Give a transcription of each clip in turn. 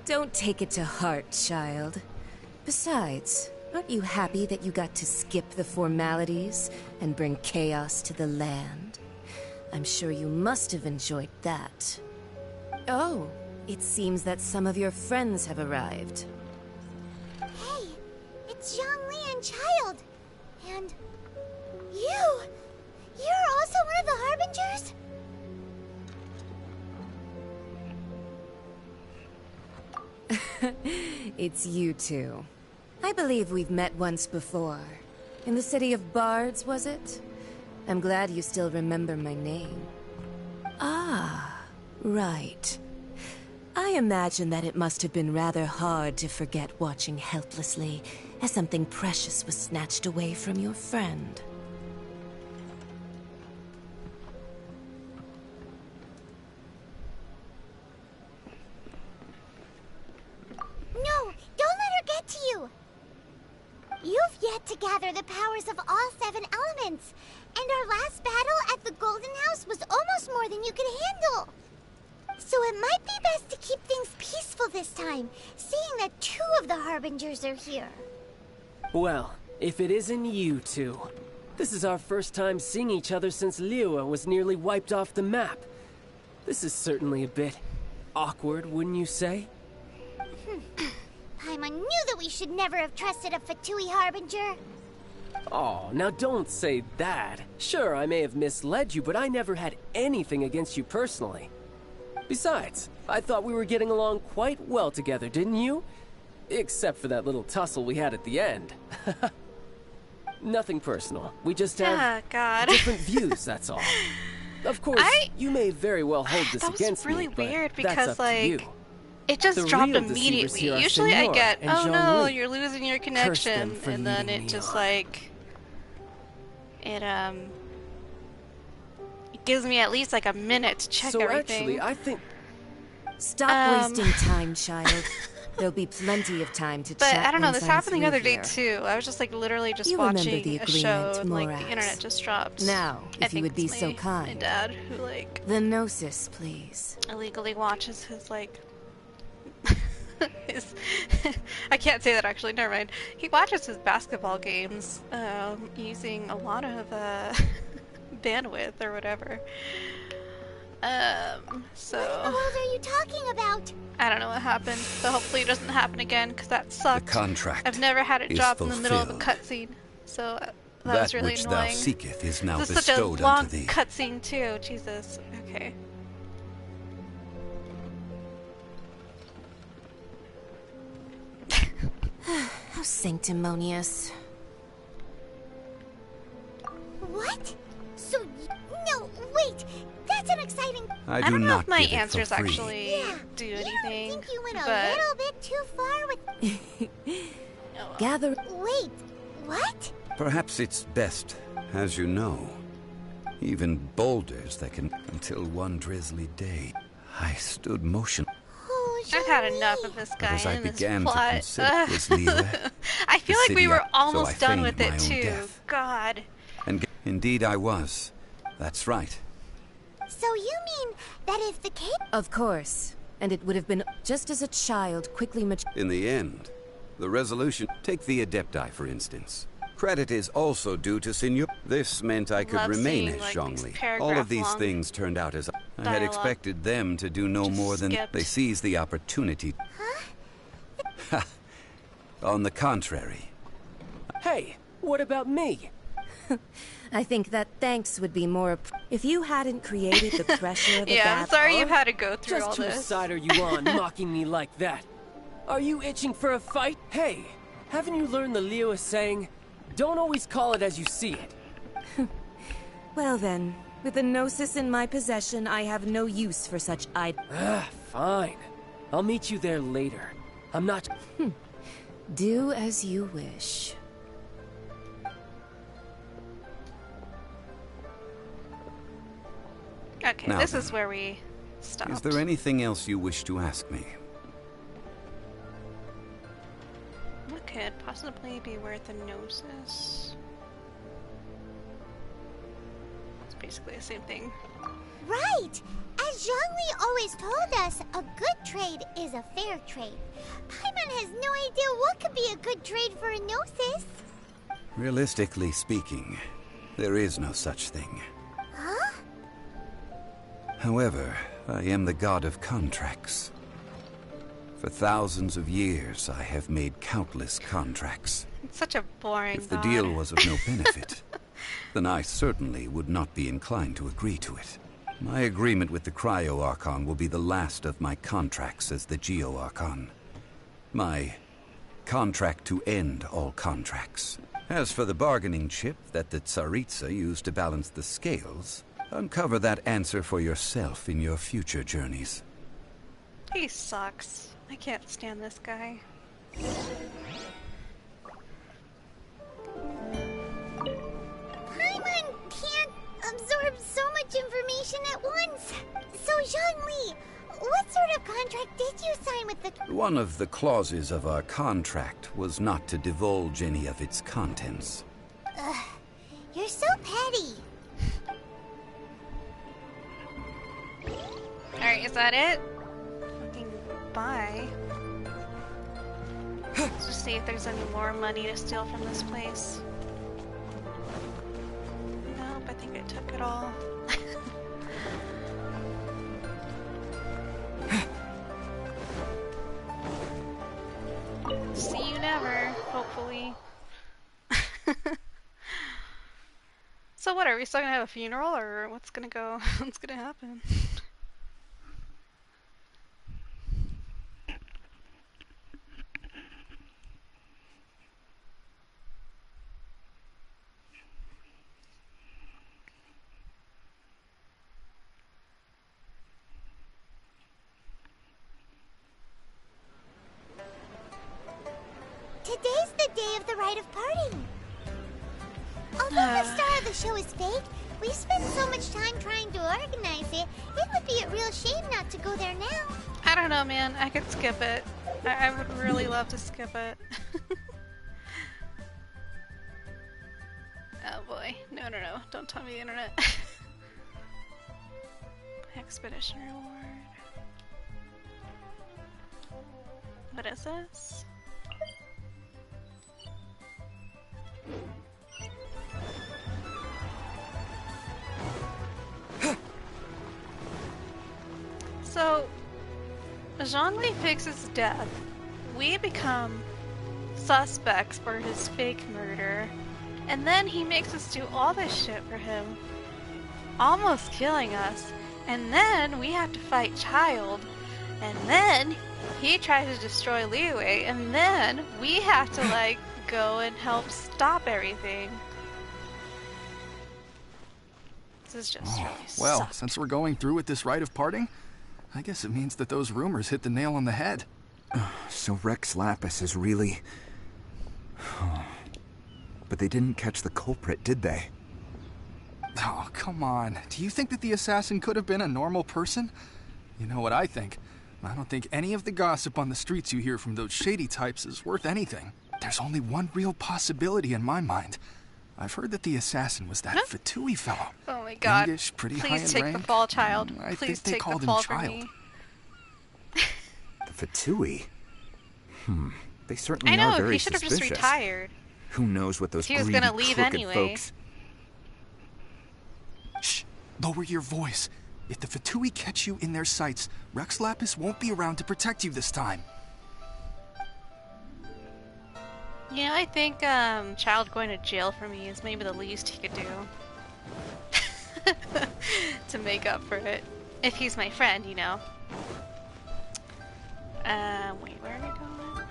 Don't take it to heart, child. Besides, aren't you happy that you got to skip the formalities and bring chaos to the land? I'm sure you must have enjoyed that. Oh, it seems that some of your friends have arrived. Hey, it's Zhongli and Child. And you! You're also one of the Harbingers? It's you two. I believe we've met once before. In the city of Bards, was it? I'm glad you still remember my name. Ah, right. I imagine that it must have been rather hard to forget watching helplessly as something precious was snatched away from your friend. No, don't let her get to you! You've yet to gather the powers of all 7 elements, and our last battle at the Golden House was almost more than you could handle. So it might be best to keep things peaceful this time, seeing that 2 of the Harbingers are here. Well, if it isn't you two. This is our first time seeing each other since Liyue was nearly wiped off the map. This is certainly a bit awkward, wouldn't you say? Paimon knew that we should never have trusted a Fatui Harbinger. Oh, now don't say that. Sure, I may have misled you, but I never had anything against you personally. Besides, I thought we were getting along quite well together, didn't you? Except for that little tussle we had at the end. Nothing personal. We just have different views, that's all. Of course, you may very well hold this against me, really but weird that's because, up to like, you. it just The dropped real deceivers immediately. here are Usually I Senora get, and oh no, zhongli. you're losing your Curse connection, them for and then leading it me just on. like, it gives me at least like a minute to check So everything. actually, I think... Stop wasting time, child. There'll be plenty of time to But chat I don't know, once this I'm happened the through other day here. too. I was just like literally just You remember watching the a show agreement, and like the Morax. internet just dropped. Now, I if you think would be it's so my kind. dad who like The Gnosis, please. illegally watches his like his I can't say that actually, never mind. He watches his basketball games using a lot of bandwidth or whatever. So What in the world are you talking about? I don't know what happened, but hopefully it doesn't happen again because that sucked. The contract I've never had it is drop in the middle of a fulfilled. cutscene, so that That was really which annoying. thou seeketh is now This is such a bestowed long unto thee. cutscene too. Jesus. Okay. How sanctimonious. What? So, no, wait. That's an exciting... I I do don't know not if my give it for answers free. actually do You anything. don't think you went a but little bit too far with... oh well. Gather. Wait, what? Perhaps it's best, as you know. Even boulders that can... Until one drizzly day, I stood motion. Oh, I've had Zhongli. enough of this But guy as I and this began to plot. consider it was Liyue, I feel the like we city were up, so almost I done with feigned it my own too. death. God. and indeed I was. That's right. So you mean that if the cave... Of course. And it would have been just as a child quickly In the end, the resolution... Take the Adepti, for instance. Credit is also due to Senor. This meant I could Love remain seeing, as like, these Zhongli. All of these paragraph-long things turned out as I had dialogue. expected them to do no Just more than skipped. they seized the opportunity. Huh? On the contrary, Hey, what about me? I think that thanks would be more if you hadn't created the pressure of a Yeah, I'm battle. sorry you've had to go through all Just whose this. side are you on, mocking me like that? Are you itching for a fight? Hey, haven't you learned the Liyue saying, don't always call it as you see it? Well then, with the Gnosis in my possession, I have no use for such Fine. I'll meet you there later. I'm not... Do as you wish. Okay, Now this then, is where we stopped. is there anything else you wish to ask me? What could possibly be worth the Gnosis? It's basically the same thing. Right! As Zhongli always told us, a good trade is a fair trade. Paimon has no idea what could be a good trade for a Gnosis. Realistically speaking, there is no such thing. Huh? However, I am the god of contracts. For thousands of years, I have made countless contracts. It's such a boring If the god. deal was of no benefit, then I certainly would not be inclined to agree to it. My agreement with the Cryo Archon will be the last of my contracts as the Geo Archon. My contract to end all contracts. As for the bargaining chip that the Tsaritsa used to balance the scales, uncover that answer for yourself in your future journeys. He sucks. I can't stand this guy. Paimon can't absorb so much information at once. So, Zhongli, what sort of contract did you sign with the... One of the clauses of our contract was not to divulge any of its contents. You're so petty. Alright, is that it? Fucking bye. Let's just see if there's any more money to steal from this place. Nope, I think I took it all. See you never, hopefully. So what, are we still gonna have a funeral, or what's gonna happen? Today's the day of the rite of parting. Although the star of the show is fake, we spent so much time trying to organize it, it would be a real shame not to go there now. I don't know, man. I could skip it. I would really love to skip it. Oh boy. No. Don't tell me the internet. Expedition reward. What is this? So, Zhongli fakes his death. We become suspects for his fake murder. And then he makes us do all this shit for him. Almost killing us. And then we have to fight Child. And then he tries to destroy Liyue. And then we have to, like, go and help stop everything. This is just really Well, sucked. since we're going through with this rite of parting, I guess it means that those rumors hit the nail on the head. So Rex Lapis is really... But they didn't catch the culprit, did they? Oh, come on. Do you think that the assassin could have been a normal person? You know what I think. I don't think any of the gossip on the streets you hear from those shady types is worth anything. There's only one real possibility in my mind. I've heard that the assassin was that Fatui fellow. Oh my god. Youngish, pretty high in Please take the rank. fall, Child. I Please think they take called the him fall for Child. me. The Fatui? They certainly I know, are very he should have just suspicious. retired. Who knows what those He was greedy, gonna leave crooked anyway. folks... Shh! Lower your voice. If the Fatui catch you in their sights, Rex Lapis won't be around to protect you this time. Yeah, I think Child going to jail for me is maybe the least he could do. To make up for it. If he's my friend, you know. Wait, where are we going?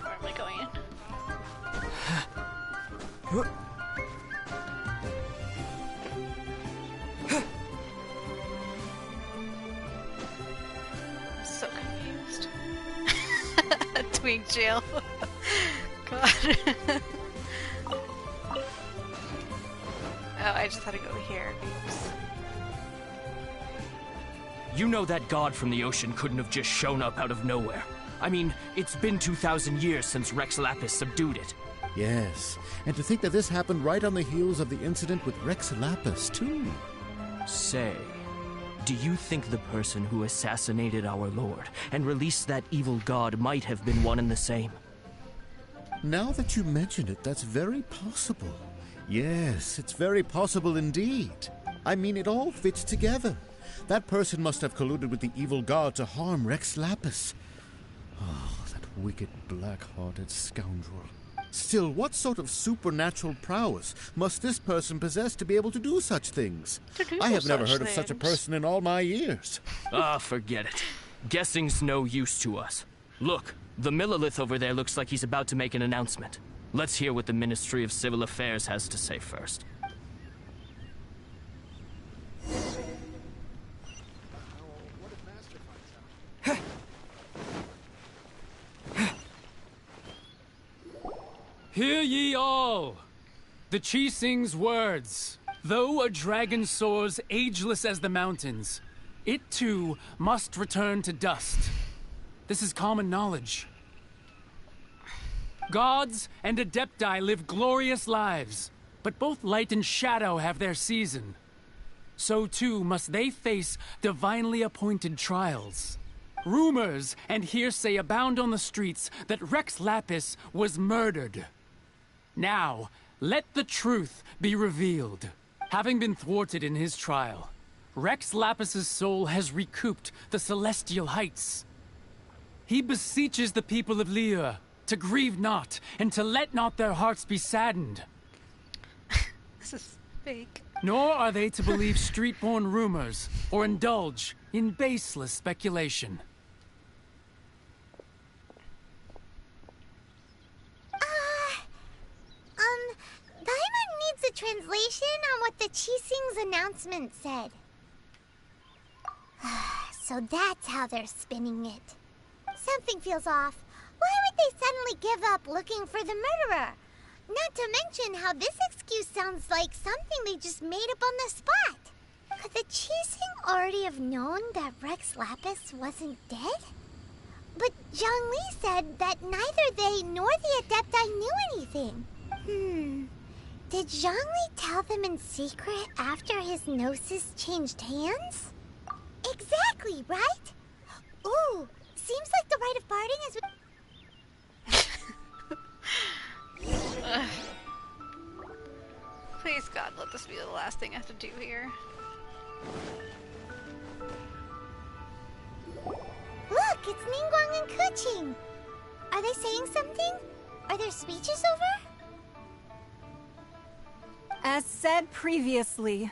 Where am I going? I'm so confused. Twig jail. God. Oh, I just had to go here. Oops. You know that god from the ocean couldn't have just shown up out of nowhere. I mean, it's been 2,000 years since Rex Lapis subdued it. Yes, and to think that this happened right on the heels of the incident with Rex Lapis, too. Say, do you think the person who assassinated our lord and released that evil god might have been one and the same? Now that you mention it, that's very possible. Yes, it's very possible indeed. I mean, it all fits together. That person must have colluded with the evil god to harm Rex Lapis. Oh, that wicked, black-hearted scoundrel. Still, what sort of supernatural prowess must this person possess to be able to do such things? I have never heard of such a person in all my years. Ah, forget it. Guessing's no use to us. Look, the Millilith over there looks like he's about to make an announcement. Let's hear what the Ministry of Civil Affairs has to say first. Hear ye all! The Qixing's words. Though a dragon soars ageless as the mountains, it too must return to dust. This is common knowledge. Gods and Adepti live glorious lives, but both light and shadow have their season. So too must they face divinely appointed trials. Rumors and hearsay abound on the streets that Rex Lapis was murdered. Now, let the truth be revealed. Having been thwarted in his trial, Rex Lapis's soul has recouped the celestial heights. He beseeches the people of Liyue to grieve not, and to let not their hearts be saddened. This is fake. Nor are they to believe street-born rumors, or indulge in baseless speculation. Paimon needs a translation on what the Qixing's announcement said. So that's how they're spinning it. Something feels off. Why would they suddenly give up looking for the murderer? Not to mention how this excuse sounds like something they just made up on the spot. Could the Qixing already have known that Rex Lapis wasn't dead? But Zhongli said that neither they nor the Adepti knew anything. Did Zhongli tell them in secret after his gnosis changed hands? Exactly, right? Ooh, seems like the rite of parting is... Please, God, let this be the last thing I have to do here. Look, it's Ningguang and Keqing. Are they saying something? Are their speeches over? As said previously,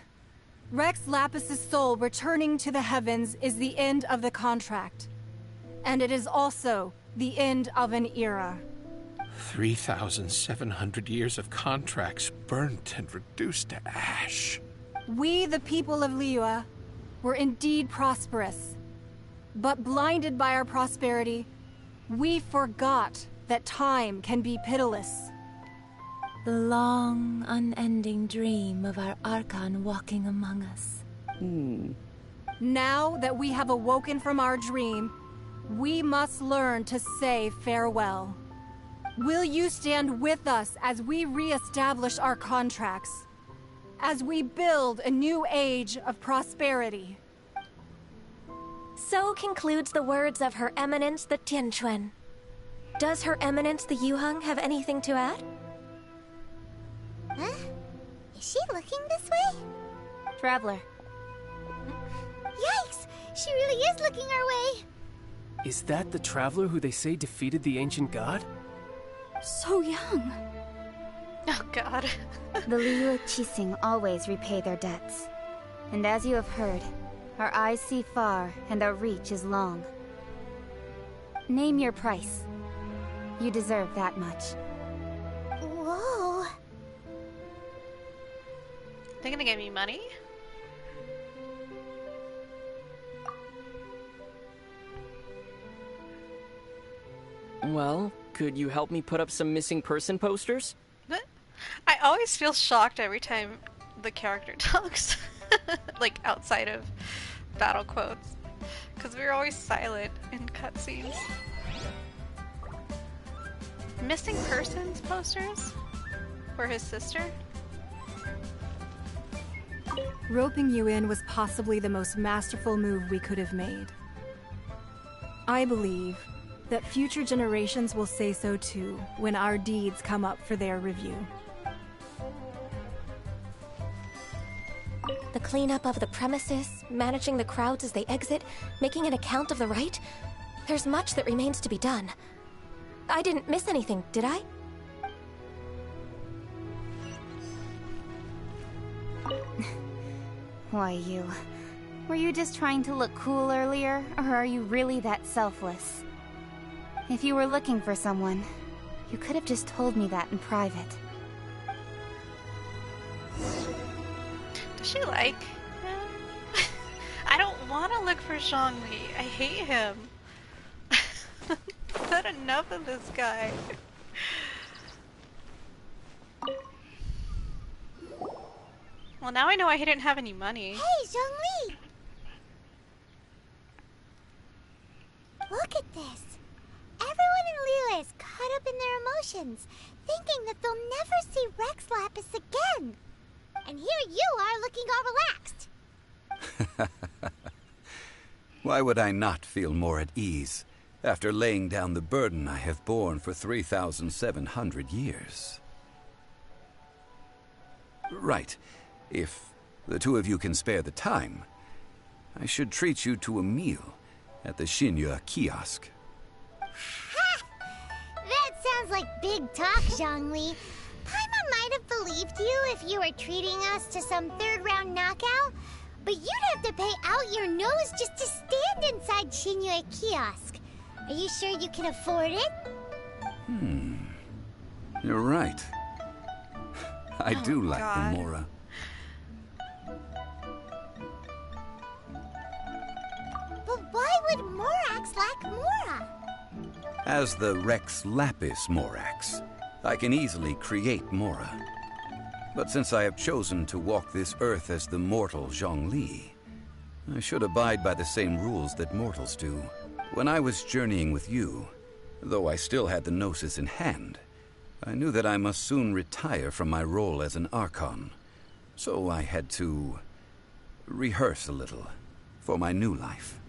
Rex Lapis's soul returning to the heavens is the end of the contract. And it is also the end of an era. 3,700 years of contracts burnt and reduced to ash. We, the people of Liyue, were indeed prosperous. But blinded by our prosperity, we forgot that time can be pitiless. The long, unending dream of our Archon walking among us. Now that we have awoken from our dream, we must learn to say farewell. Will you stand with us as we re-establish our contracts? As we build a new age of prosperity? So concludes the words of Her Eminence the Tianquan. Does Her Eminence the Yuheng have anything to add? Huh? Is she looking this way? Traveler. Yikes! She really is looking our way! Is that the traveler who they say defeated the ancient god? So young. Oh god. The Liyue Qixing always repay their debts. And as you have heard, our eyes see far and our reach is long. Name your price. You deserve that much. Whoa. They're gonna give me money? Well, could you help me put up some missing person posters? I always feel shocked every time the character talks. Like, outside of battle quotes. Because we're always silent in cutscenes. Missing persons posters? For his sister? Roping you in was possibly the most masterful move we could have made. I believe that future generations will say so too when our deeds come up for their review. The cleanup of the premises, managing the crowds as they exit, making an account of the rite. There's much that remains to be done. I didn't miss anything, did I? Why, you... Were you just trying to look cool earlier, or are you really that selfless? If you were looking for someone, you could have just told me that in private. Does she like him? I don't want to look for Zhongli. I hate him. I've had enough of this guy. Well, now I know why he didn't have any money. Hey, Zhongli! Look at this. Everyone in Liyue is caught up in their emotions, thinking that they'll never see Rex Lapis again. And here you are looking all relaxed. Why would I not feel more at ease after laying down the burden I have borne for 3,700 years? Right. If the two of you can spare the time, I should treat you to a meal at the Shinya kiosk. Ha! That sounds like big talk, Zhongli. Paimon might have believed you if you were treating us to some third-round knockout, but you'd have to pay out your nose just to stand inside Shinya kiosk. Are you sure you can afford it? You're right. I do like God. the Mora. But why would Morax lack Mora? As the Rex Lapis Morax, I can easily create Mora. But since I have chosen to walk this earth as the mortal zhongli, I should abide by the same rules that mortals do. When I was journeying with you, though I still had the Gnosis in hand, I knew that I must soon retire from my role as an Archon. So I had to rehearse a little for my new life.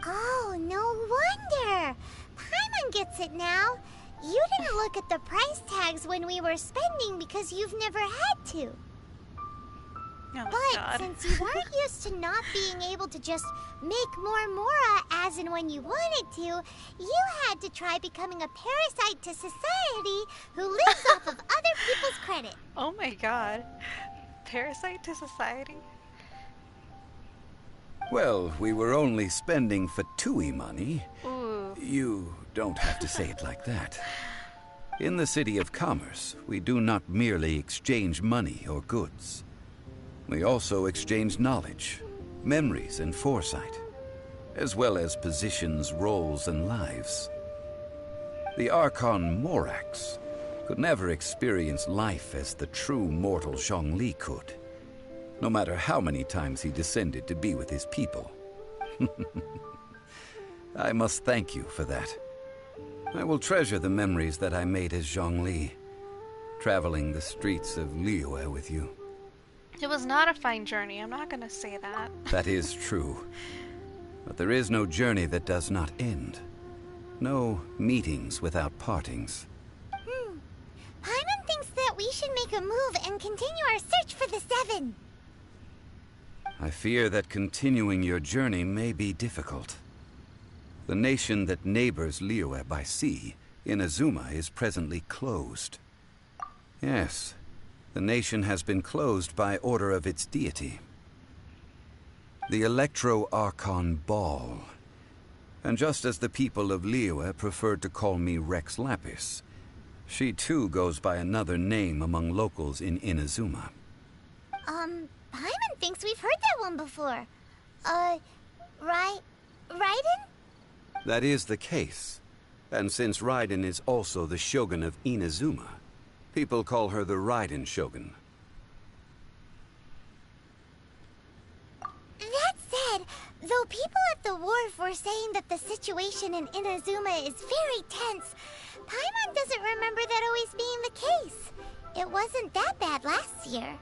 Oh, no wonder. Paimon gets it now. You didn't look at the price tags when we were spending because you've never had to. Oh, But God. since you weren't used to not being able to just make more Mora as and when you wanted to, you had to try becoming a parasite to society who lives off of other people's credit. Oh my God. Parasite to society? Well, we were only spending Fatui money. Ooh. You don't have to say it like that. In the City of Commerce, we do not merely exchange money or goods. We also exchange knowledge, memories, and foresight, as well as positions, roles, and lives. The Archon Morax could never experience life as the true mortal Zhongli could, no matter how many times he descended to be with his people. I must thank you for that. I will treasure the memories that I made as Zhongli, traveling the streets of Liyue with you. It was not a fine journey, I'm not gonna say that. That is true. But there is no journey that does not end. No meetings without partings. Paimon thinks that we should make a move and continue our search for the Seven. I fear that continuing your journey may be difficult. The nation that neighbors Liyue by sea, Inazuma, is presently closed. Yes, the nation has been closed by order of its deity, the Electro-Archon Ball. And just as the people of Liyue preferred to call me Rex Lapis, she too goes by another name among locals in Inazuma. Paimon thinks we've heard that one before. Raiden? That is the case. And since Raiden is also the Shogun of Inazuma, people call her the Raiden Shogun. That said, though people at the wharf were saying that the situation in Inazuma is very tense. Paimon doesn't remember that always being the case. It wasn't that bad last year.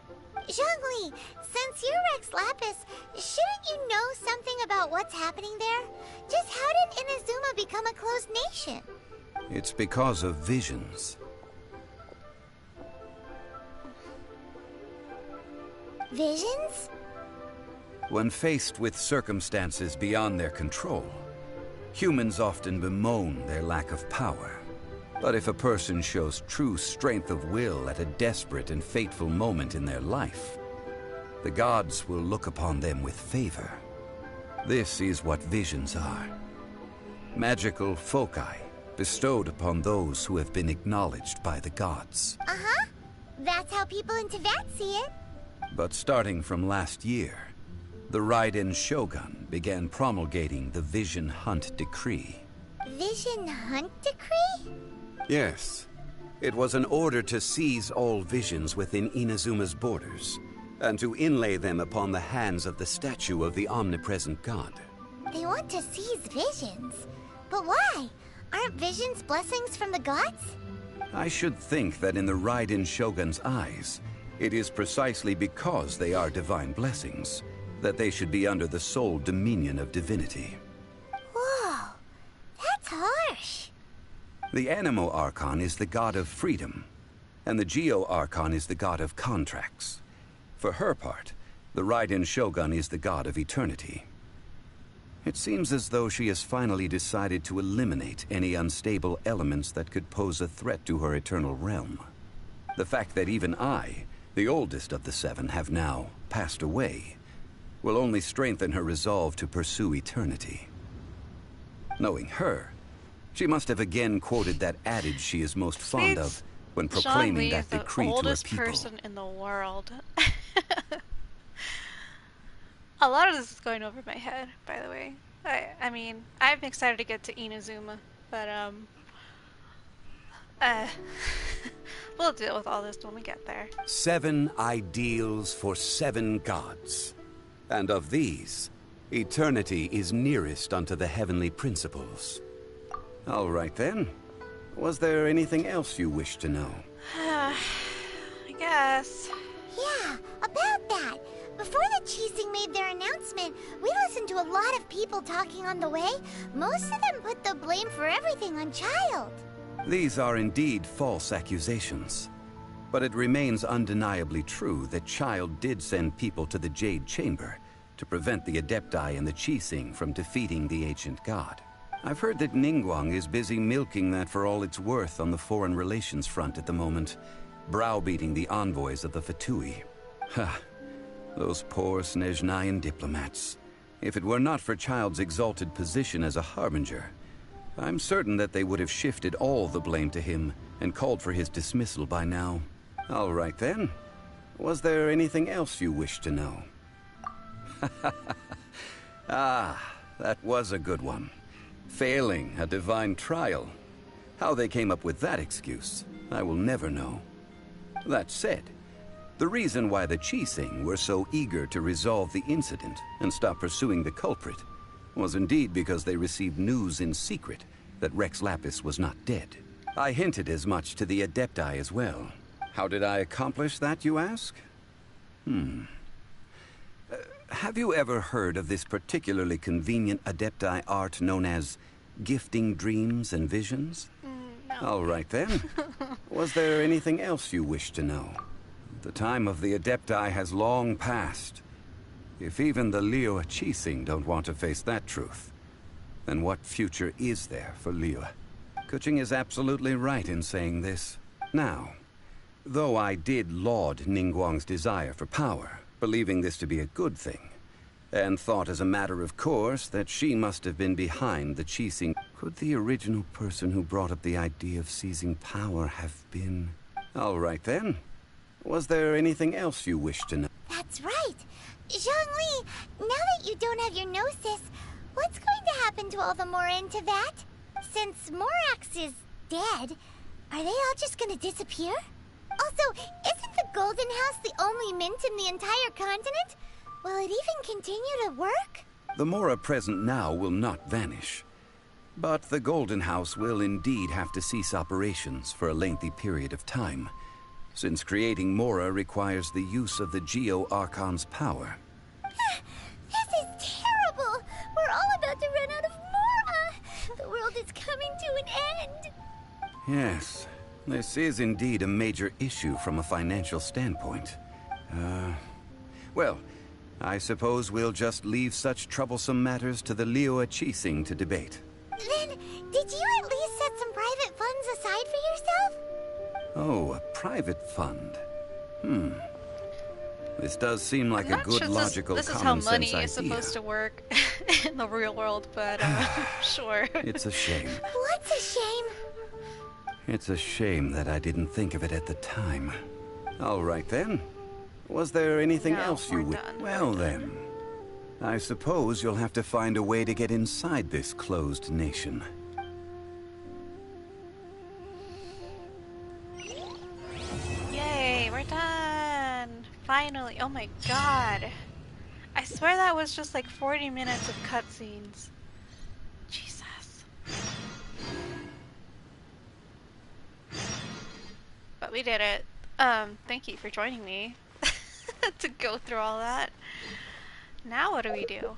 Zhongli, since you're Rex Lapis, shouldn't you know something about what's happening there? Just how did Inazuma become a closed nation? It's because of visions. Visions? When faced with circumstances beyond their control, humans often bemoan their lack of power. But if a person shows true strength of will at a desperate and fateful moment in their life, the gods will look upon them with favor. This is what visions are. Magical foci bestowed upon those who have been acknowledged by the gods. Uh-huh. That's how people in Teyvat see it. But starting from last year, the Raiden Shogun began promulgating the Vision Hunt Decree. Vision Hunt Decree? Yes. It was an order to seize all visions within Inazuma's borders, and to inlay them upon the hands of the statue of the omnipresent god. They want to seize visions. But why? Aren't visions blessings from the gods? I should think that in the Raiden Shogun's eyes, it is precisely because they are divine blessings that they should be under the sole dominion of divinity. Whoa, that's harsh. The Anemo Archon is the god of freedom, and the Geo Archon is the god of contracts. For her part, the Raiden Shogun is the god of eternity. It seems as though she has finally decided to eliminate any unstable elements that could pose a threat to her eternal realm. The fact that even I, the oldest of the seven, have now passed away will only strengthen her resolve to pursue eternity. Knowing her, she must have again quoted that adage she is most fond of when proclaiming that decree to her people. The oldest person in the world. A lot of this is going over my head, by the way. I mean, I'm excited to get to Inazuma, but we'll deal with all this when we get there. 7 ideals for 7 gods. And of these, eternity is nearest unto the heavenly principles. All right then. Was there anything else you wish to know? I guess. Yeah, about that. Before the Qixing made their announcement, we listened to a lot of people talking on the way. Most of them put the blame for everything on Child. These are indeed false accusations. But it remains undeniably true that Child did send people to the Jade Chamber to prevent the Adepti and the Qixing from defeating the ancient god. I've heard that Ningguang is busy milking that for all it's worth on the foreign relations front at the moment, browbeating the envoys of the Fatui. Ha! Those poor Snezhnayan diplomats. If it were not for Child's exalted position as a harbinger, I'm certain that they would have shifted all the blame to him and called for his dismissal by now. All right then. Was there anything else you wished to know? Ah, that was a good one. Failing a divine trial. How they came up with that excuse, I will never know. That said, the reason why the Qixing were so eager to resolve the incident and stop pursuing the culprit was indeed because they received news in secret that Rex Lapis was not dead. I hinted as much to the Adepti as well. How did I accomplish that, you ask? Have you ever heard of this particularly convenient Adepti art known as gifting dreams and visions? No. All right then. Was there anything else you wish to know? The time of the Adepti has long passed. If even the Liyue Qixing don't want to face that truth, then what future is there for Liyue? Kuching is absolutely right in saying this. Now, though I did laud Ningguang's desire for power, believing this to be a good thing, and thought as a matter of course that she must have been behind the Qixing, could the original person who brought up the idea of seizing power have been... All right then. Was there anything else you wish to know? That's right. Zhongli, now that you don't have your gnosis, what's going to happen to all the Mora in Teyvat? Since Morax is dead, are they all just gonna disappear? Also, isn't the Golden House the only mint in the entire continent? Will it even continue to work? The Mora present now will not vanish. But the Golden House will indeed have to cease operations for a lengthy period of time, since creating Mora requires the use of the Geo-Archon's power. This is terrible! We're all about to run out of Mora! The world is coming to an end! Yes, this is indeed a major issue from a financial standpoint. Well, I suppose we'll just leave such troublesome matters to the Liyue Qixing to debate. Then, did you at least set some private funds aside for yourself? Oh, a private fund. This does seem like a good, logical, this is how common money sense is idea. supposed to work in the real world, but sure. It's a shame. What's a shame? It's a shame that I didn't think of it at the time. All right then. Was there anything else you would... Well then. I suppose you'll have to find a way to get inside this closed nation. Yay, we're done! Finally. Oh my god. I swear that was just like 40 minutes of cutscenes. Jesus. But we did it. Thank you for joining me to go through all that. Now what do we do?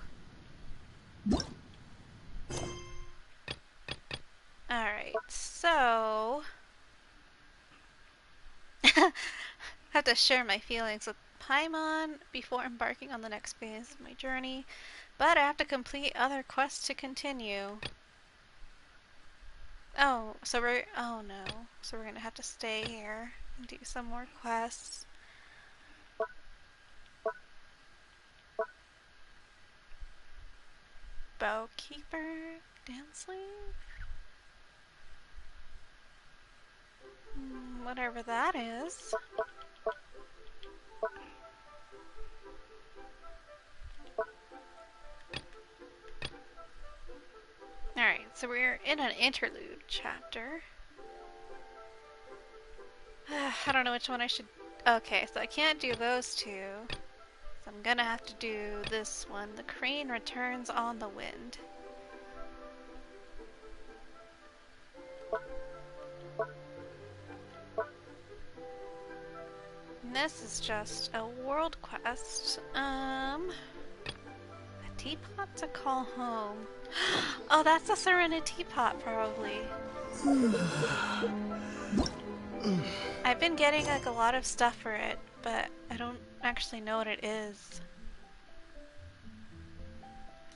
Alright, so... have to share my feelings with Paimon before embarking on the next phase of my journey, but I have to complete other quests to continue. Oh, so we're... oh no. So we're gonna have to stay here and do some more quests. Bowkeeper, Dancing? Whatever that is. Alright, so we're in an interlude chapter. I don't know which one I should... Okay, so I can't do those two. So I'm gonna have to do this one. The crane returns on the wind. And this is just a world quest. A teapot to call home. Oh, that's a Serena teapot, probably. I've been getting like a lot of stuff for it, but I don't actually know what it is.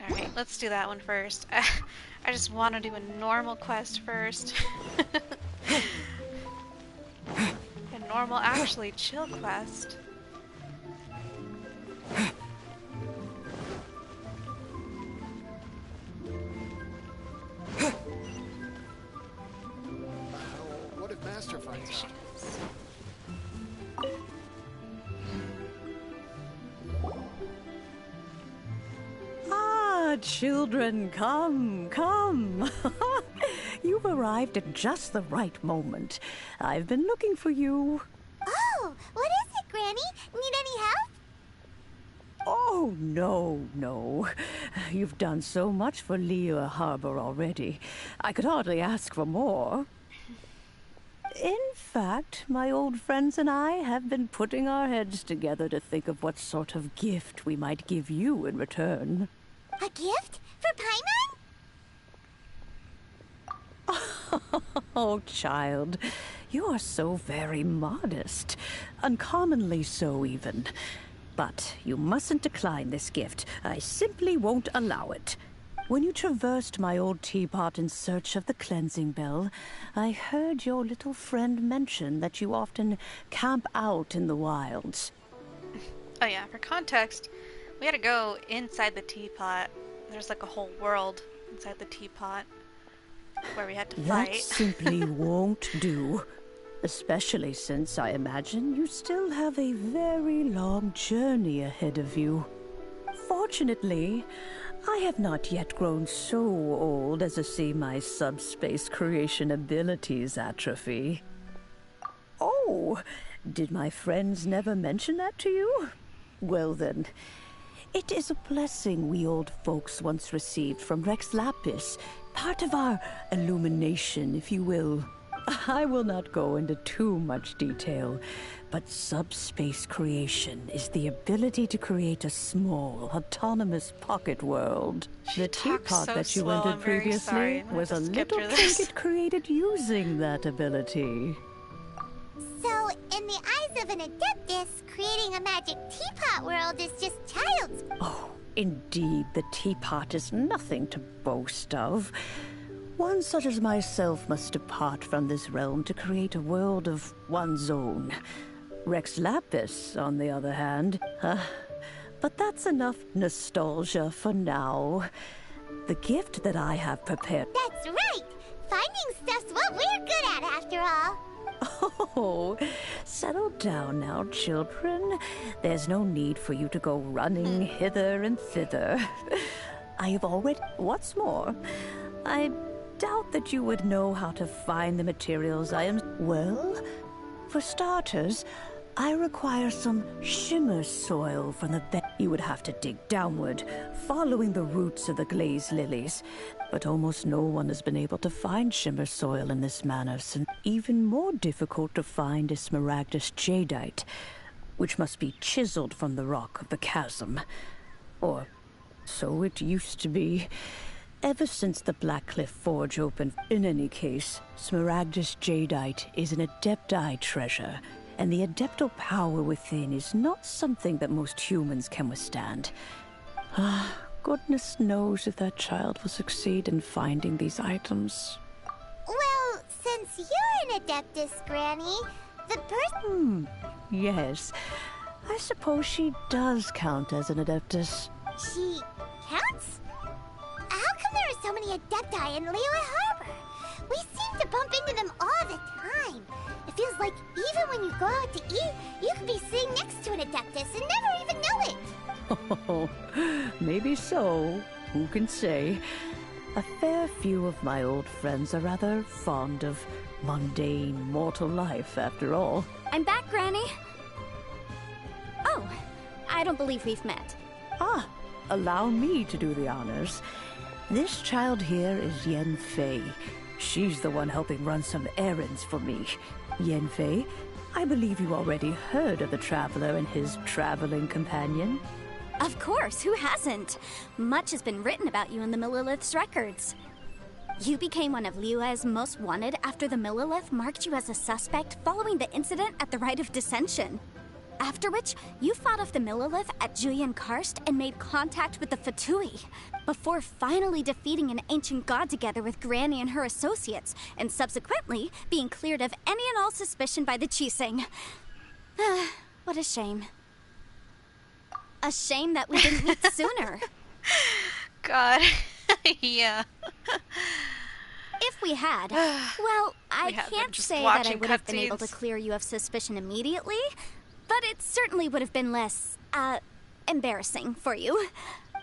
Alright, let's do that one first. I just want to do a normal quest first. A normal, actually chill quest. What if Master finds out? Ah, children, come, come. You've arrived at just the right moment. I've been looking for you. Oh, what is it, Granny? Need any help? Oh, no, no. You've done so much for Liyue Harbor already. I could hardly ask for more. In fact, my old friends and I have been putting our heads together to think of what sort of gift we might give you in return. A gift? For Paimon? Oh, child, you are so very modest. Uncommonly so, even. But you mustn't decline this gift. I simply won't allow it. When you traversed my old teapot in search of the cleansing bell, I heard your little friend mention that you often camp out in the wilds. Oh yeah, for context, we had to go inside the teapot. There's like a whole world inside the teapot where we had to fight. That simply won't do. Especially since I imagine you still have a very long journey ahead of you. Fortunately, I have not yet grown so old as to see my subspace creation abilities atrophy. Oh, did my friends never mention that to you? Well then, It is a blessing we old folks once received from Rex Lapis, part of our illumination, if you will. I will not go into too much detail, but subspace creation is the ability to create a small, autonomous pocket world. The teapot so that you slow, entered I'm very previously sorry. I'm gonna was a have to skip little through this. trinket created using that ability. So, in the eyes of an Adeptus, creating a magic teapot world is just child's... Oh, indeed, the teapot is nothing to boast of. One such as myself must depart from this realm to create a world of one's own. Rex Lapis, on the other hand, but that's enough nostalgia for now. The gift that I have prepared... That's right! Finding stuff's what we're good at, after all. Oh, settle down now, children. There's no need for you to go running hither and thither. I have already... What's more, I doubt that you would know how to find the materials I am... Well, for starters, I require some shimmer soil from the bed. You would have to dig downward, following the roots of the glazed lilies. But almost no one has been able to find shimmer soil in this manner, since even more difficult to find is smaragdus jadeite, which must be chiseled from the rock of the chasm. Or so it used to be, ever since the Blackcliff Forge opened. In any case, smaragdus jadeite is an adepti treasure, and the adeptal power within is not something that most humans can withstand. Goodness knows if that child will succeed in finding these items. Well, since you're an Adeptus, Granny, the person... Yes. I suppose she does count as an Adeptus. She counts? How come there are so many Adepti in Liyue Harbor? We seem to bump into them all the time. It feels like even when you go out to eat, you could be sitting next to an Adeptus and never even know it. Oh, maybe so. Who can say? A fair few of my old friends are rather fond of mundane mortal life, after all. I'm back, Granny. Oh, I don't believe we've met. Ah, allow me to do the honors. This child here is Yenfei. She's the one helping run some errands for me. Yenfei, I believe you already heard of the Traveler and his traveling companion. Of course, who hasn't? Much has been written about you in the Millilith's records. You became one of Liyue's most wanted after the Millilith marked you as a suspect following the incident at the Rite of Dissension. After which, you fought off the Millilith at Julian Karst and made contact with the Fatui, before finally defeating an ancient god together with Granny and her associates, and subsequently being cleared of any and all suspicion by the Chising. What a shame. A shame that we didn't meet sooner. God. Yeah. If we had, well, I can't say that I would have been able to clear you of suspicion immediately, but it certainly would have been less, embarrassing for you.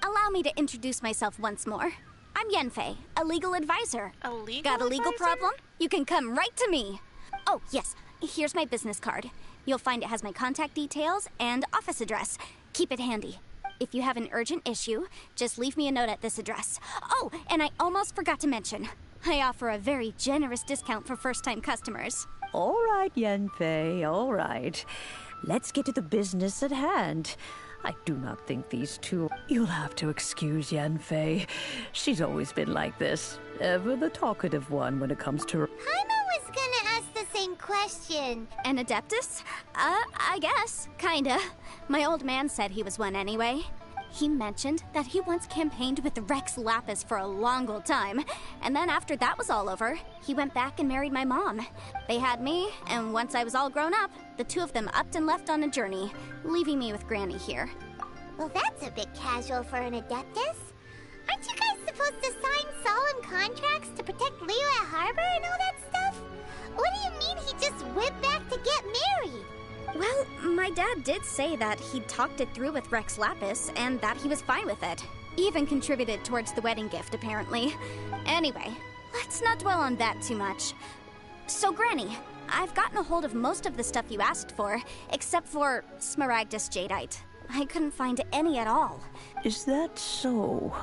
Allow me to introduce myself once more. I'm Yenfei, a legal advisor. A legal Got a legal advisor? problem? You can come right to me. Oh, yes, here's my business card. You'll find it has my contact details and office address. Keep it handy. If you have an urgent issue, just leave me a note at this address. Oh, and I almost forgot to mention, I offer a very generous discount for first-time customers. All right, Yenfei, all right. Let's get to the business at hand. I do not think these two... You'll have to excuse Yenfei. She's always been like this. Ever the talkative one when it comes to... Paimon was gonna ask the same question. An Adeptus? I guess. Kinda. My old man said he was one anyway. He mentioned that he once campaigned with Rex Lapis for a long old time, and then after that was all over, he went back and married my mom. They had me, and once I was all grown up, the two of them upped and left on a journey, leaving me with Granny here. Well, that's a bit casual for an Adeptus. Aren't you guys supposed to sign solemn contracts to protect Liyue Harbor and all that stuff? What do you mean he just went back to get married? Well, my dad did say that he'd talked it through with Rex Lapis, and that he was fine with it. Even contributed towards the wedding gift, apparently. Anyway, let's not dwell on that too much. So, Granny, I've gotten a hold of most of the stuff you asked for, except for smaragdus jadeite. I couldn't find any at all. Is that so?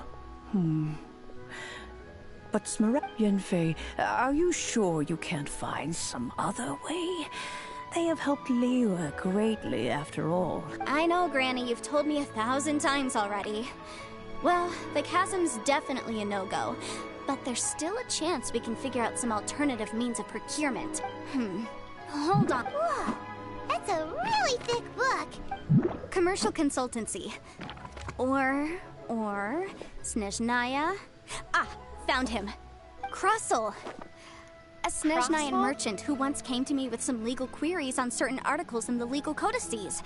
But Yenfei, are you sure you can't find some other way? They have helped Liyue greatly, after all. I know, Granny, you've told me 1,000 times already. Well, the chasm's definitely a no-go, but there's still a chance we can figure out some alternative means of procurement. Hold on. Whoa, that's a really thick book. Commercial consultancy. Or Snezhnaya. Ah, found him. Krusel. A Snezhnayan merchant who once came to me with some legal queries on certain articles in the legal codices.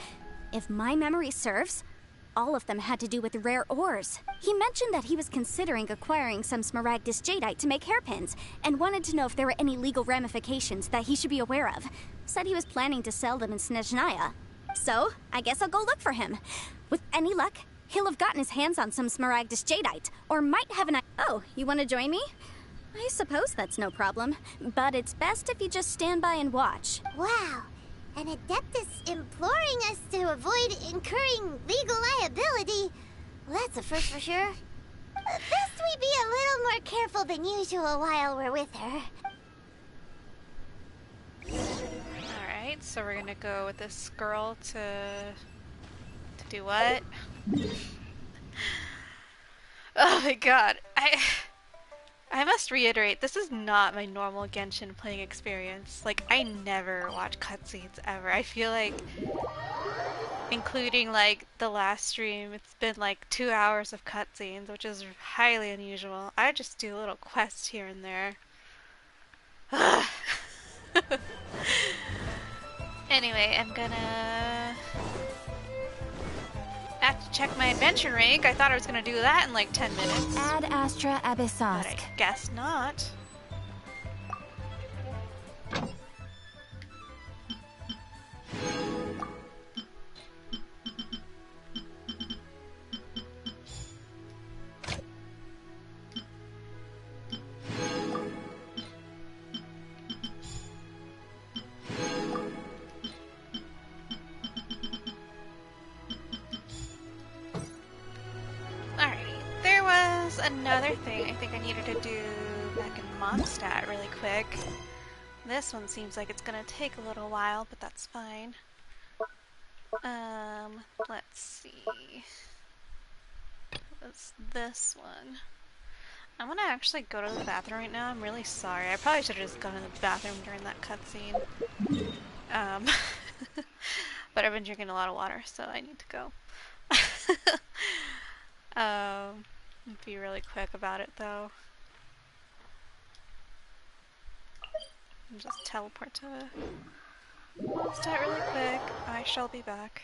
If my memory serves, all of them had to do with rare ores. He mentioned that he was considering acquiring some Smaragdus jadeite to make hairpins, and wanted to know if there were any legal ramifications that he should be aware of. Said he was planning to sell them in Snezhnaya. So, I guess I'll go look for him. With any luck, he'll have gotten his hands on some Smaragdus jadeite, or might have an... Oh, you want to join me? I suppose that's no problem, but it's best if you just stand by and watch. Wow, an Adeptus imploring us to avoid incurring legal liability. Well, that's a first for sure. Best we be a little more careful than usual while we're with her. Alright, so we're gonna go with this girl to do what? Oh my god, I must reiterate, this is not my normal Genshin playing experience. Like, I never watch cutscenes ever. I feel like, including like the last stream, it's been like 2 hours of cutscenes, which is highly unusual. I just do little quests here and there. Anyway, I'm gonna have to check my adventure rank. I thought I was gonna do that in like 10 minutes. Ad Astra Abyssosque. But I guess not. Another thing I think I needed to do back in Mondstadt really quick. This one seems like it's gonna take a little while, but that's fine. Let's see. What's this one? I'm gonna actually go to the bathroom right now. I'm really sorry. I probably should have just gone to the bathroom during that cutscene. But I've been drinking a lot of water, so I need to go. Be really quick about it though. And just teleport to Mondstadt really quick. I shall be back.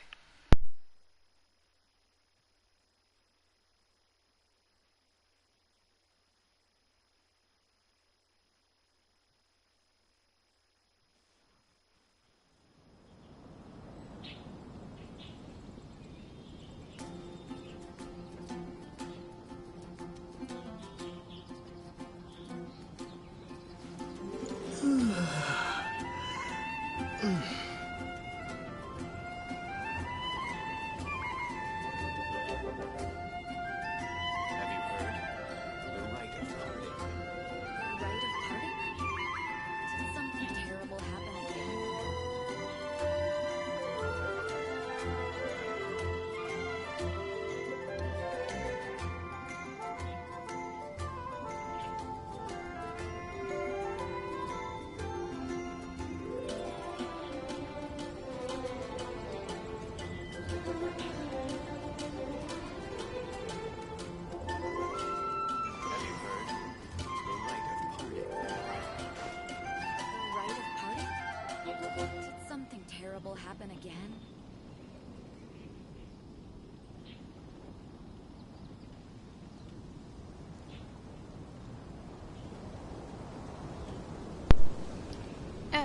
Happen again?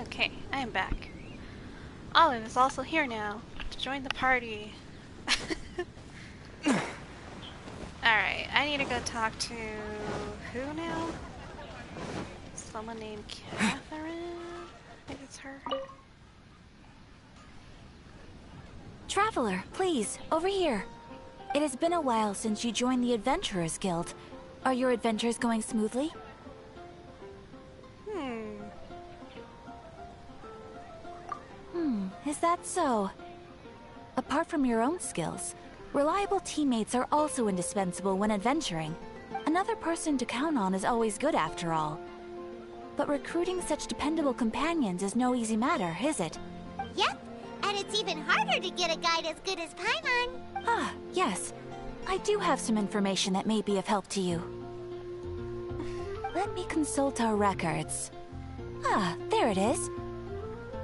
Okay, I am back. Olive is also here now to join the party. Alright, I need to go talk to who now? Someone named Catherine? I think it's her. Traveler, please, over here. It has been a while since you joined the Adventurers Guild. Are your adventures going smoothly? Is that so? Apart from your own skills, reliable teammates are also indispensable when adventuring. Another person to count on is always good after all. But recruiting such dependable companions is no easy matter, is it? Yep, and it's even harder to get a guide as good as Paimon. Ah, yes. I do have some information that may be of help to you. Let me consult our records. Ah, there it is.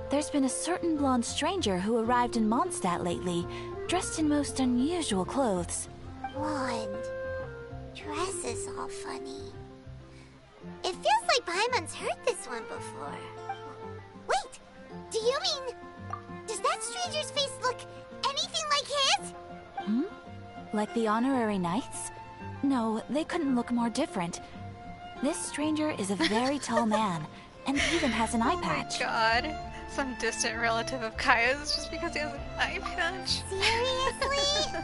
There's been a certain blonde stranger who arrived in Mondstadt lately, dressed in most unusual clothes. Blonde. Dresses all funny. It feels like Paimon's heard this one before. Wait, do you mean... Does that stranger's face look anything like his? Like the honorary knights? No, they couldn't look more different. This stranger is a very tall man, and even has an eye patch. Oh my god. Some distant relative of Kaya's just because he has an eye patch. Seriously?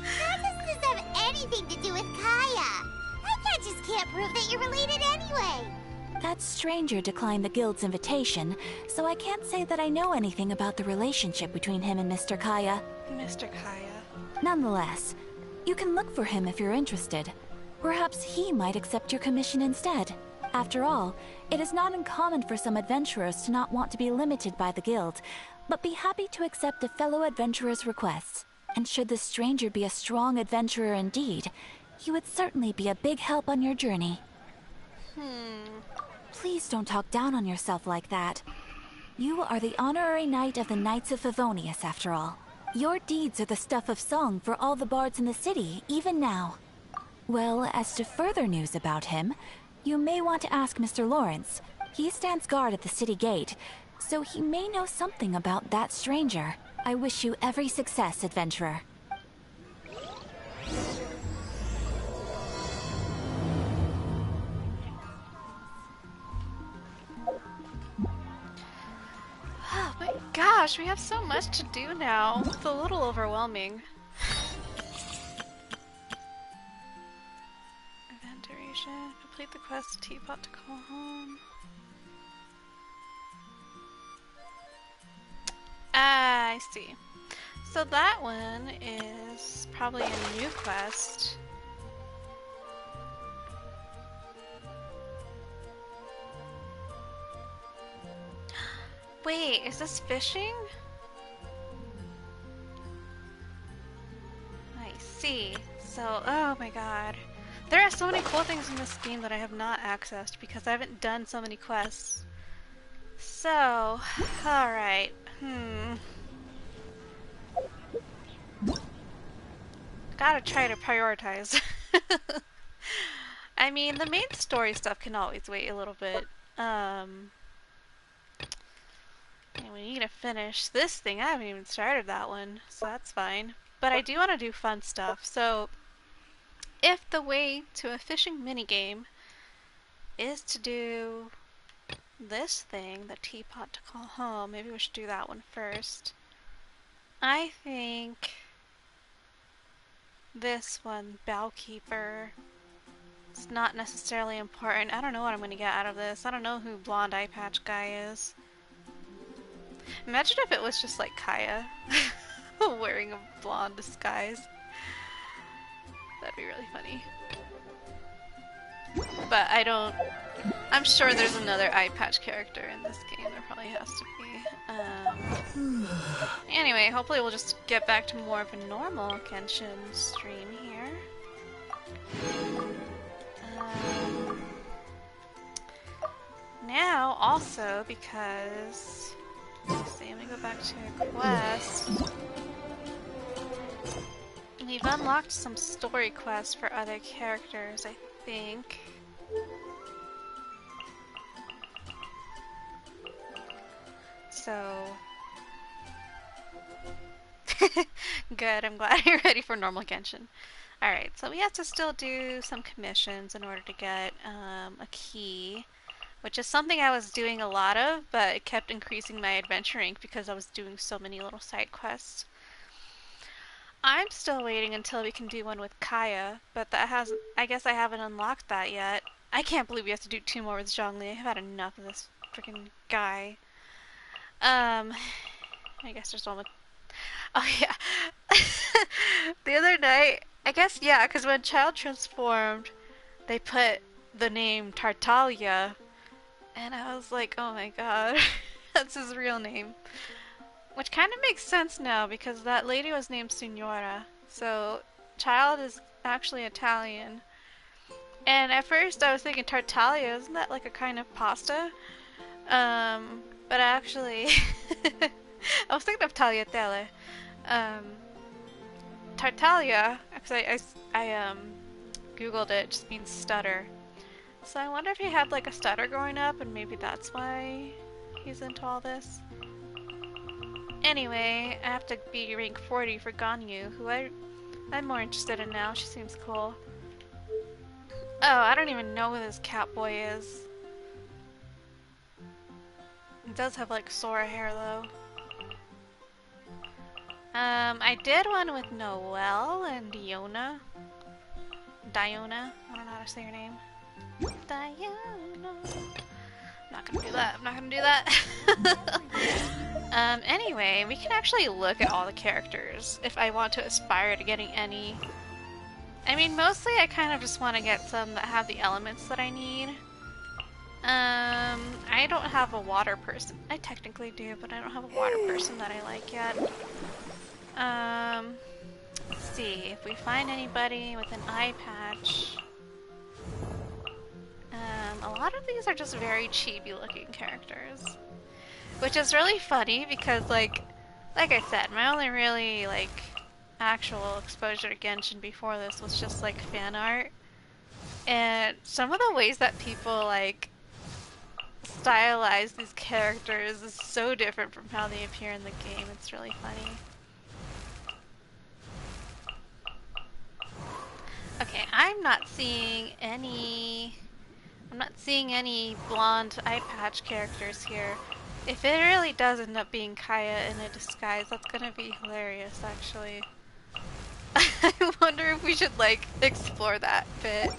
How does this have anything to do with Kaya? That can't prove that you're related anyway. That stranger declined the guild's invitation, so I can't say that I know anything about the relationship between him and Mr. Kaya. Mr. Kaya. Nonetheless, you can look for him if you're interested. Perhaps he might accept your commission instead. After all, it is not uncommon for some adventurers to not want to be limited by the guild, but be happy to accept a fellow adventurer's requests. And should the stranger be a strong adventurer indeed, he would certainly be a big help on your journey. Please don't talk down on yourself like that. You are the honorary knight of the Knights of Favonius, after all. Your deeds are the stuff of song for all the bards in the city, even now. Well, as to further news about him, you may want to ask Mr. Lawrence. He stands guard at the city gate, so he may know something about that stranger. I wish you every success, adventurer. Oh my gosh, we have so much to do now. It's a little overwhelming. Event duration. Complete the quest Teapot to call home. Ah, I see. So that one is probably a new quest. Wait, is this fishing? I see. So, oh my god. There are so many cool things in this game that I have not accessed because I haven't done so many quests. So, alright. Gotta try to prioritize. I mean, the main story stuff can always wait a little bit. And we need to finish this thing. I haven't even started that one, so that's fine. But I do want to do fun stuff. So, if the way to a fishing minigame is to do this thing, the teapot to call home, maybe we should do that one first. I think this one, Bowkeeper, is not necessarily important. I don't know what I'm going to get out of this. I don't know who Blonde Eye Patch guy is. Imagine if it was just like Kaya wearing a blonde disguise. That'd be really funny. But I'm sure there's another eye patch character in this game. There probably has to be. Anyway, hopefully we'll just get back to more of a normal Genshin stream here. Now, also, because... Let's see, I'm gonna go back to quest. We've unlocked some story quests for other characters, I think. So... Good, I'm glad you're ready for normal Genshin. Alright, so we have to still do some commissions in order to get a key. Which is something I was doing a lot of, but it kept increasing my adventure rank because I was doing so many little side quests. I'm still waiting until we can do one with Kaya, but that hasn't. I guess I haven't unlocked that yet. I can't believe we have to do 2 more with Zhongli. I've had enough of this freaking guy. I guess there's one with. Oh yeah. The other night, I guess yeah, because when Child transformed, they put the name Tartaglia, and I was like, oh my god, that's his real name. Which kind of makes sense now because that lady was named Signora. So, Child is actually Italian. And at first I was thinking Tartaglia, isn't that like a kind of pasta? But actually, I was thinking of tagliatelle. Tartaglia, because I googled it, just means stutter. So I wonder if he had like a stutter growing up and maybe that's why he's into all this. Anyway, I have to be rank 40 for Ganyu, who I'm more interested in now. She seems cool. Oh, I don't even know who this Catboy is. He does have like Sora hair though. I did one with Noelle and Diona. I don't know how to say her name. Diona. I'm not gonna do that. I'm not gonna do that. Anyway, we can actually look at all the characters if I want to aspire to getting any. I mean, mostly I kind of just want to get some that have the elements that I need. I don't have a water person. I technically do, but I don't have a water person that I like yet. Let's see if we find anybody with an eye patch. A lot of these are just very chibi looking characters. Which is really funny because like I said, my only really actual exposure to Genshin before this was just like fan art. And some of the ways that people stylize these characters is so different from how they appear in the game. It's really funny. Okay, I'm not seeing any blonde eye patch characters here. If it really does end up being Kaya in a disguise, that's gonna be hilarious, actually. I wonder if we should, explore that bit.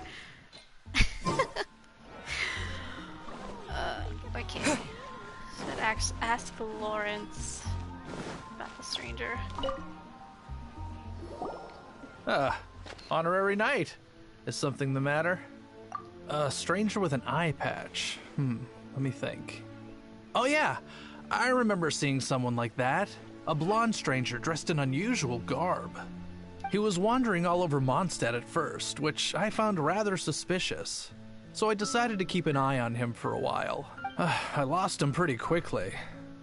Okay. Should ask Lawrence about the stranger. Honorary knight. Is something the matter? A stranger with an eye patch. Let me think. Oh yeah, I remember seeing someone like that. A blonde stranger dressed in unusual garb. He was wandering all over Mondstadt at first, which I found rather suspicious. So I decided to keep an eye on him for a while. I lost him pretty quickly.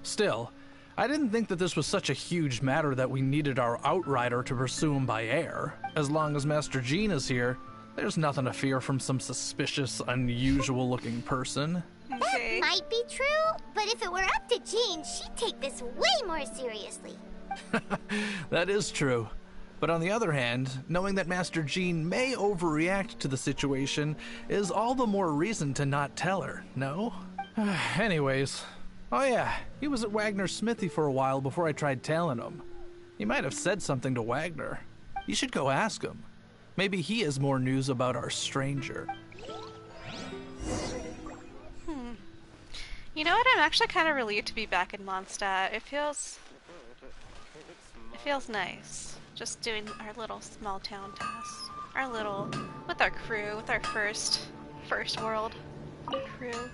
Still, I didn't think that this was such a huge matter that we needed our outrider to pursue him by air. As long as Master Jean is here, there's nothing to fear from some suspicious, unusual-looking person. That might be true, but if it were up to Jean, she'd take this way more seriously. That is true. But on the other hand, knowing that Master Jean may overreact to the situation is all the more reason to not tell her, no? Anyways, oh yeah, he was at Wagner's smithy for a while before I tried tailing him. He might have said something to Wagner. You should go ask him. Maybe he has more news about our stranger. You know what? I'm actually kind of relieved to be back in Mondstadt. It feels nice. Just doing our little small town tasks. With our crew, with our first world crew.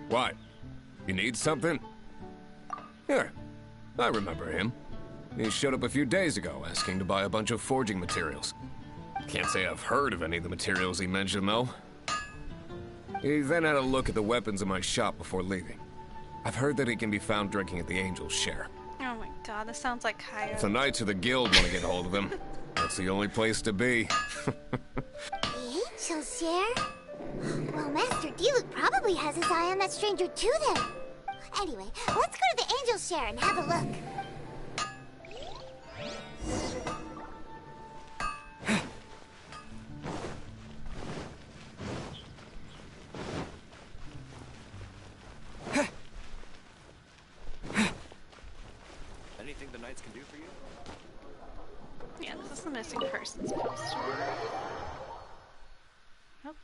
What? You need something? Here, I remember him. He showed up a few days ago asking to buy a bunch of forging materials. Can't say I've heard of any of the materials he mentioned, though. He then had a look at the weapons in my shop before leaving. I've heard that he can be found drinking at the Angel's Share. Oh my god, this sounds like Kaya. If the Knights of the Guild want to get hold of him, that's the only place to be. The Angel's Share? Well, Master Diluc probably has his eye on that stranger too then. Anyway, let's go to the Angel's Share and have a look. Anything the Knights can do for you? Yeah, this is the missing persons poster. Nope.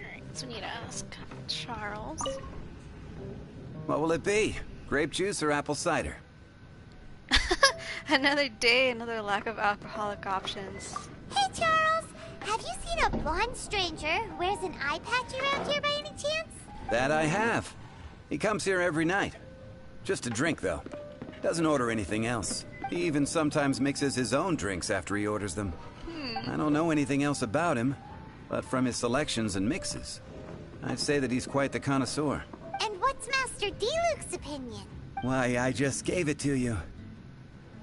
Alright, so we need to ask Charles. What will it be? Grape juice or apple cider? Another day, another lack of alcoholic options. Hey, Charles! Have you seen a blonde stranger who wears an eye patch around here by any chance? That I have. He comes here every night. Just to drink, though. Doesn't order anything else. He even sometimes mixes his own drinks after he orders them. I don't know anything else about him, but from his selections and mixes, I'd say that he's quite the connoisseur. And what's Master D-Luke's opinion? Why, I just gave it to you.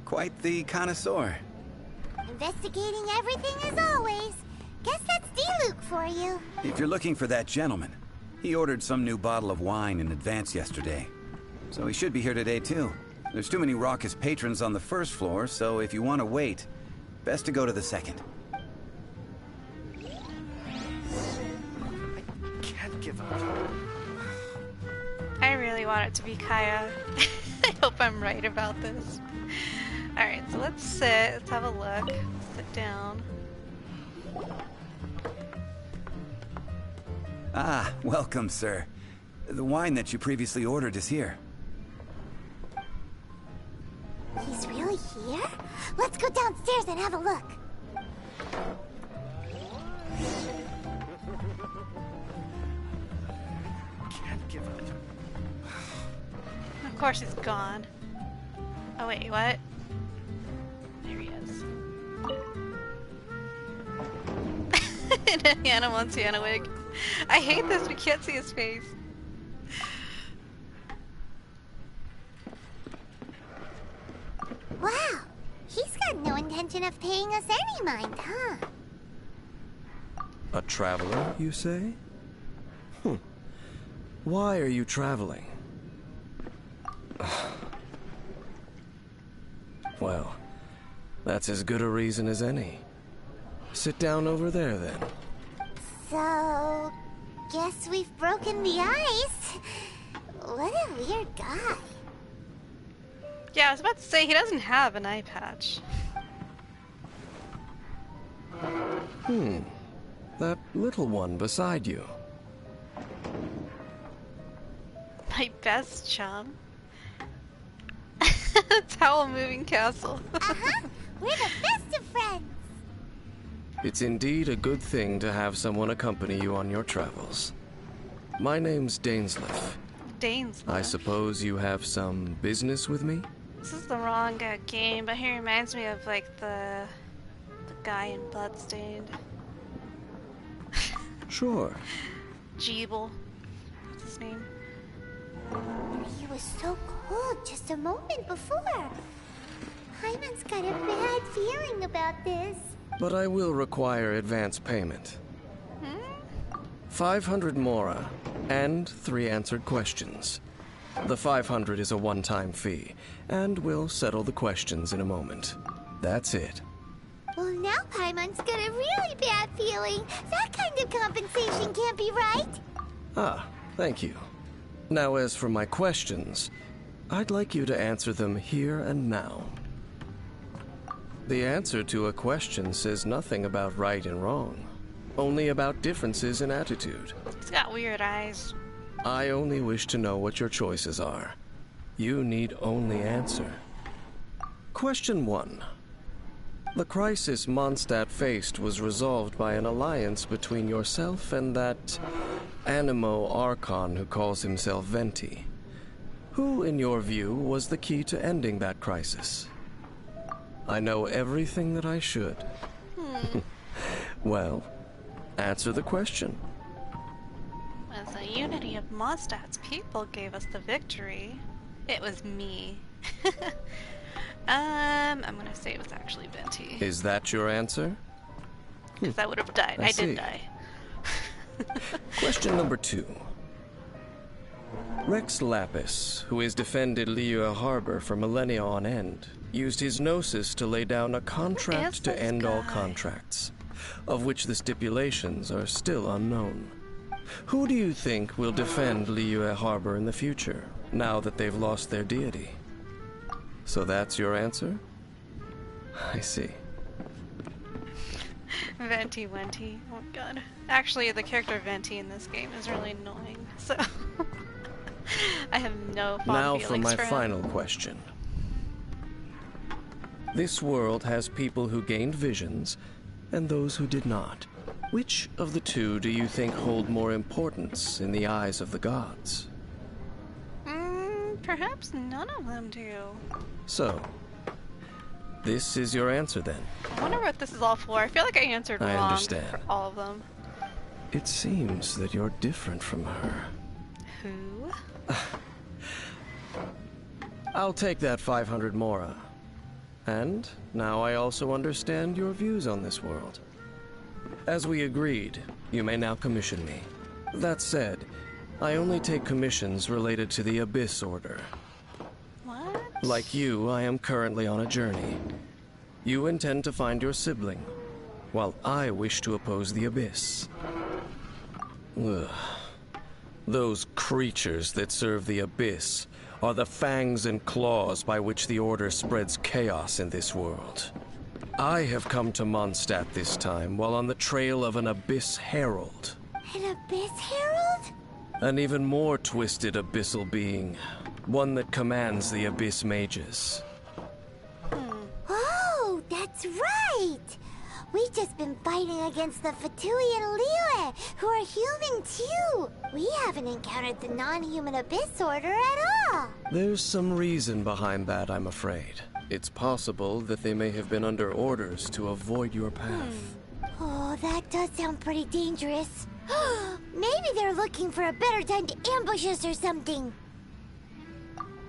Quite the connoisseur. Investigating everything as always. Guess that's D-Luke for you. If you're looking for that gentleman, he ordered some new bottle of wine in advance yesterday. So he should be here today, too. There's too many raucous patrons on the first floor, so if you want to wait, best to go to the second. Can't give up. I really want it to be Kaya. I hope I'm right about this. Alright, so let's sit. Let's have a look. Sit down. Ah, welcome, sir. The wine that you previously ordered is here. He's really here? Let's go downstairs and have a look. Can't give up. Of course he's gone. Oh wait, what? There he is. In a Hannah Montana wig. I hate this, we can't see his face. Wow, he's got no intention of paying us any mind, huh? A traveler, you say? Why are you traveling? Well, that's as good a reason as any. Sit down over there, then. So, guess we've broken the ice. What a weird guy. Yeah, I was about to say, he doesn't have an eye patch. That little one beside you. My best chum. Towel moving castle. We're the best of friends. It's indeed a good thing to have someone accompany you on your travels. My name's Dainsleif. Dainsleif. I suppose you have some business with me? This is the wrong game, but he reminds me of like the guy in Bloodstained. Sure. Jeeble. What's his name? He was so cold just a moment before. Hyman's got a bad feeling about this. But I will require advance payment. 500 mora, and 3 answered questions. The 500 is a one-time fee, and we'll settle the questions in a moment. That's it. Well, now Paimon's got a really bad feeling. That kind of compensation can't be right. Ah, thank you. Now, as for my questions, I'd like you to answer them here and now. The answer to a question says nothing about right and wrong, only about differences in attitude. He's got weird eyes. I only wish to know what your choices are. You need only answer. Question 1. The crisis Mondstadt faced was resolved by an alliance between yourself and that Animo Archon who calls himself Venti. Who, in your view, was the key to ending that crisis? I know everything that I should. Well, answer the question. As the unity of Mondstadt's people gave us the victory, it was me. I'm gonna say it was actually Venti. Is that your answer? Because I would have died. I did die. Question number 2. Rex Lapis, who has defended Liyue Harbor for millennia on end, used his gnosis to lay down a contract to end all contracts, of which the stipulations are still unknown. Who do you think will defend Liyue Harbor in the future, now that they've lost their deity? So that's your answer? I see. Venti Wenti. Oh god. Actually, the character Venti in this game is really annoying, so I have no fond Now feelings for my him. final question. This world has people who gained visions, and those who did not. Which of the two do you think hold more importance in the eyes of the gods? Perhaps none of them do. So, this is your answer then? I wonder what this is all for. I feel like I answered I wrong understand. for all of them. It seems that you're different from her. Who? I'll take that 500 mora. And now I also understand your views on this world. As we agreed, you may now commission me. That said, I only take commissions related to the Abyss Order. What? Like you, I am currently on a journey. You intend to find your sibling, while I wish to oppose the Abyss. Ugh. Those creatures that serve the Abyss are the fangs and claws by which the Order spreads chaos in this world. I have come to Mondstadt this time while on the trail of an Abyss Herald. An Abyss Herald? An even more twisted abyssal being. One that commands the Abyss Mages. Oh, that's right! We've just been fighting against the Fatui and Liyue, who are human too! We haven't encountered the non-human Abyss Order at all! There's some reason behind that, I'm afraid. It's possible that they may have been under orders to avoid your path. Oh, that does sound pretty dangerous. Maybe they're looking for a better time to ambush us or something.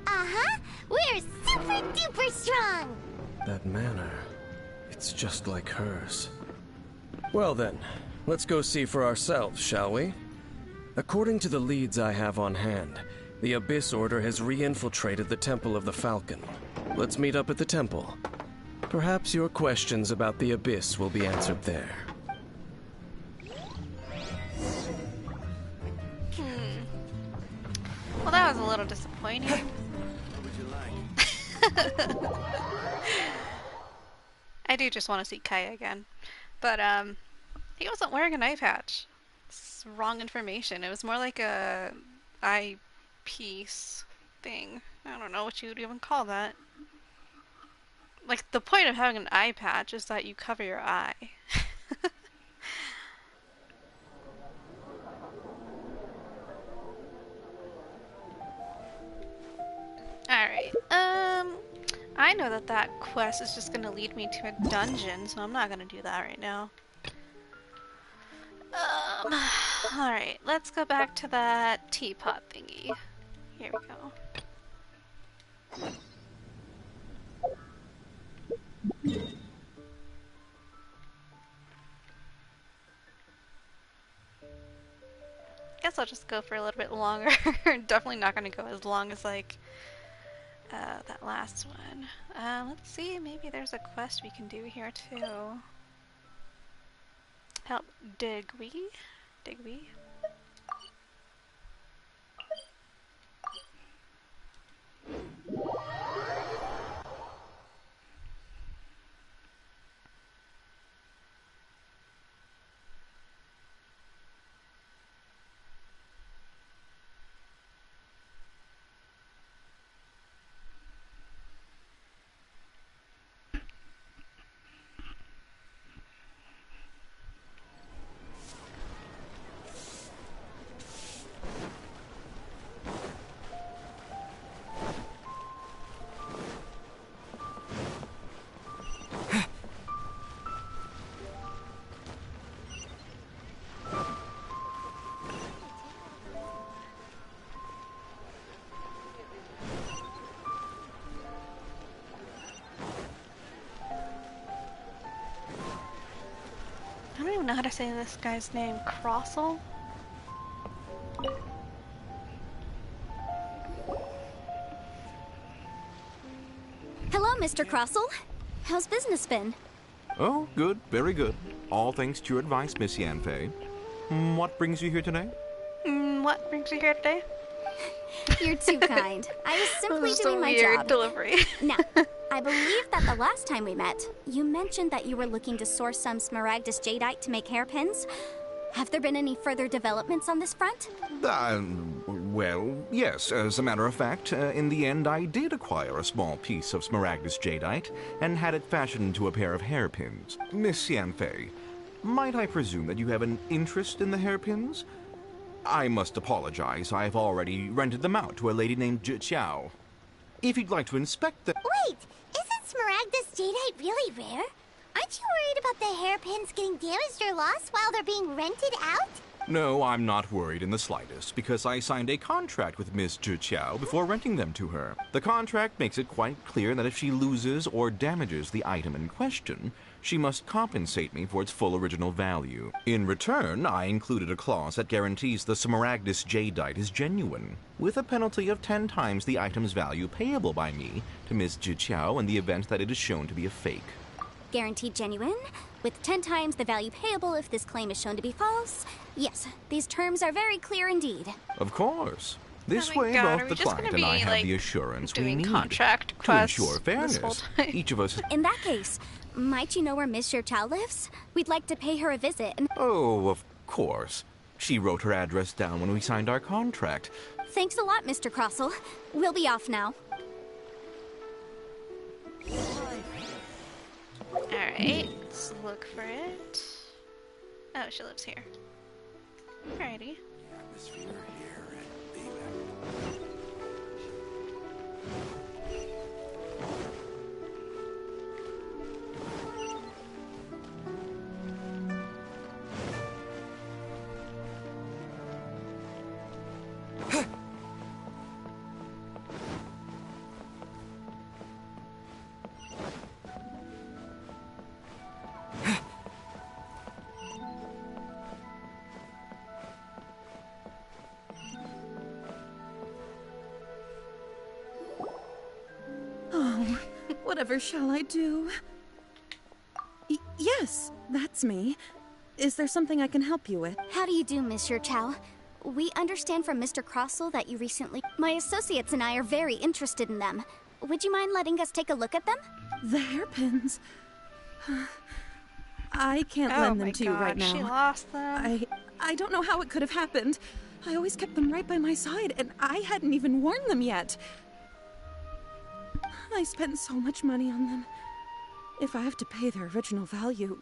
Uh-huh! We're super duper strong! That manner, it's just like hers. Well then, let's go see for ourselves, shall we? According to the leads I have on hand, the Abyss Order has re-infiltrated the Temple of the Falcon. Let's meet up at the temple. Perhaps your questions about the Abyss will be answered there. Well, that was a little disappointing. I do just want to see Kaya again. But, he wasn't wearing an eye patch. It's wrong information. It was more like a eyepiece thing. I don't know what you would even call that. Like, the point of having an eye patch is that you cover your eye. Alright, I know that that quest is just gonna lead me to a dungeon, so I'm not gonna do that right now. Alright, let's go back to that teapot thingy. Here we go. Guess I'll just go for a little bit longer. Definitely not gonna go as long as like that last one. Let's see, maybe there's a quest we can do here too. Help Digby. Digby. I don't even know how to say this guy's name. Crossel? Hello, Mr. Crossell. How's business been? Oh, good, very good. All thanks to your advice, Miss Yanfei. What brings you here today? What brings you here today? You're too kind. I was simply Just doing a my weird job. delivery. Now, I believe that the last time we met, you mentioned that you were looking to source some Smaragdus jadeite to make hairpins. Have there been any further developments on this front? Well, yes. As a matter of fact, in the end, I did acquire a small piece of Smaragdus jadeite and had it fashioned into a pair of hairpins. Miss Yanfei, might I presume that you have an interest in the hairpins? I must apologize. I've already rented them out to a lady named Zhiqiao. If you'd like to inspect them... Wait, isn't Smaragdus jadeite really rare? Aren't you worried about the hairpins getting damaged or lost while they're being rented out? No, I'm not worried in the slightest, because I signed a contract with Miss Zhiqiao before renting them to her. The contract makes it quite clear that if she loses or damages the item in question, she must compensate me for its full original value. In return, I included a clause that guarantees the Smaragdus jadeite is genuine, with a penalty of 10 times the item's value payable by me to Miss Zhiqiao in the event that it is shown to be a fake. Guaranteed genuine, with 10 times the value payable if this claim is shown to be false. Yes, these terms are very clear indeed. Of course. This Oh my way, God, are both we the just client gonna and I be, have like, the assurance we doing need contract to quests ensure this whole fairness. time? Each of us... In that case, might you know where Miss Zhiqiao lives? We'd like to pay her a visit and... Oh, of course. She wrote her address down when we signed our contract. Thanks a lot, Mr. Crossell. We'll be off now. Alright, let's look for it. Oh, she lives here. Alrighty. Oh, whatever shall I do? Yes, that's me. Is there something I can help you with? How do you do, Miss Zhiqiao? We understand from Mr. Crossell that you recently... My associates and I are very interested in them. Would you mind letting us take a look at them? The hairpins. I can't lend them to you right now. She lost them. I don't know how it could have happened. I always kept them right by my side, and I hadn't even worn them yet. I spent so much money on them. If I have to pay their original value,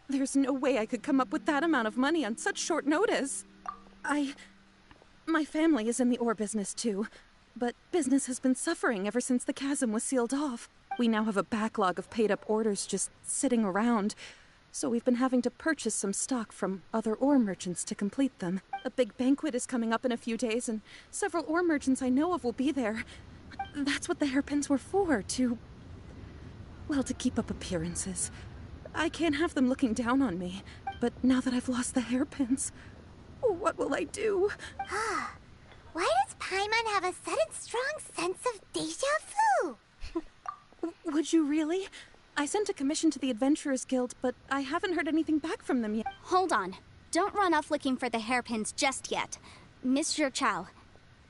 there's no way I could come up with that amount of money on such short notice. My family is in the ore business too, but business has been suffering ever since the chasm was sealed off. We now have a backlog of paid-up orders just sitting around, so we've been having to purchase some stock from other ore merchants to complete them. A big banquet is coming up in a few days, and several ore merchants I know of will be there. That's what the hairpins were for, to keep up appearances. I can't have them looking down on me, but now that I've lost the hairpins, what will I do? Why does Paimon have a sudden strong sense of deja vu? Would you really? I sent a commission to the Adventurers Guild, but I haven't heard anything back from them yet. Hold on. Don't run off looking for the hairpins just yet. Miss Zhiqiao,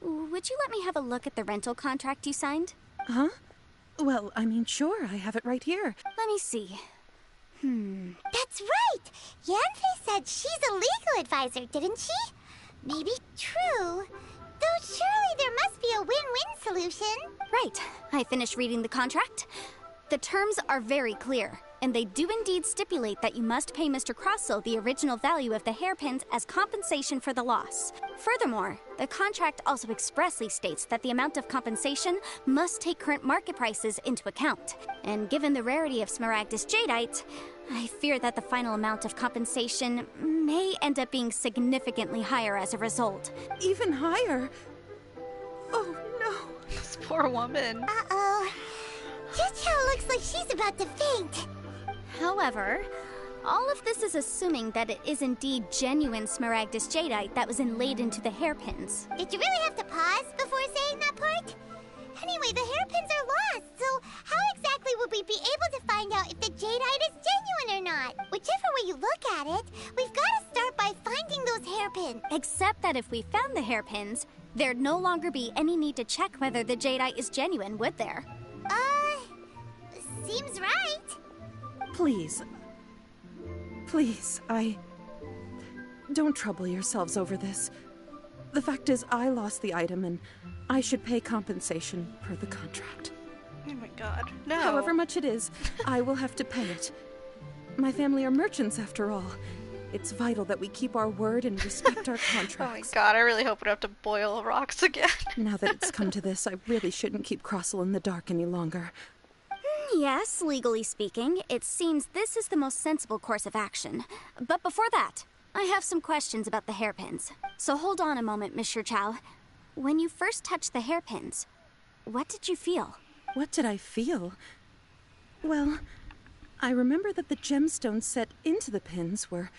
would you let me have a look at the rental contract you signed? Huh? Well, I mean, sure, I have it right here. Let me see. That's right! Yanfei said she's a legal advisor, didn't she? Maybe true. Though surely there must be a win-win solution. Right. I finished reading the contract. The terms are very clear, and they do indeed stipulate that you must pay Mr. Crossell the original value of the hairpins as compensation for the loss. Furthermore, the contract also expressly states that the amount of compensation must take current market prices into account. And given the rarity of Smaragdus jadeite, I fear that the final amount of compensation may end up being significantly higher as a result. Even higher? Oh no. This poor woman. Uh-oh. Zhiqiao looks like she's about to faint. However, all of this is assuming that it is indeed genuine Smaragdus jadeite that was inlaid into the hairpins. Did you really have to pause before saying that part? Anyway, the hairpins are lost, so that if we found the hairpins, there'd no longer be any need to check whether the jadeite is genuine, would there? Seems right. Please. Please, don't trouble yourselves over this. The fact is, I lost the item and I should pay compensation per the contract. Oh my god, no. However much it is, I will have to pay it. My family are merchants, after all. It's vital that we keep our word and respect our contracts. Oh my god, I really hope we don't have to boil rocks again. Now that it's come to this, I really shouldn't keep Crossel in the dark any longer. Yes, legally speaking, it seems this is the most sensible course of action. But before that, I have some questions about the hairpins. So hold on a moment, Mr. Chow. When you first touched the hairpins, what did you feel? What did I feel? Well, I remember that the gemstones set into the pins were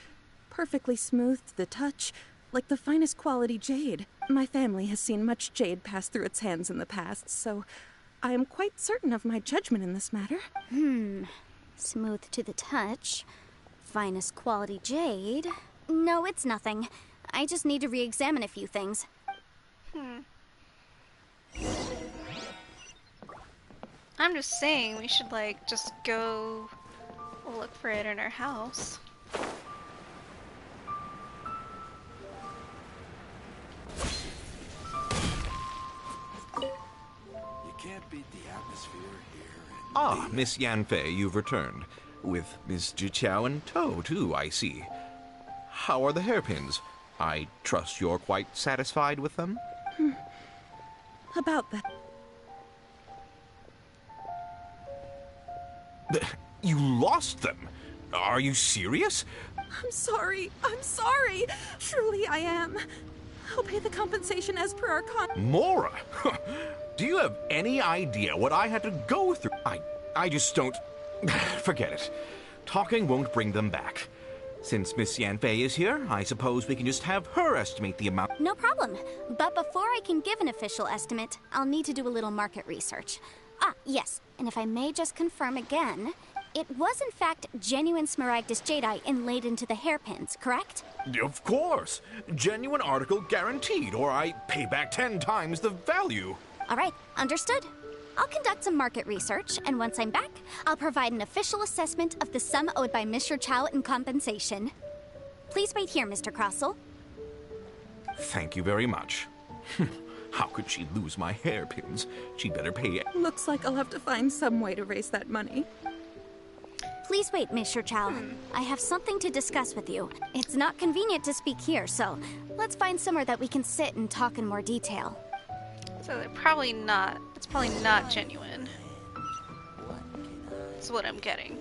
perfectly smooth to the touch, like the finest quality jade. My family has seen much jade pass through its hands in the past, so I am quite certain of my judgment in this matter. Smooth to the touch. Finest quality jade. No, it's nothing. I just need to re-examine a few things. I'm just saying we should, like, just go look for it in our house. You can't beat the atmosphere here. Ah, Miss Yanfei, you've returned. With Miss Jiqiao in tow, too, I see. How are the hairpins? I trust you're quite satisfied with them? About that. You lost them? Are you serious? I'm sorry. Truly I am. I'll pay the compensation as per our Mora! Do you have any idea what I had to go through? I just don't... Forget it. Talking won't bring them back. Since Miss Yanfei is here, I suppose we can just have her estimate the amount. No problem. But before I can give an official estimate, I'll need to do a little market research. Ah, yes. And if I may just confirm again, it was in fact genuine Smaragdus jadeite inlaid into the hairpins, correct? Of course. Genuine article guaranteed, or I pay back 10 times the value. All right, understood. I'll conduct some market research, and once I'm back, I'll provide an official assessment of the sum owed by Mr. Chow in compensation. Please wait here, Mr. Crossel. Thank you very much. How could she lose my hairpins? She'd better pay it. Looks like I'll have to find some way to raise that money. Please wait, Mr. Chow. I have something to discuss with you. It's not convenient to speak here, so let's find somewhere that we can sit and talk in more detail. So they're probably not... It's probably not genuine. That's what I'm getting.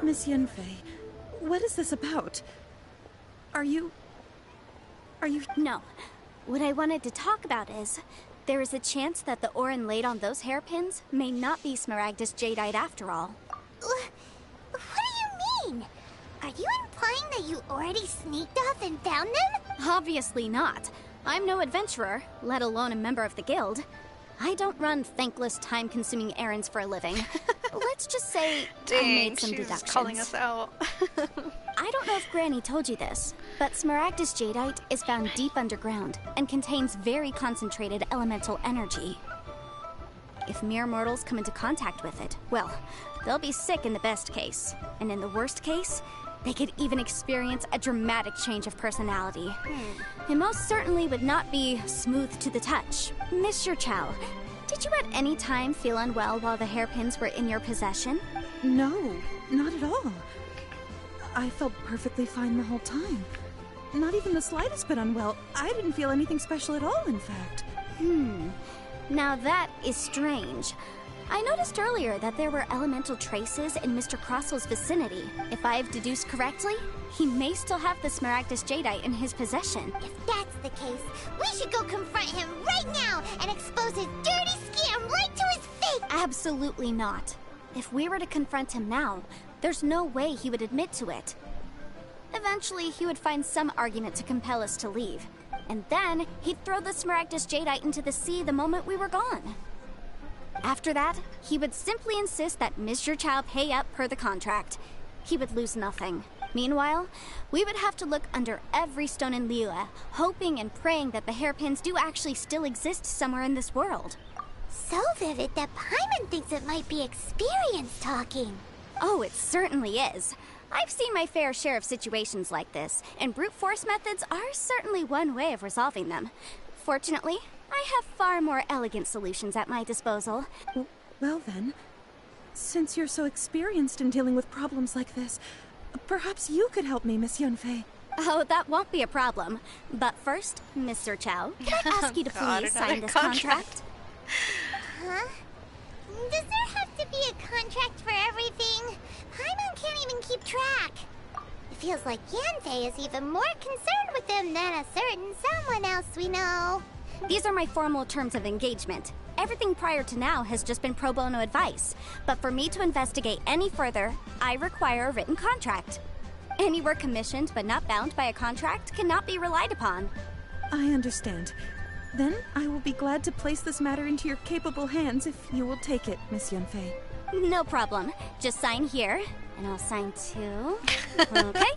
Miss Yanfei, what is this about? Are you... No. What I wanted to talk about is, there is a chance that the ore inlaid on those hairpins may not be Smaragdus jadeite after all. What do you mean? Are you implying that you already sneaked off and found them? Obviously not. I'm no adventurer, let alone a member of the guild. I don't run thankless, time-consuming errands for a living. Let's just say I made some deductions. Calling us out. I don't know if Granny told you this, but Smaragdus jadeite is found deep underground and contains very concentrated elemental energy. If mere mortals come into contact with it, well, they'll be sick in the best case. And in the worst case, they could even experience a dramatic change of personality. It most certainly would not be smooth to the touch. Mr. Chow, did you at any time feel unwell while the hairpins were in your possession? No, not at all. I felt perfectly fine the whole time. Not even the slightest bit unwell. I didn't feel anything special at all, in fact. Now that is strange. I noticed earlier that there were elemental traces in Mr. Crossel's vicinity. If I've deduced correctly, he may still have the Smaragdus Jadeite in his possession. If that's the case, we should go confront him right now and expose his dirty scam right to his face! Absolutely not. If we were to confront him now, there's no way he would admit to it. Eventually, he would find some argument to compel us to leave. And then, he'd throw the Smaragdus Jadeite into the sea the moment we were gone. After that, he would simply insist that Mr. Chow pay up per the contract. He would lose nothing. Meanwhile, we would have to look under every stone in Liyue, hoping and praying that the hairpins do actually still exist somewhere in this world. So vivid that Paimon thinks it might be experience talking. Oh, it certainly is. I've seen my fair share of situations like this, and brute force methods are certainly one way of resolving them. Fortunately, I have far more elegant solutions at my disposal. Well then, since you're so experienced in dealing with problems like this, perhaps you could help me, Miss Yunfei. Oh, that won't be a problem. But first, Mr. Chow, can I ask you to please sign this contract? Huh? Does there have to be a contract for everything? Paimon can't even keep track. It feels like Yanfei is even more concerned with them than a certain someone else we know. These are my formal terms of engagement. Everything prior to now has just been pro bono advice. But for me to investigate any further, I require a written contract. Any work commissioned but not bound by a contract cannot be relied upon. I understand. Then I will be glad to place this matter into your capable hands if you will take it, Miss Yunfei. No problem. Just sign here, and I'll sign too. Okay.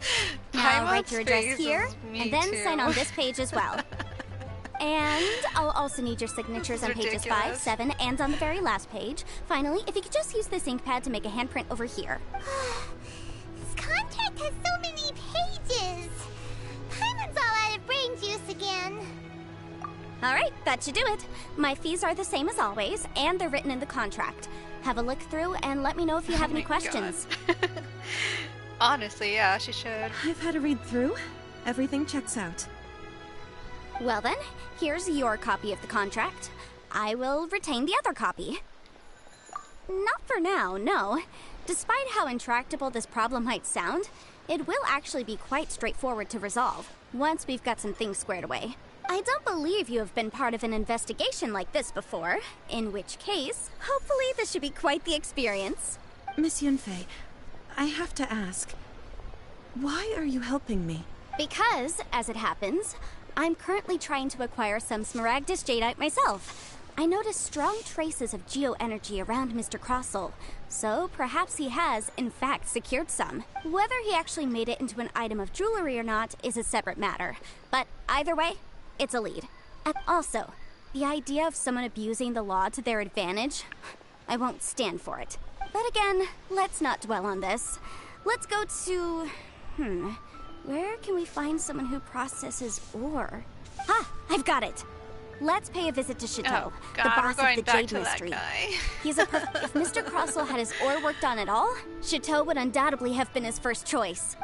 Now write your address here, and then sign on this page as well. And I'll also need your signatures on pages 5, 7, and on the very last page. Finally, if you could just use this ink pad to make a handprint over here. This contract has so many pages. Paimon's all out of brain juice again. Alright, that should do it. My fees are the same as always, and they're written in the contract. Have a look through and let me know if you have any questions. Honestly, yeah, she should. I've had a read through. Everything checks out. Well then, here's your copy of the contract. I will retain the other copy. Not for now, no. Despite how intractable this problem might sound, it will actually be quite straightforward to resolve, once we've got some things squared away. I don't believe you have been part of an investigation like this before, in which case, hopefully this should be quite the experience. Miss Yunfei, I have to ask, why are you helping me? Because, as it happens, I'm currently trying to acquire some Smaragdus Jadeite myself. I noticed strong traces of geoenergy around Mr. Crossel, so perhaps he has, in fact, secured some. Whether he actually made it into an item of jewelry or not is a separate matter, but either way, it's a lead. And also, the idea of someone abusing the law to their advantage, I won't stand for it. But again, let's not dwell on this. Let's go to... where can we find someone who processes ore? Ah, I've got it! Let's pay a visit to Chateau, the boss of the Jade Mystery. He's a if Mr. Crossel had his ore worked on at all, Chateau would undoubtedly have been his first choice.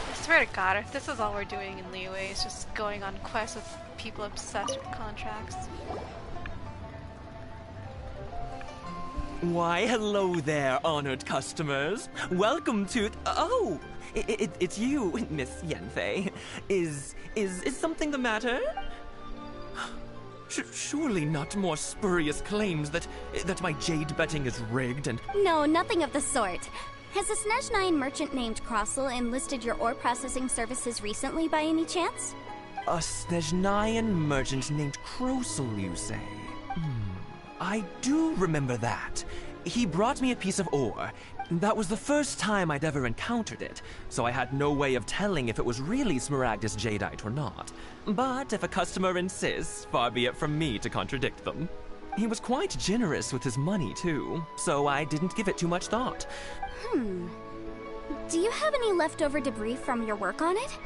I swear to God, if this is all we're doing in Liyue, is just going on quests with people obsessed with contracts. Why, hello there, honored customers. Welcome to... Oh! It's you, Miss Yanfei. Is something the matter? Surely not more spurious claims that my jade betting is rigged and... No, nothing of the sort. Has a Snezhnayan merchant named Crossel enlisted your ore processing services recently by any chance? A Snezhnayan merchant named Crossel, you say? I do remember that. He brought me a piece of ore. That was the first time I'd ever encountered it, so I had no way of telling if it was really Smaragdus Jadeite or not. But if a customer insists, far be it from me to contradict them. He was quite generous with his money, too, so I didn't give it too much thought. Do you have any leftover debris from your work on it?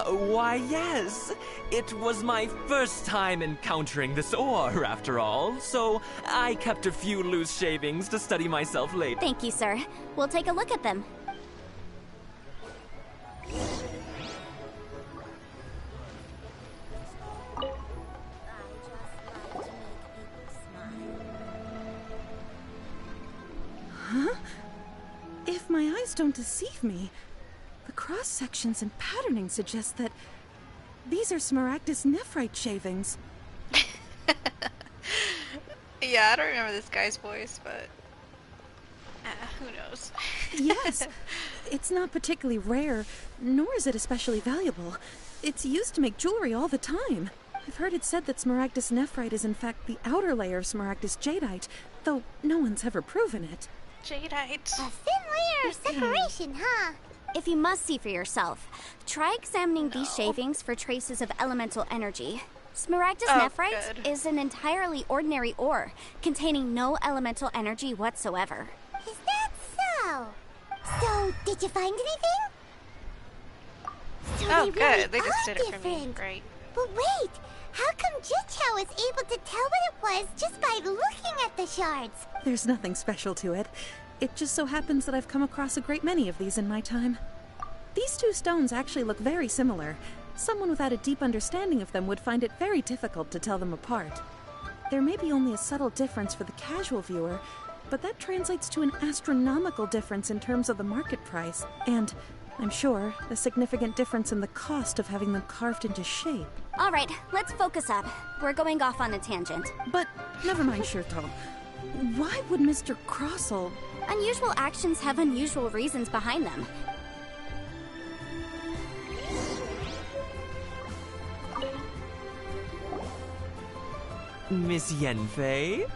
Why, yes. It was my first time encountering this ore, after all, so I kept a few loose shavings to study myself later. Thank you, sir. We'll take a look at them. don't deceive me. The cross-sections and patterning suggest that these are Smaragdus nephrite shavings. Yeah, I don't remember this guy's voice, but who knows? Yes, it's not particularly rare, nor is it especially valuable. It's used to make jewelry all the time. I've heard it said that Smaragdus nephrite is in fact the outer layer of Smaragdus jadeite, though no one's ever proven it. Jadeite. A thin layer of separation, huh? If you must see for yourself, try examining these shavings for traces of elemental energy. Smaragdus nephrite is an entirely ordinary ore, containing no elemental energy whatsoever. Is that so? So, did you find anything? So Oh, they really good. They just are did it for me. different. Great. But wait, how come Jichao was able to tell what it was just by looking at the shards? There's nothing special to it. It just so happens that I've come across a great many of these in my time. These two stones actually look very similar. Someone without a deep understanding of them would find it very difficult to tell them apart. There may be only a subtle difference for the casual viewer, but that translates to an astronomical difference in terms of the market price, and, I'm sure, a significant difference in the cost of having them carved into shape. All right, let's focus up. We're going off on a tangent. But never mind, Shirto. Why would Mr. Crossell... Unusual actions have unusual reasons behind them. Miss Yenfei?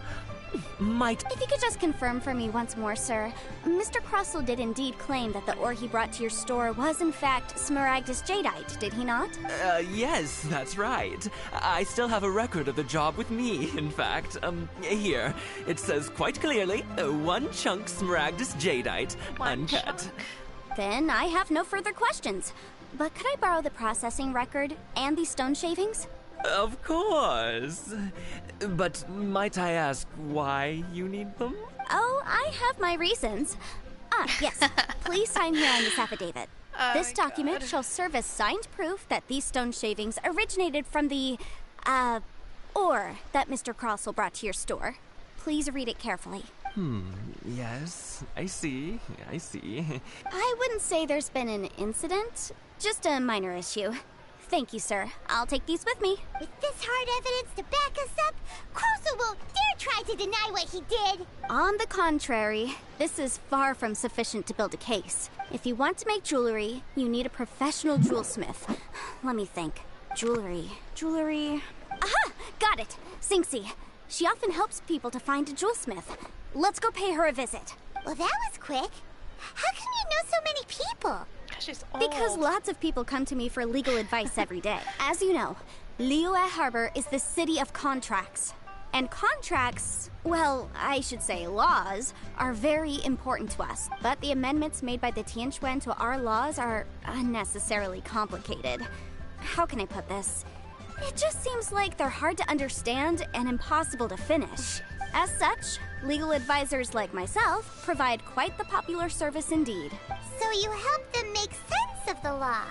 If you could just confirm for me once more, sir. Mr. Crossell did indeed claim that the ore he brought to your store was in fact Smaragdus jadeite, did he not? Yes, that's right. I still have a record of the job with me, in fact. Here. It says quite clearly, 1 chunk Smaragdus jadeite, uncut. Then I have no further questions. But could I borrow the processing record and these stone shavings? Of course. But might I ask why you need them? Oh, I have my reasons. Yes. Please sign here on this affidavit. This document shall serve as signed proof that these stone shavings originated from the, ore that Mr. Crossell brought to your store. Please read it carefully. Yes, I see. I wouldn't say there's been an incident, just a minor issue. Thank you, sir. I'll take these with me. With this hard evidence to back us up, Crossell won't dare try to deny what he did. On the contrary, this is far from sufficient to build a case. If you want to make jewelry, you need a professional jewelsmith. Let me think. Jewelry. Aha! Got it! Singxi. She often helps people to find a jewelsmith. Let's go pay her a visit. Well, that was quick. How come you know so many people? She's old. Because lots of people come to me for legal advice every day. As you know, Liyue Harbor is the city of contracts. And contracts, well, I should say laws, are very important to us. But the amendments made by the Tianquan to our laws are unnecessarily complicated. How can I put this? It just seems like they're hard to understand and impossible to finish. As such, legal advisors like myself provide quite the popular service indeed. So you help them make sense of the law.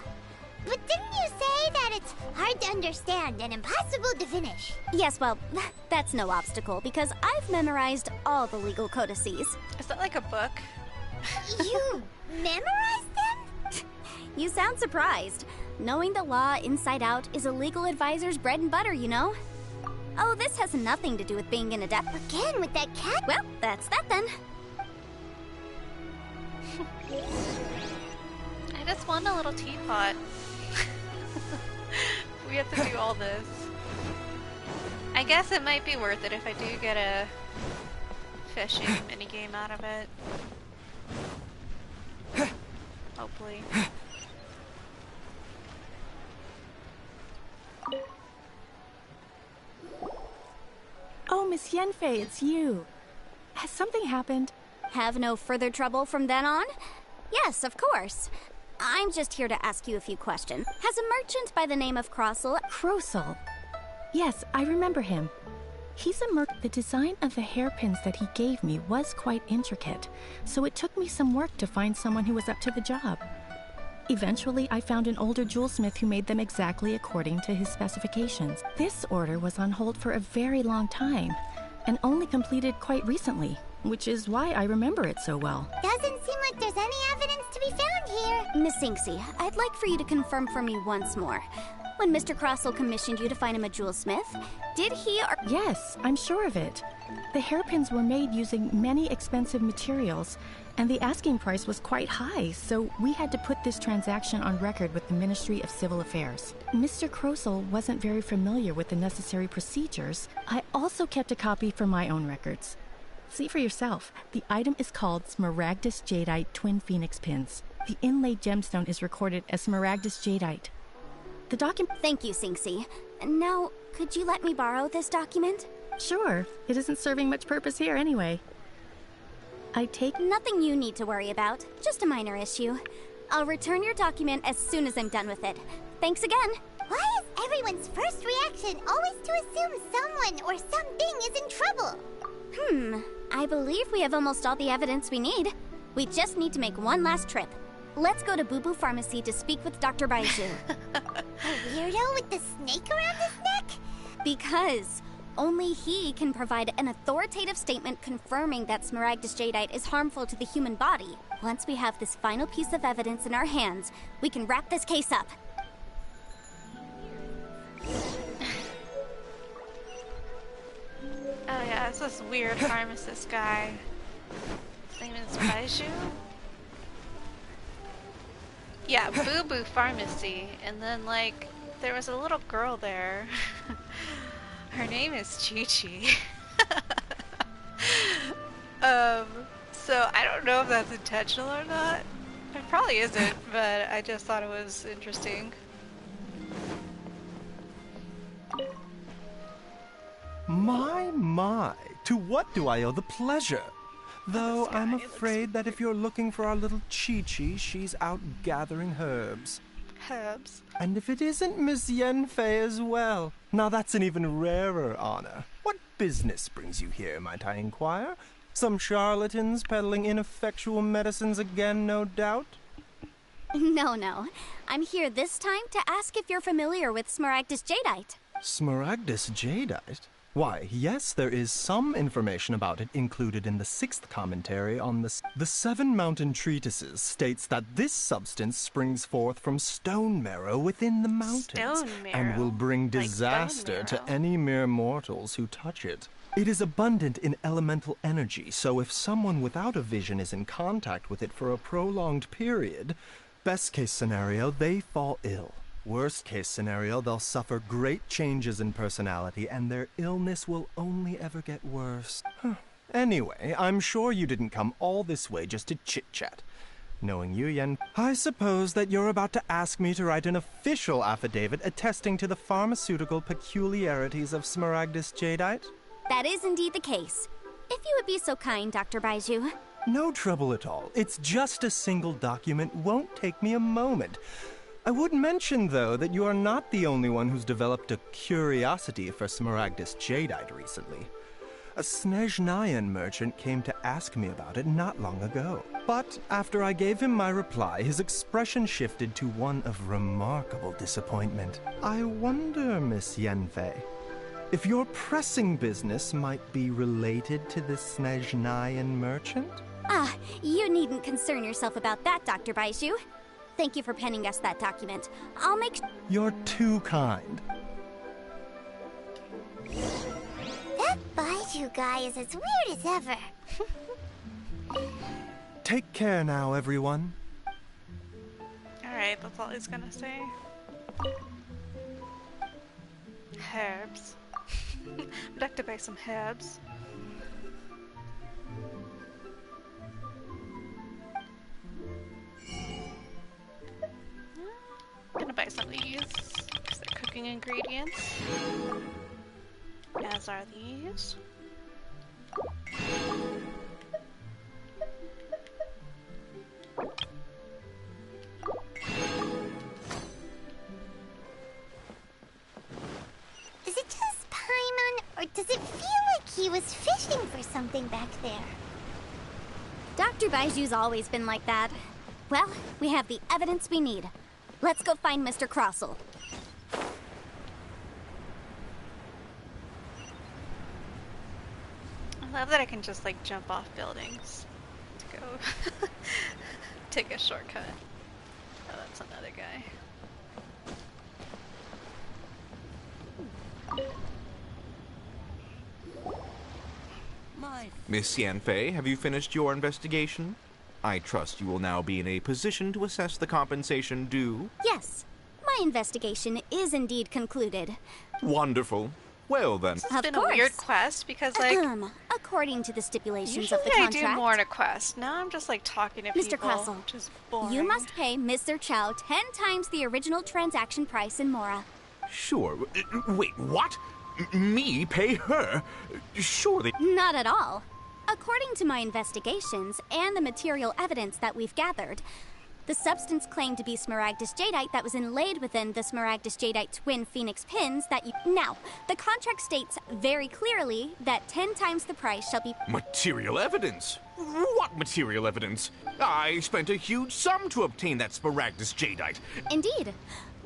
But didn't you say that it's hard to understand and impossible to finish? Yes, well, that's no obstacle because I've memorized all the legal codices. Is that like a book? You memorized them? You sound surprised. Knowing the law inside out is a legal advisor's bread and butter, you know? Oh, this has nothing to do with being an adept. Again with that cat? Well, that's that then. I just want a little teapot. We have to do all this. I guess it might be worth it if I do get a fishing minigame out of it. Hopefully. Oh, Miss Yenfei, it's you. Has something happened? Have no further trouble from then on? Yes, of course. I'm just here to ask you a few questions. Has a merchant by the name of Crossell... Crossell? Yes, I remember him. He's a merchant. The design of the hairpins that he gave me was quite intricate, so it took me some work to find someone who was up to the job. Eventually, I found an older jewelsmith who made them exactly according to his specifications. This order was on hold for a very long time, and only completed quite recently, which is why I remember it so well. Doesn't seem like there's any evidence to be found here. Miss Inksy, I'd like for you to confirm for me once more. When Mr. Crossell commissioned you to find him a jewelsmith, did he or... Yes, I'm sure of it. The hairpins were made using many expensive materials, and the asking price was quite high, so we had to put this transaction on record with the Ministry of Civil Affairs. Mr. Crossell wasn't very familiar with the necessary procedures. I also kept a copy for my own records. See for yourself. The item is called Smaragdus Jadeite Twin Phoenix Pins. The inlaid gemstone is recorded as Smaragdus Jadeite. The document... Thank you, Sinksy. Now, could you let me borrow this document? Sure. It isn't serving much purpose here anyway. I take... Nothing you need to worry about. Just a minor issue. I'll return your document as soon as I'm done with it. Thanks again. Why is everyone's first reaction always to assume someone or something is in trouble? I believe we have almost all the evidence we need. We just need to make one last trip. Let's go to Boo Boo Pharmacy to speak with Dr. Baiju. A weirdo with the snake around his neck? Because only he can provide an authoritative statement confirming that Smaragdus Jadeite is harmful to the human body. Once we have this final piece of evidence in our hands, we can wrap this case up. Oh yeah, it's this weird pharmacist guy. His name is Baiju? Yeah, Boo Boo Pharmacy, and then like, there was a little girl there. Her name is Chi Chi. So I don't know if that's intentional or not. It probably isn't, but I just thought it was interesting. My, to what do I owe the pleasure? Though I'm afraid that if you're looking for our little Chi-Chi, she's out gathering herbs. Herbs? And if it isn't Miss Yenfei as well, now that's an even rarer honor. What business brings you here, might I inquire? Some charlatans peddling ineffectual medicines again, no doubt? No. I'm here this time to ask if you're familiar with Smaragdus Jadeite. Smaragdus Jadeite? Why, yes, there is some information about it included in the 6th commentary on the 7 Mountain Treatises states that this substance springs forth from stone marrow within the mountains and will bring disaster to any mere mortals who touch it. It is abundant in elemental energy, so if someone without a vision is in contact with it for a prolonged period, best case scenario, they fall ill. Worst case scenario, they'll suffer great changes in personality and their illness will only ever get worse. Anyway, I'm sure you didn't come all this way just to chit-chat. Knowing you, Yen, I suppose that you're about to ask me to write an official affidavit attesting to the pharmaceutical peculiarities of Smaragdus Jadeite? That is indeed the case. If you would be so kind, Dr. Baiju. No trouble at all. It's just a single document. Won't take me a moment. I would mention, though, that you are not the only one who's developed a curiosity for Smaragdus Jadeite recently. A Snezhnayan merchant came to ask me about it not long ago. But after I gave him my reply, his expression shifted to one of remarkable disappointment. I wonder, Miss Yenfei, if your pressing business might be related to this Snezhnayan merchant? You needn't concern yourself about that, Dr. Baiju. Thank you for penning us that document. I'll make... You're too kind. That Baiju guy is as weird as ever. Take care now, everyone. Alright, that's all he's gonna say. Herbs. I'd like to buy some herbs. I'm gonna buy some of these because they're cooking ingredients. As are these. Is it just Paimon, or does it feel like he was fishing for something back there? Dr. Baiju's always been like that. Well, we have the evidence we need. Let's go find Mr. Crossell. I love that I can just like jump off buildings to go take a shortcut. Oh, that's another guy. Miss Yanfei, have you finished your investigation? I trust you will now be in a position to assess the compensation due. Yes, my investigation is indeed concluded. Wonderful. Well then. This has been a weird quest because, like, according to the stipulations usually of the contract, I do more in a quest. Now I'm just like talking to Mr. people. Crossell, Which is boring. you must pay Mr. Chow 10 times the original transaction price in Mora. Sure. Wait, what? Me pay her? Surely. Not at all. According to my investigations and the material evidence that we've gathered, the substance claimed to be Smaragdus Jadeite that was inlaid within the Smaragdus Jadeite twin phoenix pins that you... Now, the contract states very clearly that 10 times the price shall be... Material evidence? What material evidence? I spent a huge sum to obtain that Smaragdus Jadeite. Indeed.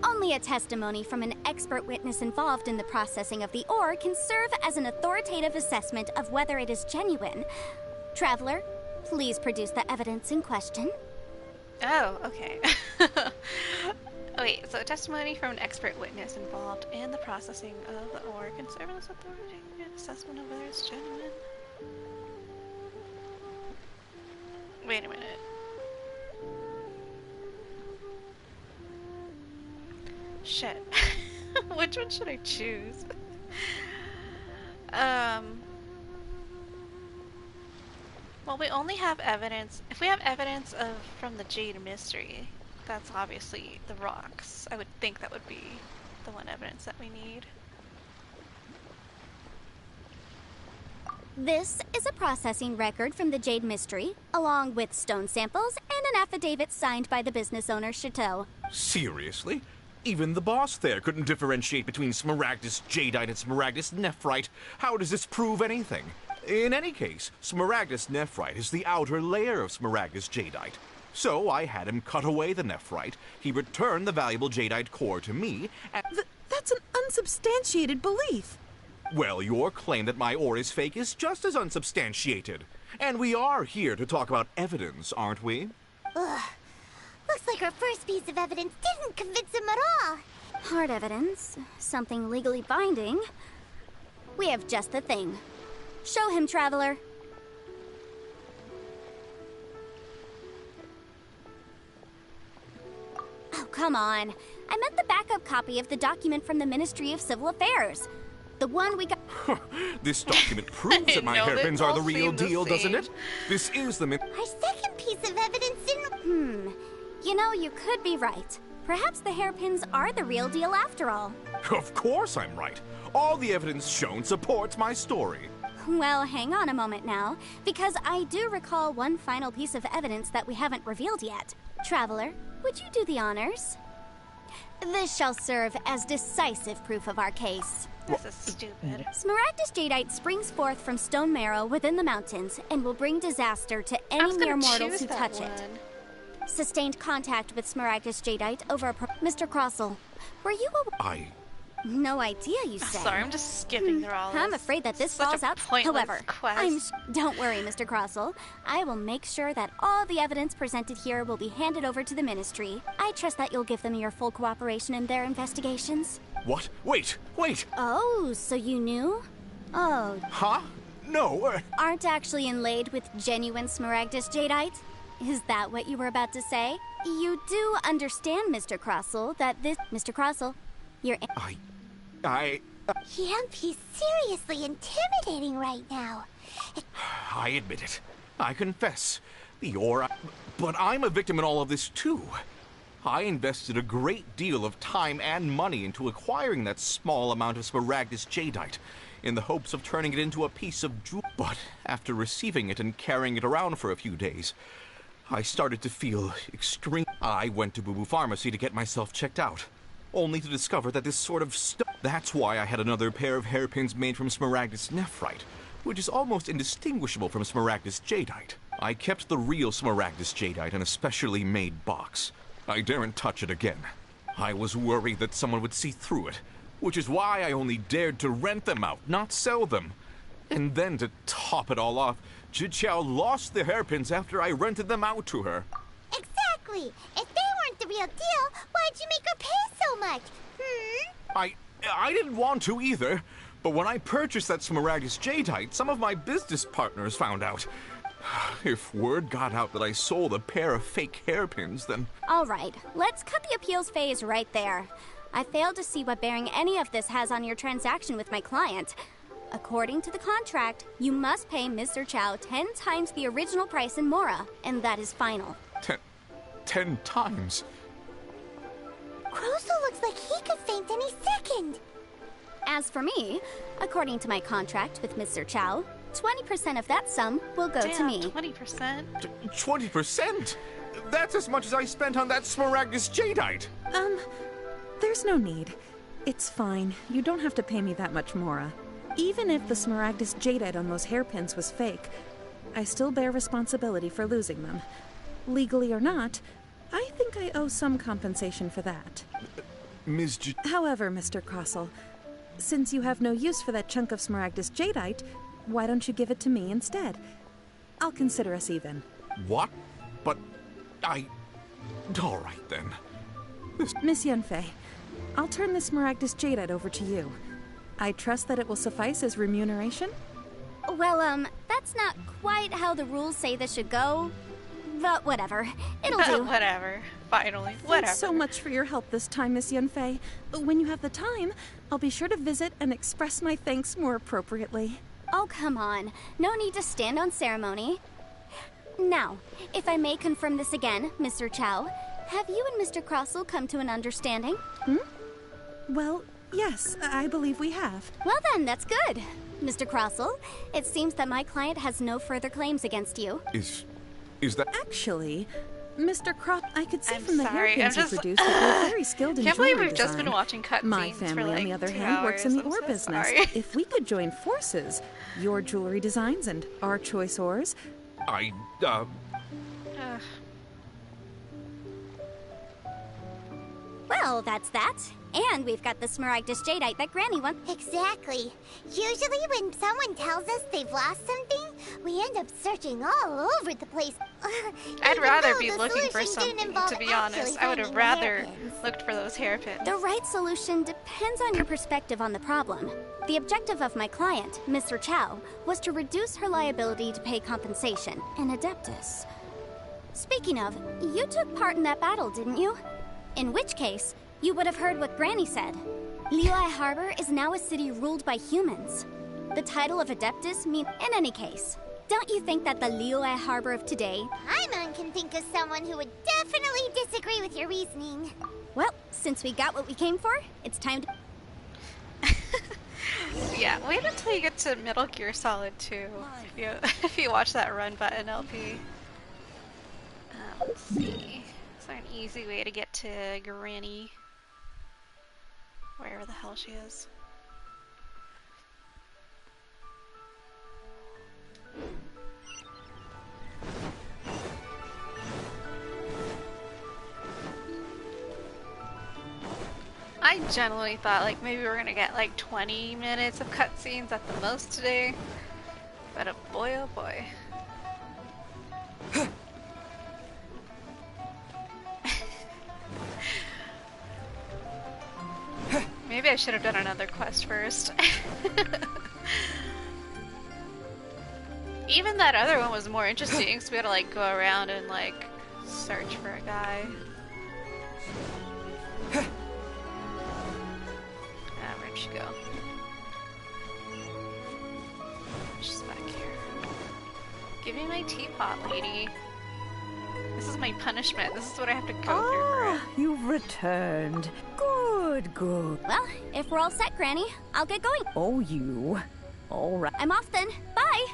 Only a testimony from an expert witness involved in the processing of the ore can serve as an authoritative assessment of whether it is genuine. Traveler, please produce the evidence in question. Oh, okay. Wait, so testimony from an expert witness involved in the processing of the ore can serve as authoritative assessment of whether it's genuine. Wait a minute. Shit. Which one should I choose? Well, we only have evidence. If we have evidence from the Jade Mystery, that's obviously the rocks. I would think that would be the one evidence that we need. This is a processing record from the Jade Mystery, along with stone samples and an affidavit signed by the business owner, Chateau. Seriously? Even the boss there couldn't differentiate between Smaragdus Jadeite and Smaragdus Nephrite. How does this prove anything? In any case, Smaragdus Nephrite is the outer layer of Smaragdus Jadeite. So I had him cut away the Nephrite, he returned the valuable Jadeite core to me, and... That's an unsubstantiated belief. Well, your claim that my ore is fake is just as unsubstantiated. And we are here to talk about evidence, aren't we? Ugh. Looks like our first piece of evidence didn't convince him at all. Hard evidence, something legally binding. We have just the thing. Show him, Traveler. Oh, come on. I meant the backup copy of the document from the Ministry of Civil Affairs. The one we got... This document proves that my hairpins are the real deal, doesn't it? This is the... Our second piece of evidence didn't... You know, you could be right. Perhaps the hairpins are the real deal after all. Of course I'm right. All the evidence shown supports my story. Well, hang on a moment now, because I do recall one final piece of evidence that we haven't revealed yet. Traveler, would you do the honors? This shall serve as decisive proof of our case. This is stupid. Smaragdus Jadeite springs forth from stone marrow within the mountains and will bring disaster to any mere mortals who touch it. Sustained contact with Smaragdus Jadeite over a... Mr. Crossell, were you No idea, you say? Sorry, I'm just skipping through all this. I'm afraid that this Such falls a out. pointless However, quest. Don't worry, Mr. Crossell. I will make sure that all the evidence presented here will be handed over to the Ministry. I trust that you'll give them your full cooperation in their investigations. What? Wait! Oh, so you knew? Oh. Huh? No. Aren't actually inlaid with genuine Smaragdus Jadeite? Is that what you were about to say? You do understand, Mr. Crossell, that this... Mr. Crossell, you're... He's seriously intimidating right now. I admit it. I confess. But I'm a victim in all of this, too. I invested a great deal of time and money into acquiring that small amount of Smaragdus Jadeite, in the hopes of turning it into a piece of jewelry. But after receiving it and carrying it around for a few days, I started to feel extreme. I went to Boo Boo Pharmacy to get myself checked out, only to discover that this sort of stuff... That's why I had another pair of hairpins made from Smaragdus Nephrite, which is almost indistinguishable from Smaragdus Jadeite. I kept the real Smaragdus Jadeite in a specially made box. I daren't touch it again. I was worried that someone would see through it, which is why I only dared to rent them out, not sell them. And then to top it all off, Zhi Qiao lost the hairpins after I rented them out to her. Exactly! Exactly. If they weren't the real deal, why'd you make her pay so much? I didn't want to either, but when I purchased that Smaragdus Jadeite, some of my business partners found out. If word got out that I sold a pair of fake hairpins, then... All right, let's cut the appeals phase right there. I failed to see what bearing any of this has on your transaction with my client. According to the contract, you must pay Mr. Chow 10 times the original price in Mora, and that is final. 10 times? Kroso looks like he could faint any second. As for me, according to my contract with Mr. Chow, 20% of that sum will go to me. 20%? 20%? That's as much as I spent on that Smaragdus Jadeite. There's no need. It's fine. You don't have to pay me that much, Mora. Even if the Smaragdus Jadeite on those hairpins was fake, I still bear responsibility for losing them. Legally or not, I think I owe some compensation for that. However, Mr. Crossell, since you have no use for that chunk of Smaragdus Jadeite, why don't you give it to me instead? I'll consider us even. What? But all right, then. Miss Yunfei, I'll turn the Smaragdus Jadeite over to you. I trust that it will suffice as remuneration? Well, that's not quite how the rules say this should go. But whatever. It'll do. Whatever. Finally. Whatever. Thanks so much for your help this time, Miss Yunfei. When you have the time, I'll be sure to visit and express my thanks more appropriately. Oh, come on. No need to stand on ceremony. Now, if I may confirm this again, Mr. Chow, have you and Mr. Crossell come to an understanding? Well, yes, I believe we have. Well then, that's good. Mr. Crossell, it seems that my client has no further claims against you. Is that... Actually, Mr. Crop, I could see from the sorry, hairpins you produced that you're very skilled in Can't jewelry believe we've just design. been watching cutscenes. My family, for like on the other 2 hand, works in the hours. ore I'm so business. sorry. If we could join forces, your jewelry designs and our choice ores... Well, that's that. And we've got the Smaragdus Jadeite that Granny wants. Exactly. Usually when someone tells us they've lost something, we end up searching all over the place. I'd rather Even be though the looking for solution didn't something, involve to be honest. actually I would have finding the rather hairpins. looked for those hairpins. The right solution depends on your perspective on the problem. The objective of my client, Mr. Chow, was to reduce her liability to pay compensation, an Adeptus. Speaking of, you took part in that battle, didn't you? In which case, you would have heard what Granny said. Liyue Harbor is now a city ruled by humans. The title of Adeptus means, in any case, don't you think that the Liyue Harbor of today... Paimon can think of someone who would definitely disagree with your reasoning. Well, since we got what we came for, it's time to... Yeah, wait until you get to Metal Gear Solid 2, if you watch that run button, LP. Let's see. Is there an easy way to get to Granny? Wherever the hell she is. I generally thought like maybe we were gonna get like 20 minutes of cutscenes at the most today. But boy oh boy. Maybe I should have done another quest first. Even that other one was more interesting, so we had to like go around and like search for a guy. Where'd she go? She's back here. Give me my teapot, lady. This is my punishment. This is what I have to go through for it. You've returned. Good, good. Well, if we're all set, Granny, I'll get going. Oh, you. All right. I'm off then. Bye!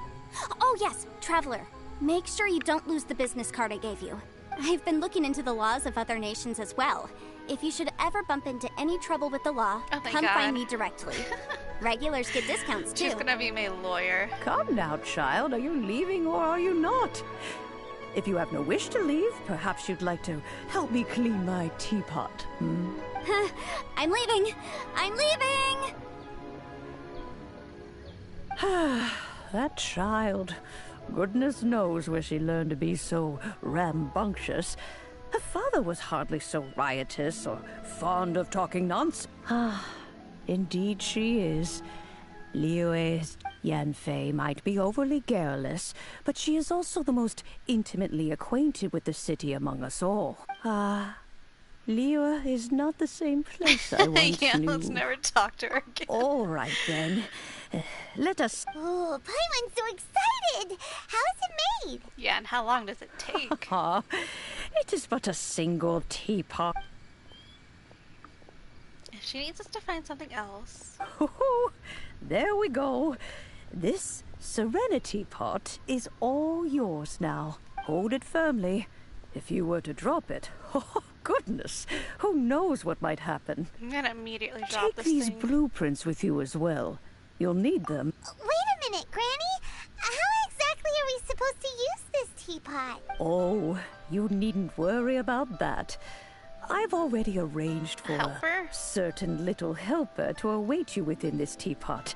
Oh yes, Traveler. Make sure you don't lose the business card I gave you. I've been looking into the laws of other nations as well. If you should ever bump into any trouble with the law, come find me directly. Regulars get discounts too. She's gonna be my lawyer. Come now, child. Are you leaving or are you not? If you have no wish to leave, perhaps you'd like to help me clean my teapot. I'm leaving! I'm leaving! That child. Goodness knows where she learned to be so rambunctious. Her father was hardly so riotous or fond of talking nonsense. Ah, indeed she is. Liyue's Yanfei might be overly garrulous, but she is also the most intimately acquainted with the city among us all. Ah, Liyue is not the same place I once yeah, knew. let's never talk to her again. All right, then. Let us... Oh, Paimon's so excited! How is it made? Yeah, and how long does it take? It is but a single teapot. If she needs us to find something else... There we go. This Serenity Pot is all yours now. Hold it firmly. If you were to drop it, oh goodness, who knows what might happen. I'm gonna immediately drop this Take these thing. blueprints with you as well. You'll need them. Wait a minute, Granny. How exactly are we supposed to use this teapot? Oh, you needn't worry about that. I've already arranged for a certain little helper to await you within this teapot.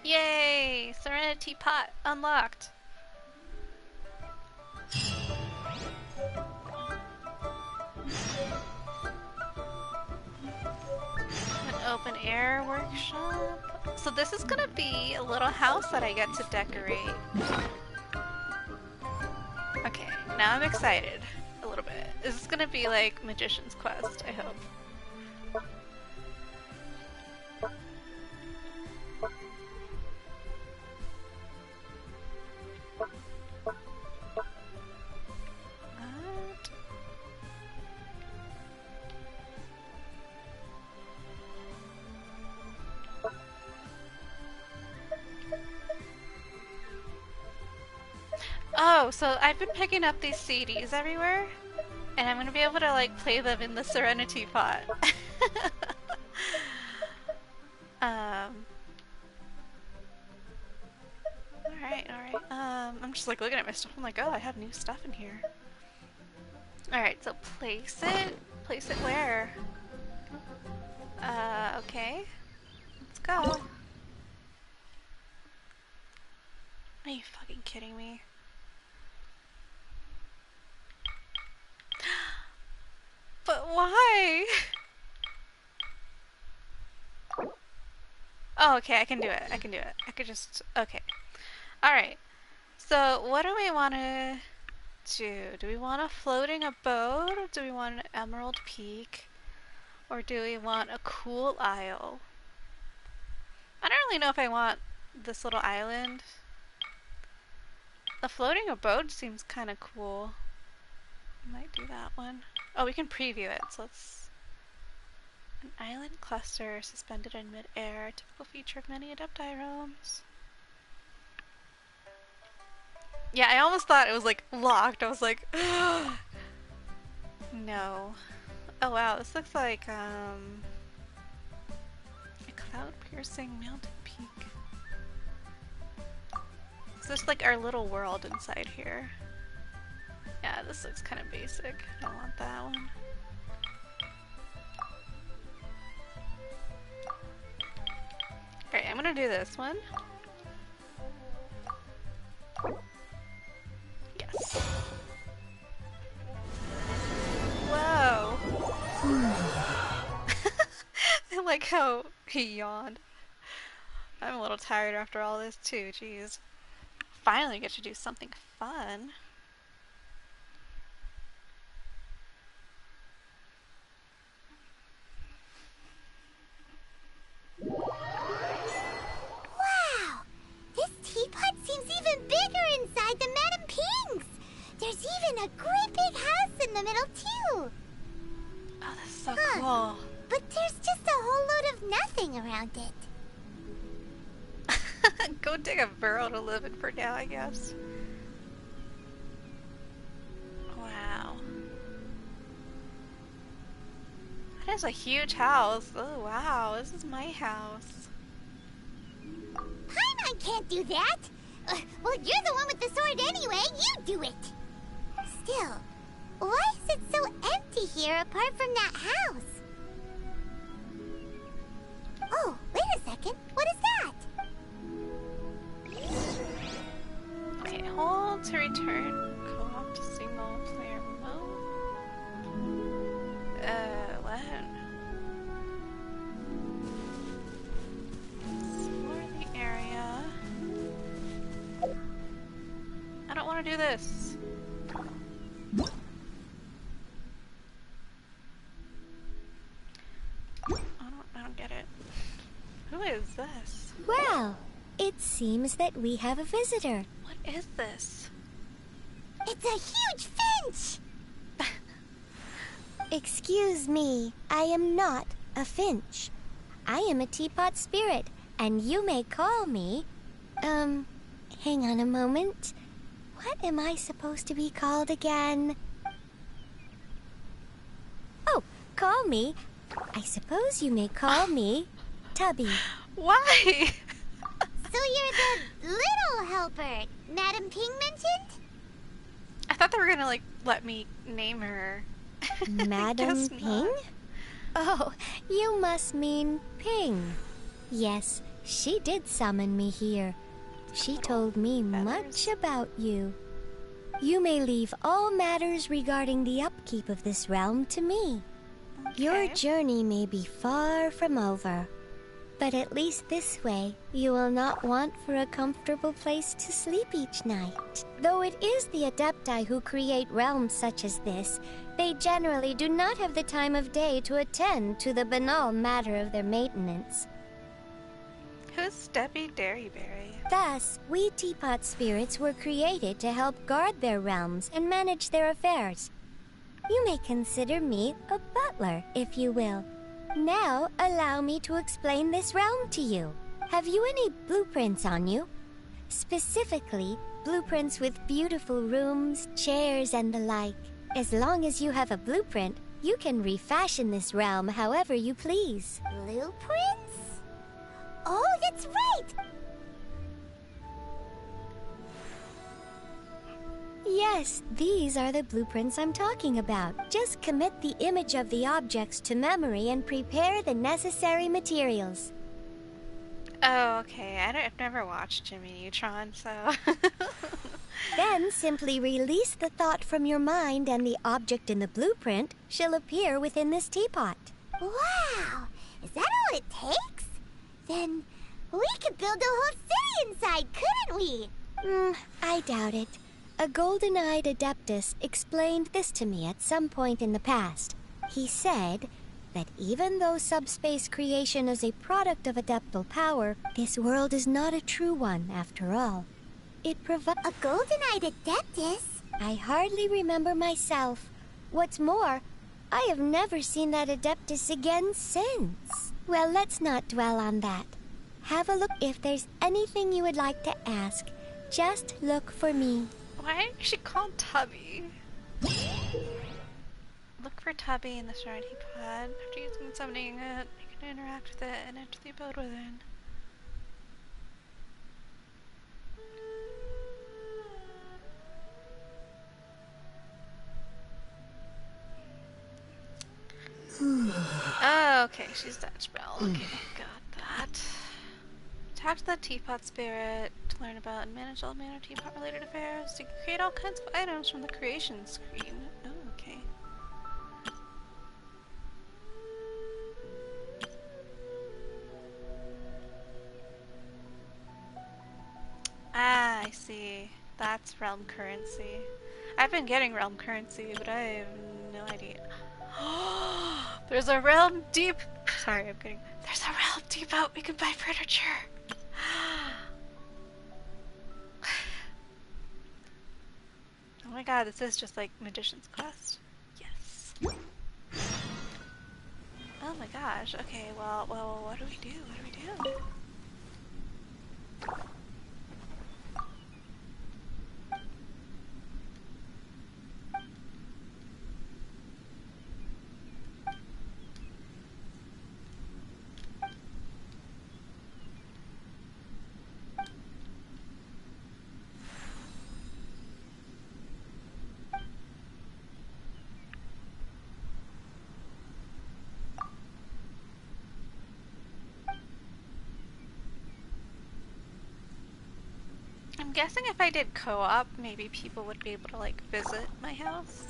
Yay! Serenity Pot unlocked. An open air workshop. So this is gonna be a little house that I get to decorate. Okay, now I'm excited a little bit. This is gonna be like Magician's Quest, I hope. Oh, so I've been picking up these CDs everywhere, and I'm gonna be able to like play them in the Serenity Pot. Alright. I'm just like looking at my stuff. I'm like, oh, I have new stuff in here. Alright, so place it. Place it where? Okay. Let's go. Are you fucking kidding me? But why? Oh, okay, I can do it. I can do it. I could just... Okay. Alright. So, what do we want to do? Do we want a floating abode? Or do we want an emerald peak? Or do we want a cool isle? I don't really know if I want this little island. The floating abode seems kind of cool. Might do that one. Oh, we can preview it, so let's... An island cluster suspended in mid-air, typical feature of many Adepti realms. Yeah, I almost thought it was like locked. I was like, no. Oh wow, this looks like a cloud-piercing mountain peak. Is this like our little world inside here? Yeah, this looks kind of basic. I don't want that one. Alright, I'm gonna do this one. Yes. Whoa! I like how he yawned. I'm a little tired after all this too, jeez. Finally get to do something fun. Wow! This teapot seems even bigger inside than Madame Ping's! There's even a great big house in the middle, too! Oh, that's so cool. But there's just a whole load of nothing around it. Go dig a burrow to live in for now, I guess. Wow. That is a huge house. Oh, wow. This is my house. Paimon can't do that! Well, you're the one with the sword anyway. You do it! Still, why is it so empty here apart from that house? Oh, wait a second. What is that? Okay, hold to return player mode. What? Explore the area. I don't want to do this. I don't get it. Who is this? Well, it seems that we have a visitor. What is this? It's a huge finch! Excuse me, I am not a finch. I am a teapot spirit, and you may call me... hang on a moment. What am I supposed to be called again? Oh, call me. I suppose you may call me Tubby. Why? So you're the little helper Madam Ping mentioned? I thought they were gonna, like, let me name her. Madam Ping? Oh, you must mean Ping. Yes, she did summon me here. She told me much about you. You may leave all matters regarding the upkeep of this realm to me. Okay. Your journey may be far from over, but at least this way you will not want for a comfortable place to sleep each night. Though it is the Adepti who create realms such as this, they generally do not have the time of day to attend to the banal matter of their maintenance. Who's Debbie Derryberry? Thus, we teapot spirits were created to help guard their realms and manage their affairs. You may consider me a butler, if you will. Now, allow me to explain this realm to you. Have you any blueprints on you? Specifically, blueprints with beautiful rooms, chairs, and the like. As long as you have a blueprint, you can refashion this realm however you please. Blueprints? Oh, that's right! Yes, these are the blueprints I'm talking about. Just commit the image of the objects to memory and prepare the necessary materials. Oh, okay. I've never watched Jimmy Neutron, so... Then simply release the thought from your mind and the object in the blueprint shall appear within this teapot. Wow! Is that all it takes? Then we could build a whole city inside, couldn't we? I doubt it. A golden-eyed adeptus explained this to me at some point in the past. He said that even though subspace creation is a product of adeptal power, this world is not a true one after all. It provides... A golden-eyed adeptus? I hardly remember myself. What's more, I have never seen that adeptus again since. Well, let's not dwell on that. Have a look. If there's anything you would like to ask, just look for me. Why is she called Tubby? Look for Tubby in the shrine teapot. After using and summoning it, you can interact with it and enter the abode within. Oh, okay, she's that spell. Okay, got that. Talk to the teapot spirit to learn about and manage all manner of teapot related affairs. You can create all kinds of items from the creation screen. Oh, okay. Ah, I see. That's realm currency. I've been getting realm currency, but I have no idea. There's a realm deep. Sorry, I'm kidding. There's a realm deep out. We can buy furniture. Oh my god, this is just like Magician's Quest. Yes. Oh my gosh. Okay, well, what do we do? What do we do? I'm guessing if I did co-op, maybe people would be able to, like, visit my house.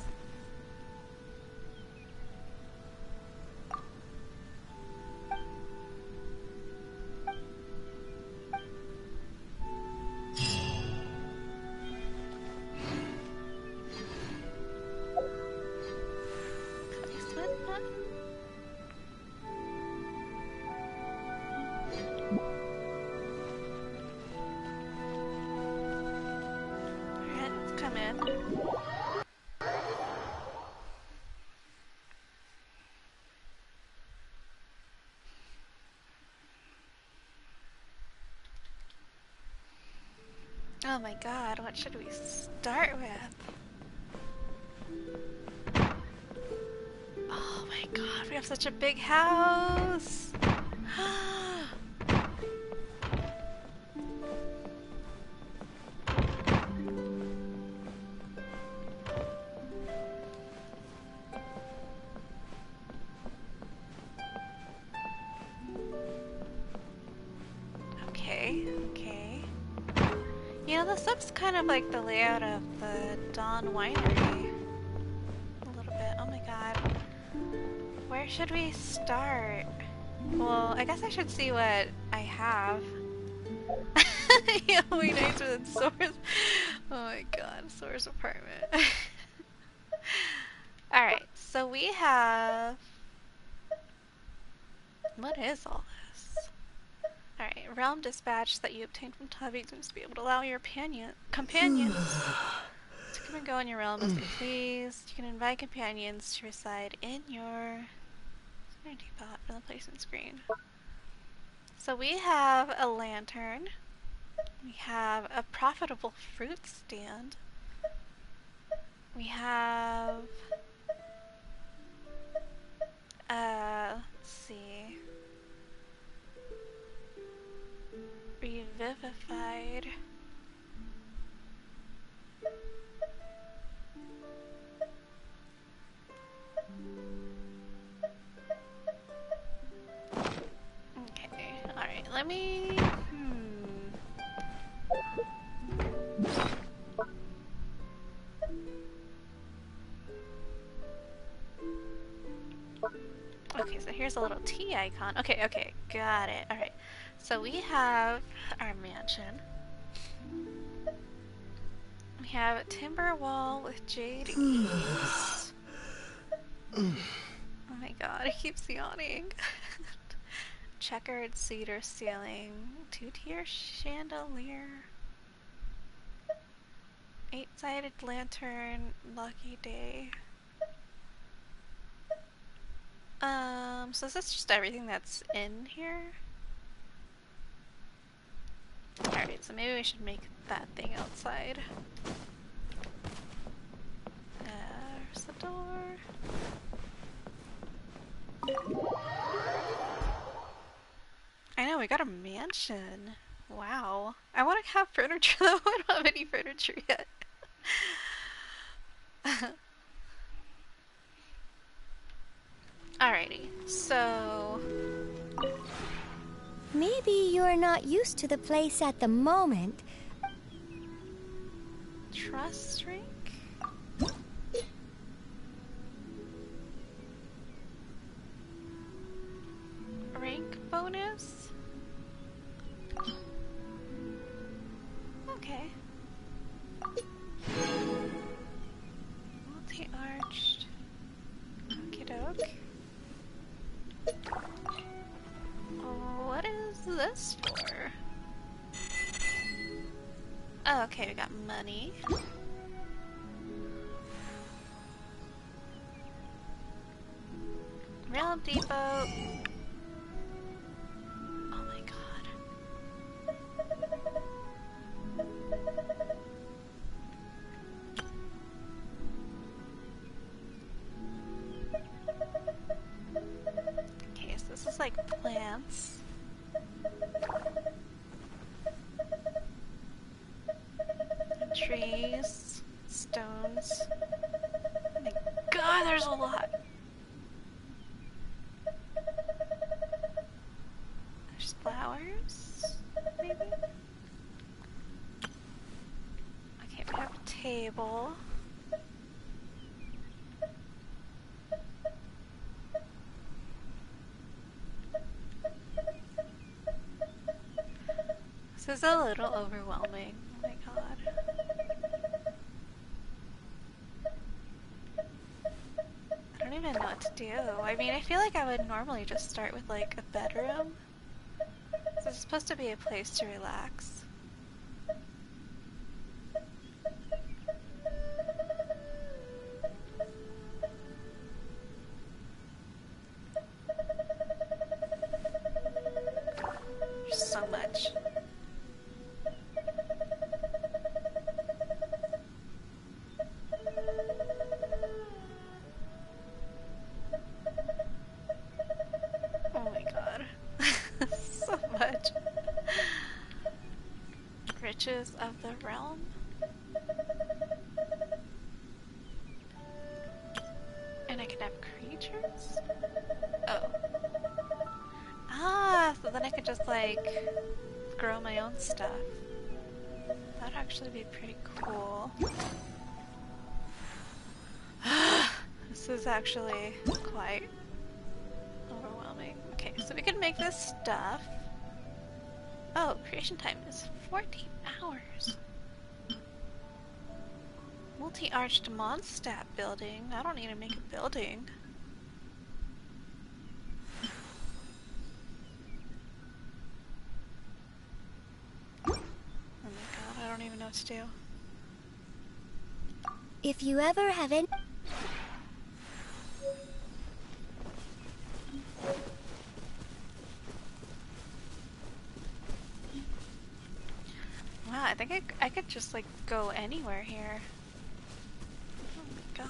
Oh my god, what should we start with? Oh my god, we have such a big house! Okay, okay. You know, this looks kind of like the layout of the Dawn Winery. A little bit. Oh my god. Where should we start? Well, I guess I should see what I have. Yeah, way nicer than Sora's. Oh my god, Sora's apartment. Alright, so we have... What is all this? Alright, realm dispatch that you obtained from top victims to be able to allow your companions to come and go in your realm as they please. You can invite companions to reside in your depot from the placement screen. So we have a lantern. We have a profitable fruit stand. We have... let's see... Revivified. Okay, alright, let me... Okay, so here's a little T icon. Okay, okay, got it. Alright, so we have our mansion. We have a timber wall with jade eaves. Oh my god, it keeps yawning. Checkered cedar ceiling, 2-tier chandelier, 8-sided lantern, lucky day. So is this just everything that's in here? Alright, so maybe we should make that thing outside. There's the door. I know, we got a mansion. Wow. I want to have furniture though. I don't have any furniture yet. Alrighty, so... Maybe you're not used to the place at the moment. Trust rank? Rank bonus? Okay. Multi-arched. Okey-doke. What is this for? Oh, okay, we got money. Rail depot. Oh my god. Okay, so this is like plants. Trees, stones. Oh my god, there's a lot. There's flowers, maybe? table. This is a little overwhelming. Oh my god. I don't even know what to do. I mean, I feel like I would normally just start with like a bedroom. This is supposed to be a place to relax. There's so much. Oh my god. So much. Riches of the realm. And I can have creatures? Oh. Ah, so then I could just like grow my own stuff. That'd actually be pretty cool. This is actually quite overwhelming. Okay, so we can make this stuff. Oh, creation time is 14 hours. Multi-arched Mondstadt building. I don't need to make a building. Oh my god, I don't even know what to do. If you ever have any... Wow, I think I could just like go anywhere here. Oh my god.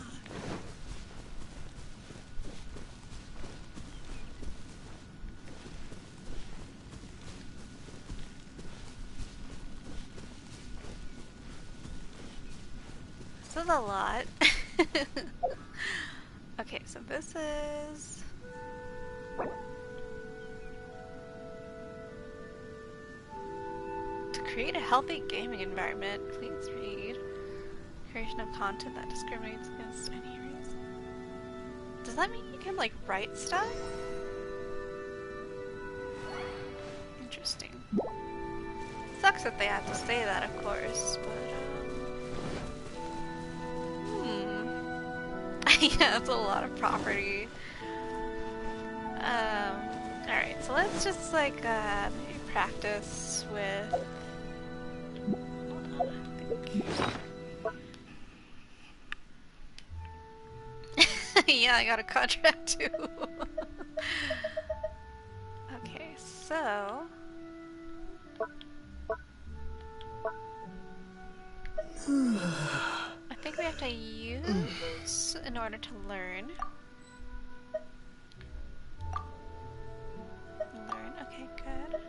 This is a lot. Okay, so this is... To create a healthy gaming environment, please read. Creation of content that discriminates against any race. Does that mean you can like write stuff? Interesting. Sucks that they have to say that, of course, but yeah, that's a lot of property. Alright, so let's just like maybe practice with... Hold on, I think... Yeah, I got a contract too. Okay, so... I think we have to use in order to learn. Learn, okay, good.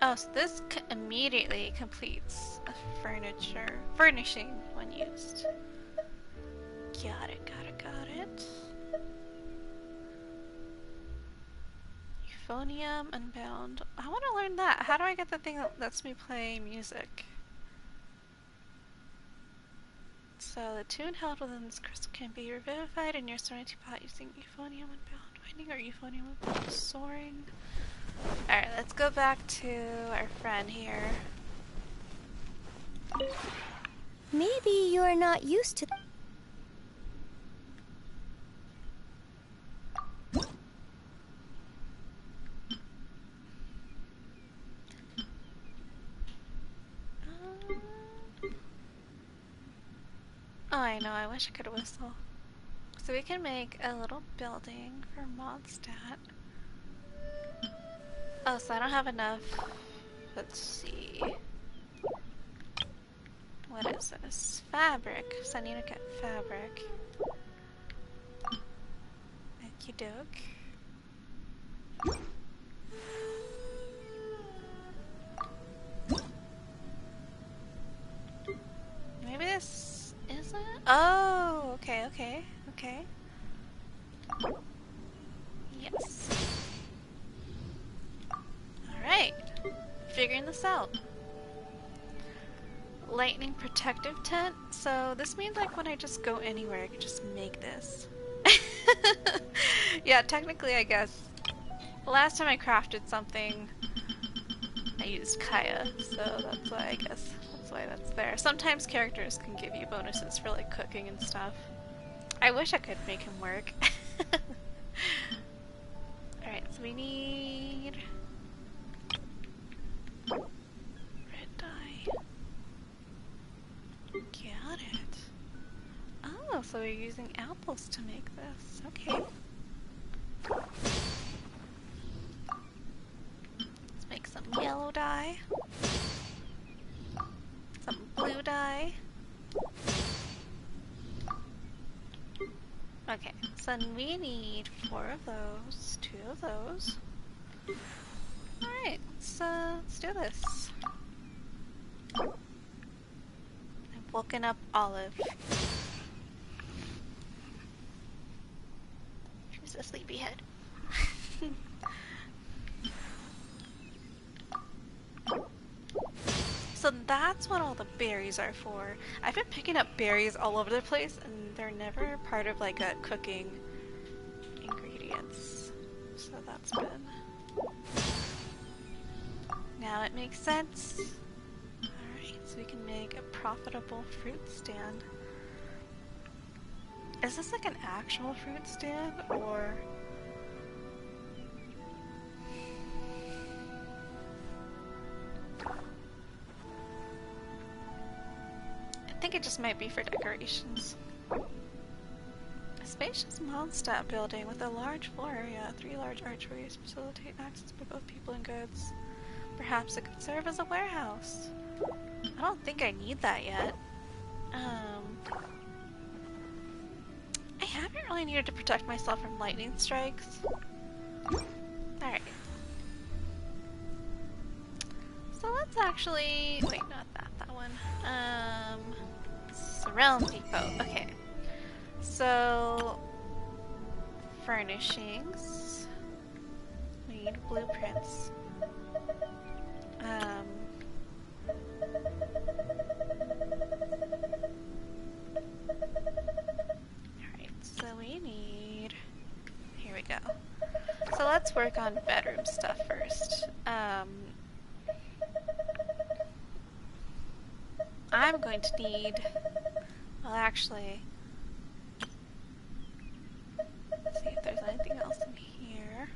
Oh, so this immediately completes a furnishing when used. Got it, got it, got it. Euphonium, Unbound. I want to learn that. How do I get the thing that lets me play music? So the tune held within this crystal can be revivified in your Serenity pot using Euphonium Unbound. Winding or Euphonium Unbound. Soaring. Alright, let's go back to our friend here. Maybe you're not used to... Oh, I know, I wish I could whistle. So we can make a little building for Mondstadt. Oh, so I don't have enough. Let's see. What is this? Fabric. So I need to get fabric. Okie doke. Maybe this isn't? Oh, okay, okay, okay. Yes. Alright. Figuring this out. lightning protective tent. So this means like when I just go anywhere, I can just make this. Yeah, technically, I guess. The last time I crafted something, I used Kaya, so that's why I guess that's why that's there. Sometimes characters can give you bonuses for like cooking and stuff. I wish I could make him work. Alright, so we need red dye. Got it. Oh, so we're using apples to make this. Okay. Let's make some yellow dye. Some blue dye. Okay, so we need 4 of those, 2 of those. Alright, let's do this. I've woken up Olive. She's a sleepyhead. So that's what all the berries are for. I've been picking up berries all over the place and they're never part of like a cooking ingredients. So that's been... Now it makes sense. Alright, so we can make a profitable fruit stand. Is this like an actual fruit stand or... I think it just might be for decorations. A spacious Mondstadt building with a large floor area, 3 large archways facilitate access for both people and goods. Perhaps it could serve as a warehouse. I don't think I need that yet. I haven't really needed to protect myself from lightning strikes. Alright. So let's actually... Wait, not that one. Realm Depot. Okay. So... Furnishings. We need blueprints. Alright, so we need... Here we go. So let's work on bedroom stuff first. I'm going to need... Well, actually... Let's see if there's anything else in here.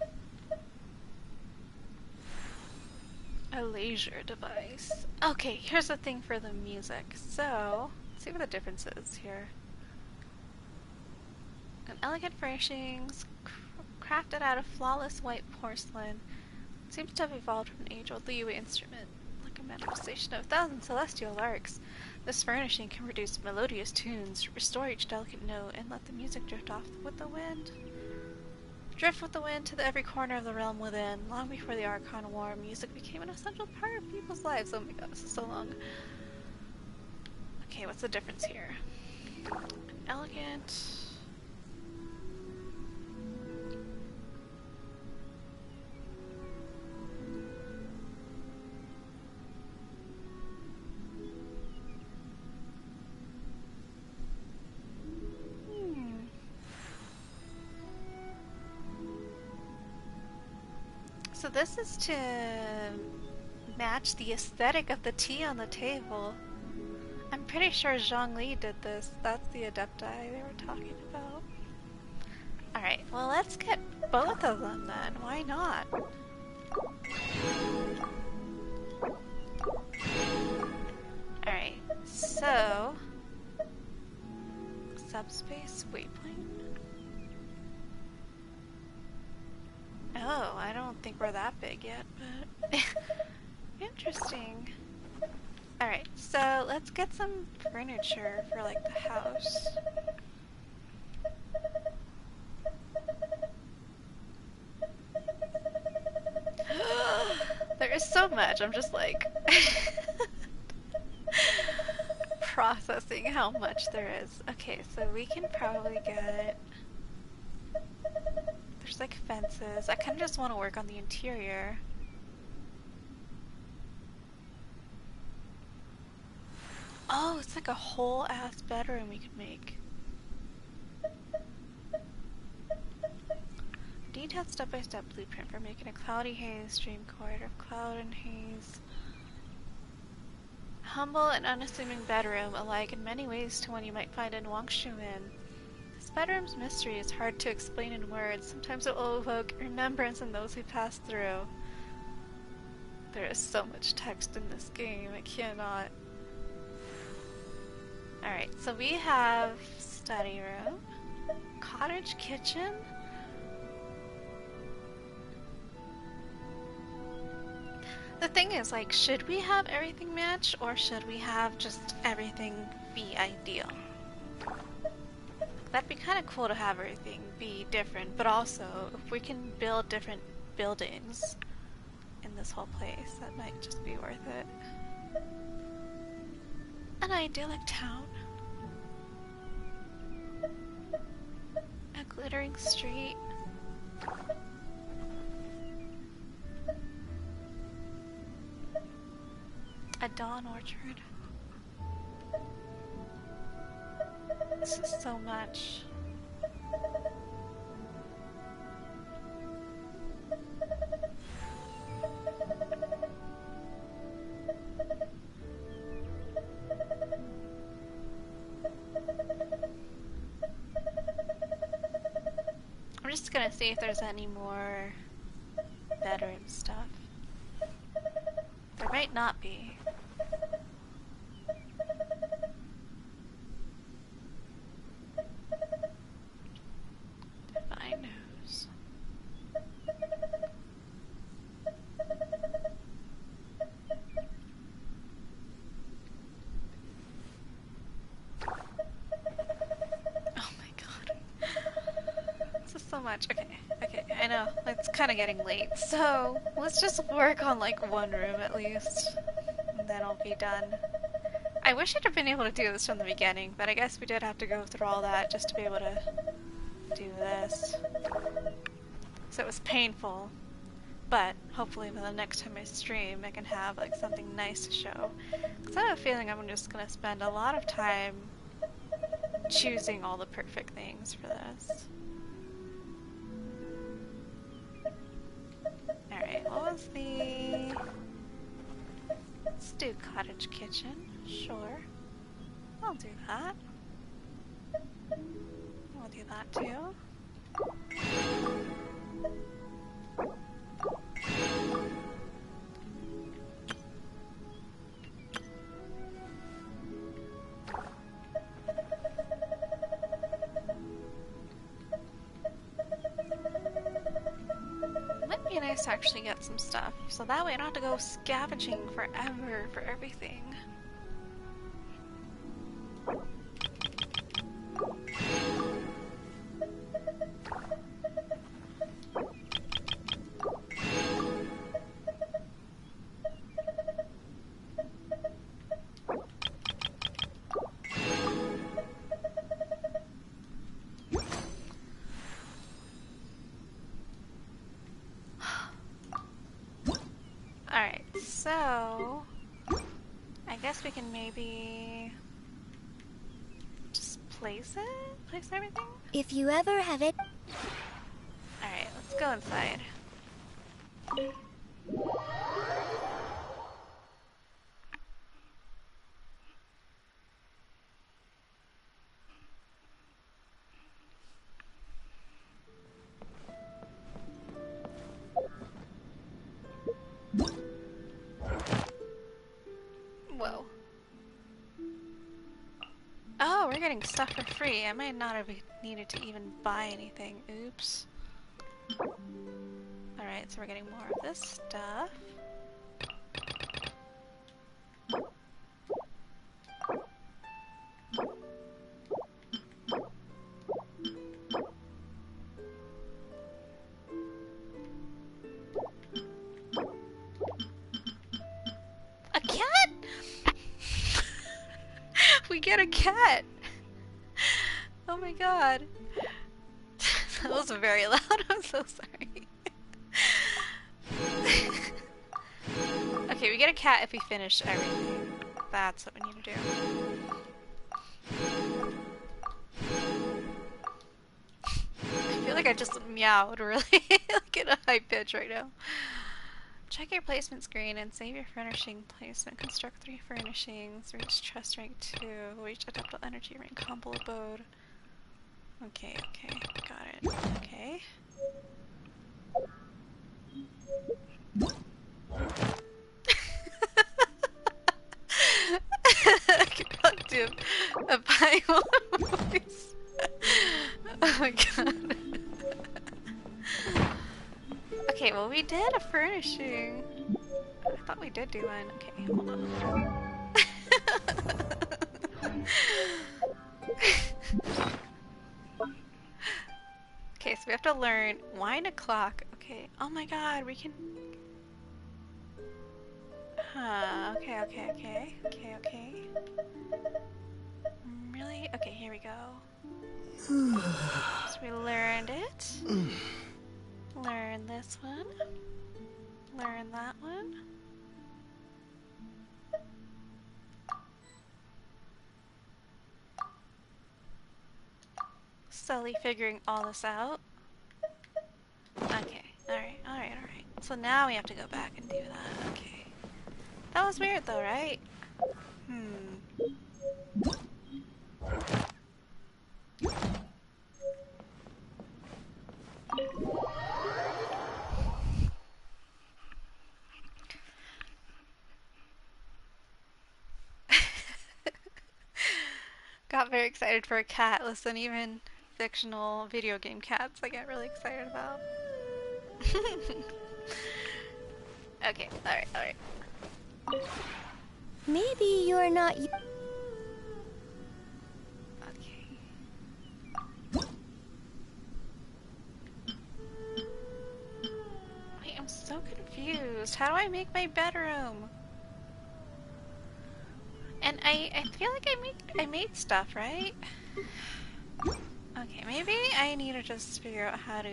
A laser device. Okay, here's the thing for the music. So, let's see what the difference is here. An elegant furnishings, crafted out of flawless white porcelain, seems to have evolved from an age-old Liyue instrument, like a manifestation of 1,000 celestial larks. This furnishing can produce melodious tunes, restore each delicate note, and let the music drift off with the wind. Drift with the wind to every corner of the realm within. Long before the Archon War, music became an essential part of people's lives. Oh my god, this is so long. Okay, what's the difference here? Elegant... So this is to match the aesthetic of the tea on the table. I'm pretty sure zhongli did this. That's the adepti they were talking about. Alright, well let's get both of them then. Why not? Alright, so... Subspace waypoint? Oh, I don't think we're that big yet, but... Interesting. Alright, so let's get some furniture for, like, the house. There is so much, I'm just, like... processing how much there is. Okay, so we can probably get... There's like fences. I kind of just want to work on the interior. Oh, it's like a whole ass bedroom we could make. Detailed step-by-step blueprint for making a cloudy haze dream corridor of cloud and haze. Humble and unassuming bedroom, alike in many ways to one you might find in Wangshuin. This bedroom's mystery is hard to explain in words. Sometimes it will evoke remembrance in those who pass through. There is so much text in this game, I cannot. Alright, so we have study room, cottage kitchen. The thing is, like, should we have everything match, or should we have just everything be ideal? That'd be kind of cool to have everything be different, but also, if we can build different buildings in this whole place, that might just be worth it. An idyllic town. A glittering street. A dawn orchard. This is so much. I'm just gonna see if there's any more bedroom stuff. There might not be. Divine news. Oh my god. This is so much. Okay, I know. It's kind of getting late, so let's just work on like one room at least, and then I'll be done. I wish I'd have been able to do this from the beginning, but I guess we did have to go through all that just to be able to do this. So it was painful, but hopefully by the next time I stream I can have like something nice to show. Because I have a feeling I'm just going to spend a lot of time choosing all the perfect things for this. Alright, what was the... Let's do cottage kitchen. Sure. I'll do that. I'll do that too. Might be nice to actually get some stuff, so that way I don't have to go scavenging forever for everything. Alright, so I guess we can maybe just place it? Place everything? If you ever have it. Alright, let's go inside. Whoa. Oh, we're getting stuff for free. I might not have needed to even buy anything. Oops. Alright, so we're getting more of this stuff. A cat? We get a cat! Oh my god. That was very loud, I'm so sorry. Okay, we get a cat if we finish everything. that's what we need to do. I feel like I just meowed really like in a high pitch right now. Check your placement screen and save your furnishing placement. Construct 3 furnishings. Reach trust rank 2. Reach adaptable energy rank combo abode. Okay, okay, got it. Okay. I could probably do a Paimon voice. Oh my god. Okay, well we did a furnishing. I thought we did do one. Okay, hold on. Okay, so we have to learn wine o'clock. Okay, oh my god, we can... Huh, okay, okay, okay, okay, okay. Really? Okay, here we go. So we learned it. Learn this one. Learn that one. Slowly figuring all this out. Okay, alright, alright, alright. So now we have to go back and do that. Okay. That was weird though, right? Got very excited for a cat. Listen, even fictional video game cats I get really excited about. Okay, alright, alright. Maybe you're not... Wait, I'm so confused. How do I make my bedroom? And I feel like I made stuff, right? Okay, maybe I need to just figure out how to...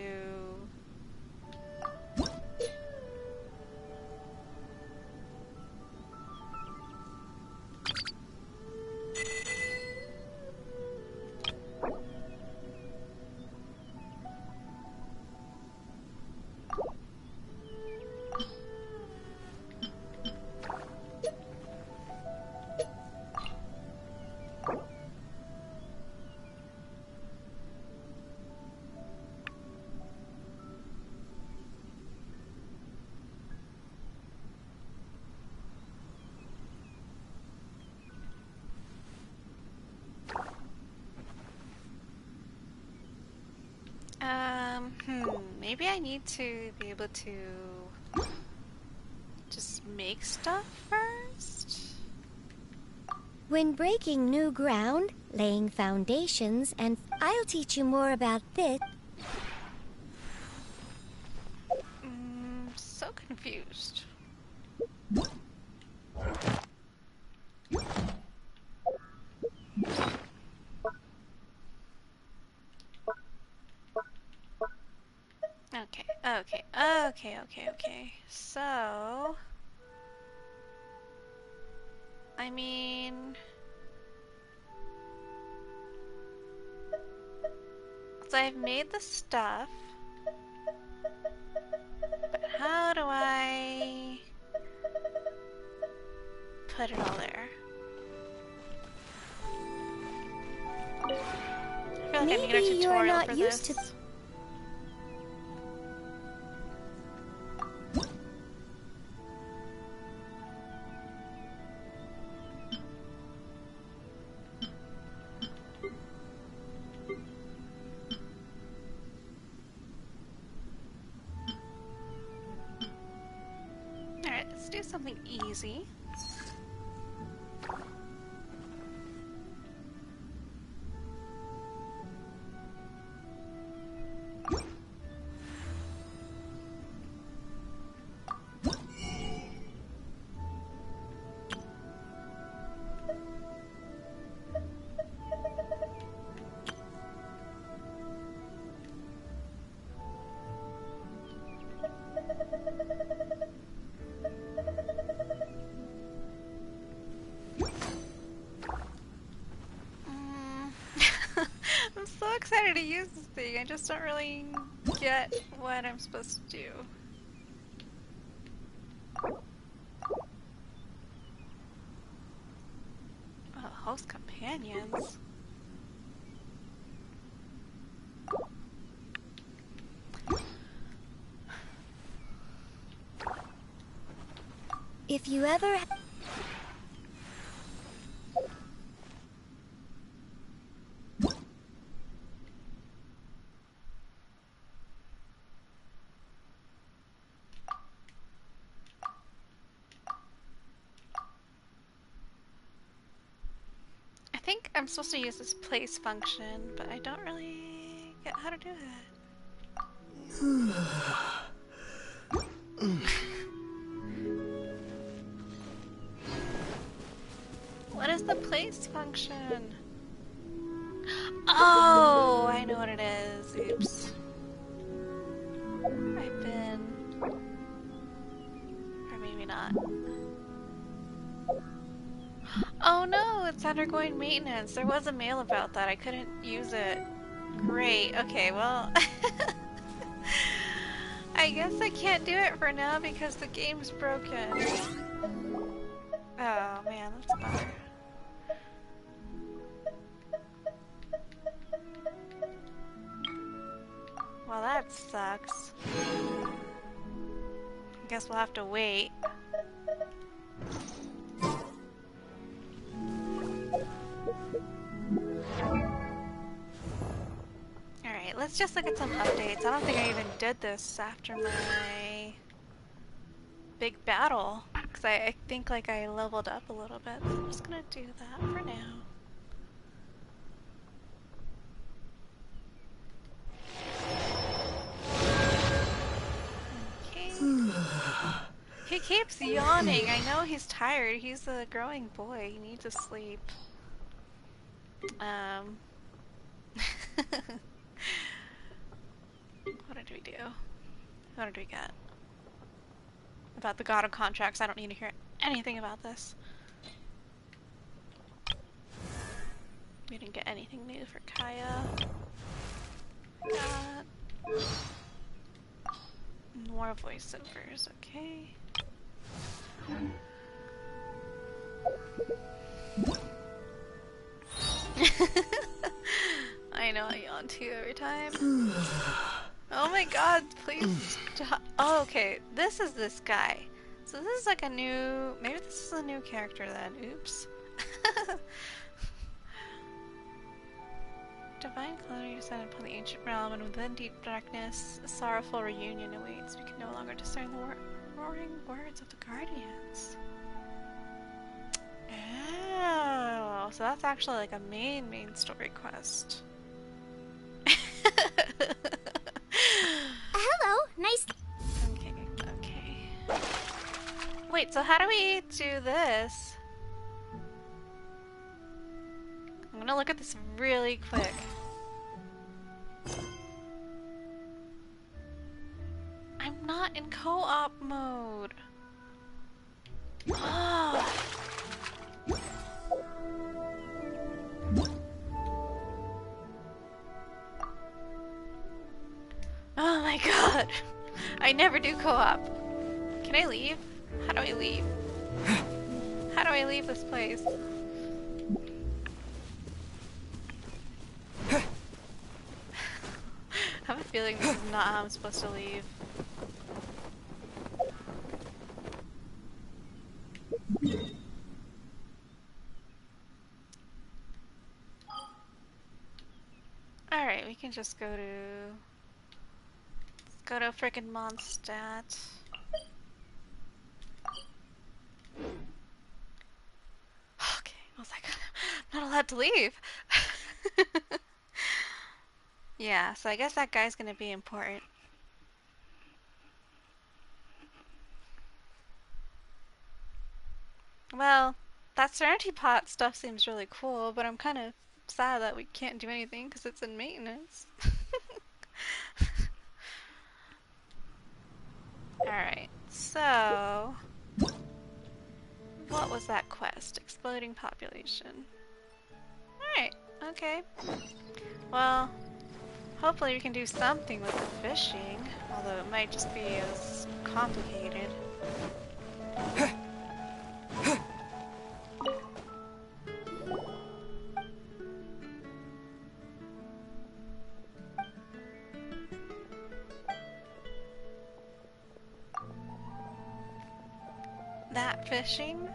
Maybe I need to be able to just make stuff first? When breaking new ground, laying foundations, and I'll teach you more about this. So confused. Okay. So... I mean... So I've made the stuff. But how do I... put it all there? I feel like I need a tutorial for this. Alright, let's do something easy. excited to use this thing, I just don't really get what I'm supposed to do. Oh, host companions. If you ever... I think I'm supposed to use this place function, but I don't really get how to do it. What is the place function? Oh, I know what it is. Oops. I've been... Or maybe not. Oh no, it's undergoing maintenance. There was a mail about that. I couldn't use it. Great. Okay, well... I guess I can't do it for now because the game's broken. Oh man, that's a bummer. Well, that sucks. Guess we'll have to wait. Alright, let's just look at some updates. I don't think I even did this after my big battle. Because I think like I leveled up a little bit. So I'm just gonna do that for now. He keeps yawning. I know he's tired. He's a growing boy. He needs to sleep. What did we do? What did we get? About the God of Contracts. I don't need to hear anything about this. We didn't get anything new for Kaya. Got more voiceovers, okay. I know I yawn too every time. Oh my god, please stop. Oh, okay, this is this guy. So this is like a new... Maybe this is a new character then. Oops. Divine calamity descended upon the ancient realm, and within deep darkness, a sorrowful reunion awaits. We can no longer discern the roaring words of the Guardians. Oh, so that's actually like a main story quest. Hello, nice... Okay. Wait, so how do we do this? I'm gonna look at this really quick. I'm not in co-op mode. Oh. Oh my god. I never do co-op. Can I leave? How do I leave? How do I leave this place? I have a feeling this is not how I'm supposed to leave. Alright, we can just go to... Let's go to frickin' Mondstadt. Okay, I was like, I'm not allowed to leave. Yeah, so I guess that guy's gonna be important. Well, that Serenity Pot stuff seems really cool, but I'm kind of sad that we can't do anything because it's in maintenance. Alright, so... What was that quest? Exploding population. Alright, okay. Well, Hopefully we can do something with the fishing, although it might just be as complicated. That fishing?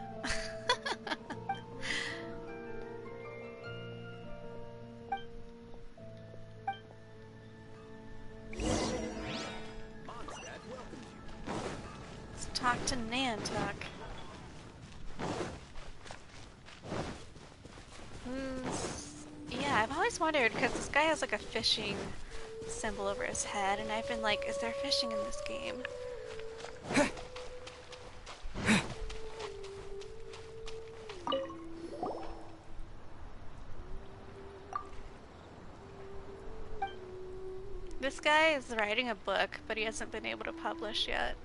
Let's talk to Nantuck. Yeah, I've always wondered, because this guy has like a fishing symbol over his head, and I've been like, is there fishing in this game? This guy is writing a book, but he hasn't been able to publish yet.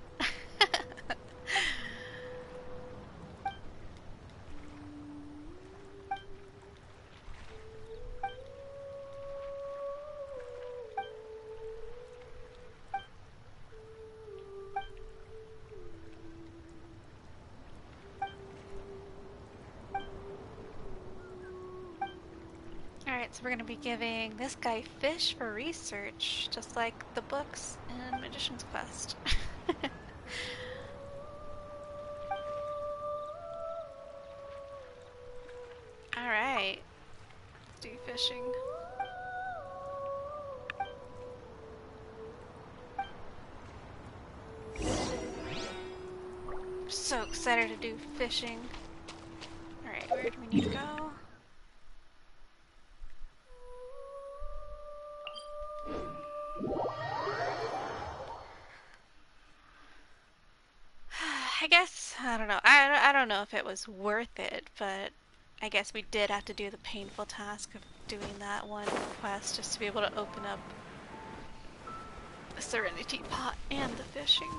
Alright, so we're gonna be giving this guy fish for research, just like the books in Magician's Quest. Alright, let's do fishing. I'm so excited to do fishing. Alright, where do we need to go? I guess, I don't know. I don't know if it was worth it, but I guess we did have to do the painful task of doing that one quest just to be able to open up the Serenity Pot and the fishing.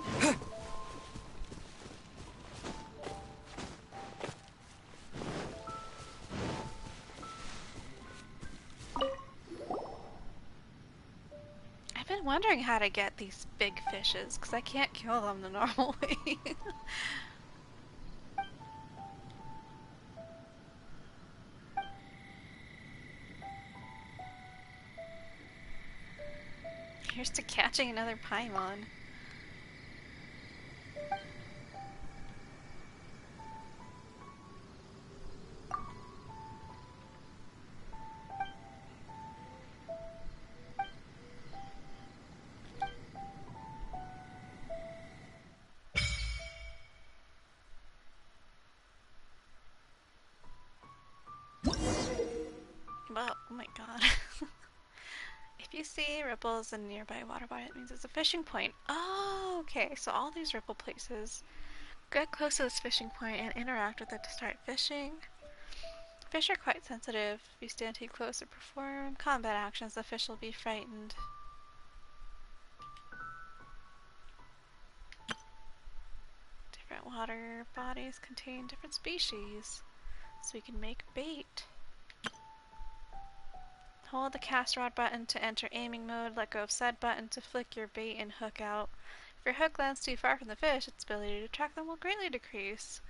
I've been wondering how to get these big fishes, because I can't kill them the normal way. Here's to catching another Paimon. Well, oh my god. If you see ripples in nearby water body, it means it's a fishing point. Oh, okay. So all these ripple places. Get close to this fishing point and interact with it to start fishing. Fish are quite sensitive. If you stand too close or perform combat actions, the fish will be frightened. Different water bodies contain different species, so we can make bait. Hold the cast rod button to enter aiming mode, let go of said button to flick your bait and hook out. If your hook lands too far from the fish, its ability to track them will greatly decrease.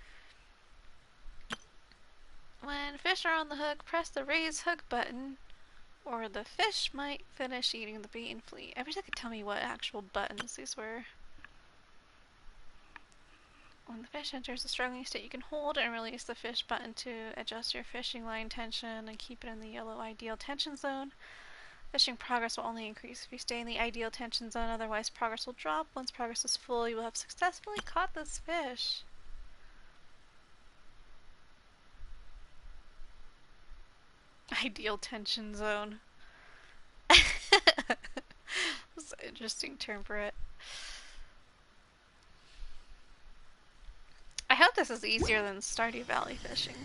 When fish are on the hook, press the raise hook button, or the fish might finish eating the bait and flee. I wish they could tell me what actual buttons these were. When the fish enters a struggling state, you can hold and release the fish button to adjust your fishing line tension and keep it in the yellow ideal tension zone. Fishing progress will only increase if you stay in the ideal tension zone, otherwise progress will drop. Once progress is full, you will have successfully caught this fish. Ideal tension zone. That's an interesting term for it. I hope this is easier than Stardew Valley fishing.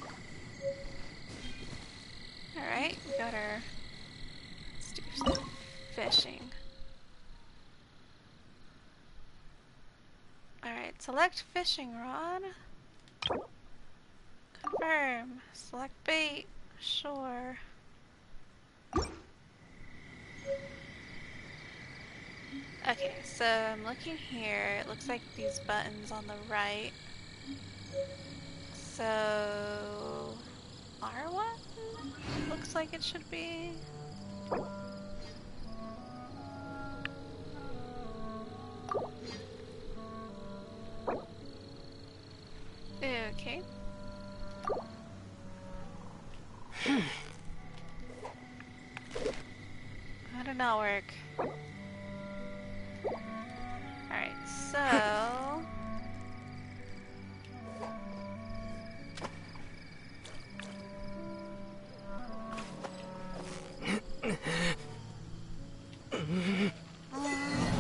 Alright, we got our... Let's do some fishing. Alright, select fishing rod. Confirm. Select bait. Sure. Okay, so I'm looking here. It looks like these buttons on the right. So R1 looks like it should be. Okay. How did not work? Alright, so...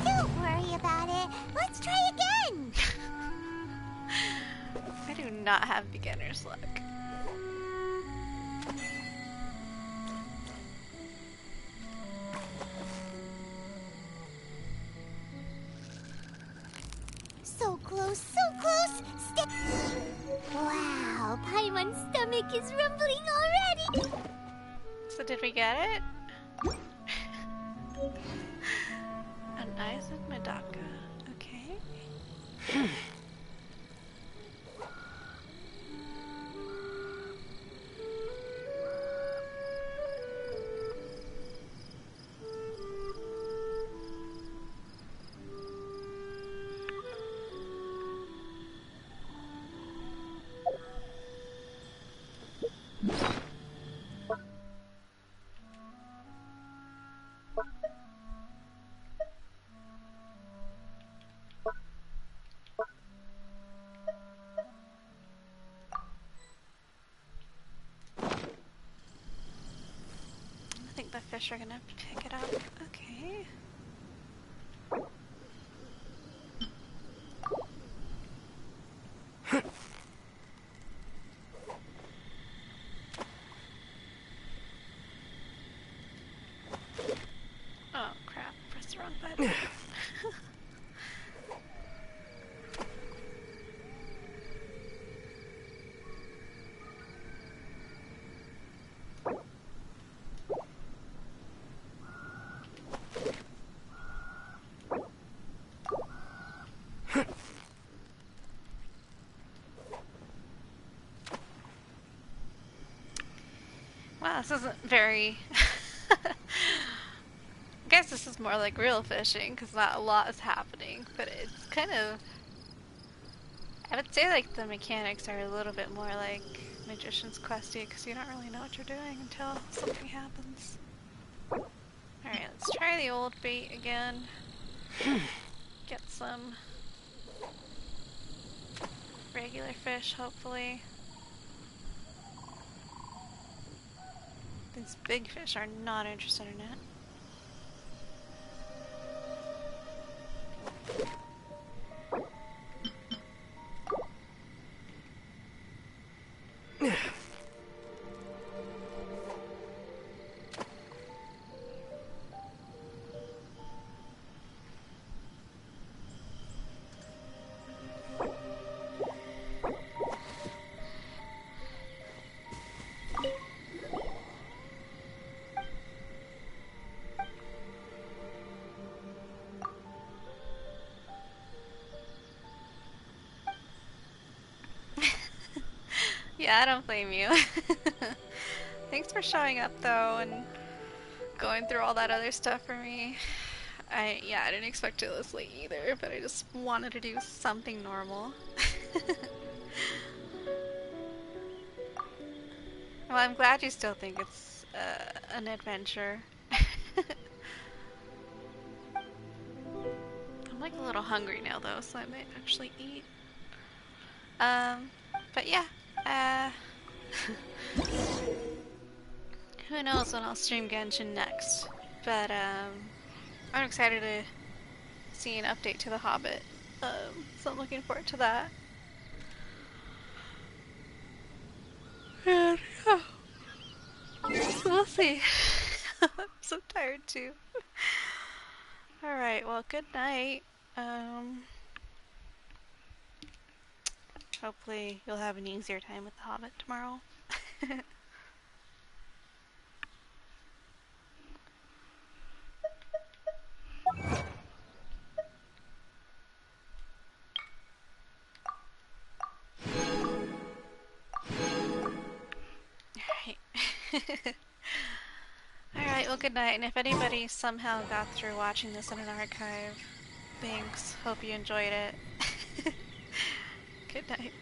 Don't worry about it. Let's try again. I do not have beginner's luck. So close, so close. Wow, Paimon's stomach is rumbling already. So did we get it? An Isaac Medaka. Okay. I think the fish are gonna pick it up. Okay. Oh crap, pressed the wrong button. Wow, this isn't very... I guess this is more like real fishing, because not a lot is happening, but it's kind of... I would say like the mechanics are a little bit more like Magician's Questy, because you don't really know what you're doing until something happens. Alright, let's try the old bait again. Get some regular fish, hopefully. These big fish are not interested in it. Yeah, I don't blame you. Thanks for showing up though and going through all that other stuff for me. I didn't expect it this late either, but I just wanted to do something normal. Well, I'm glad you still think it's an adventure. I'm like a little hungry now though, so I might actually eat. But yeah, who knows when I'll stream Genshin next, but I'm excited to see an update to The Hobbit, so I'm looking forward to that. And yeah, we'll see. I'm so tired too. Alright, well, good night. Hopefully you'll have an easier time with The Hobbit tomorrow. Alright, well good night, and if anybody somehow got through watching this in an archive, thanks. Hope you enjoyed it. Good night.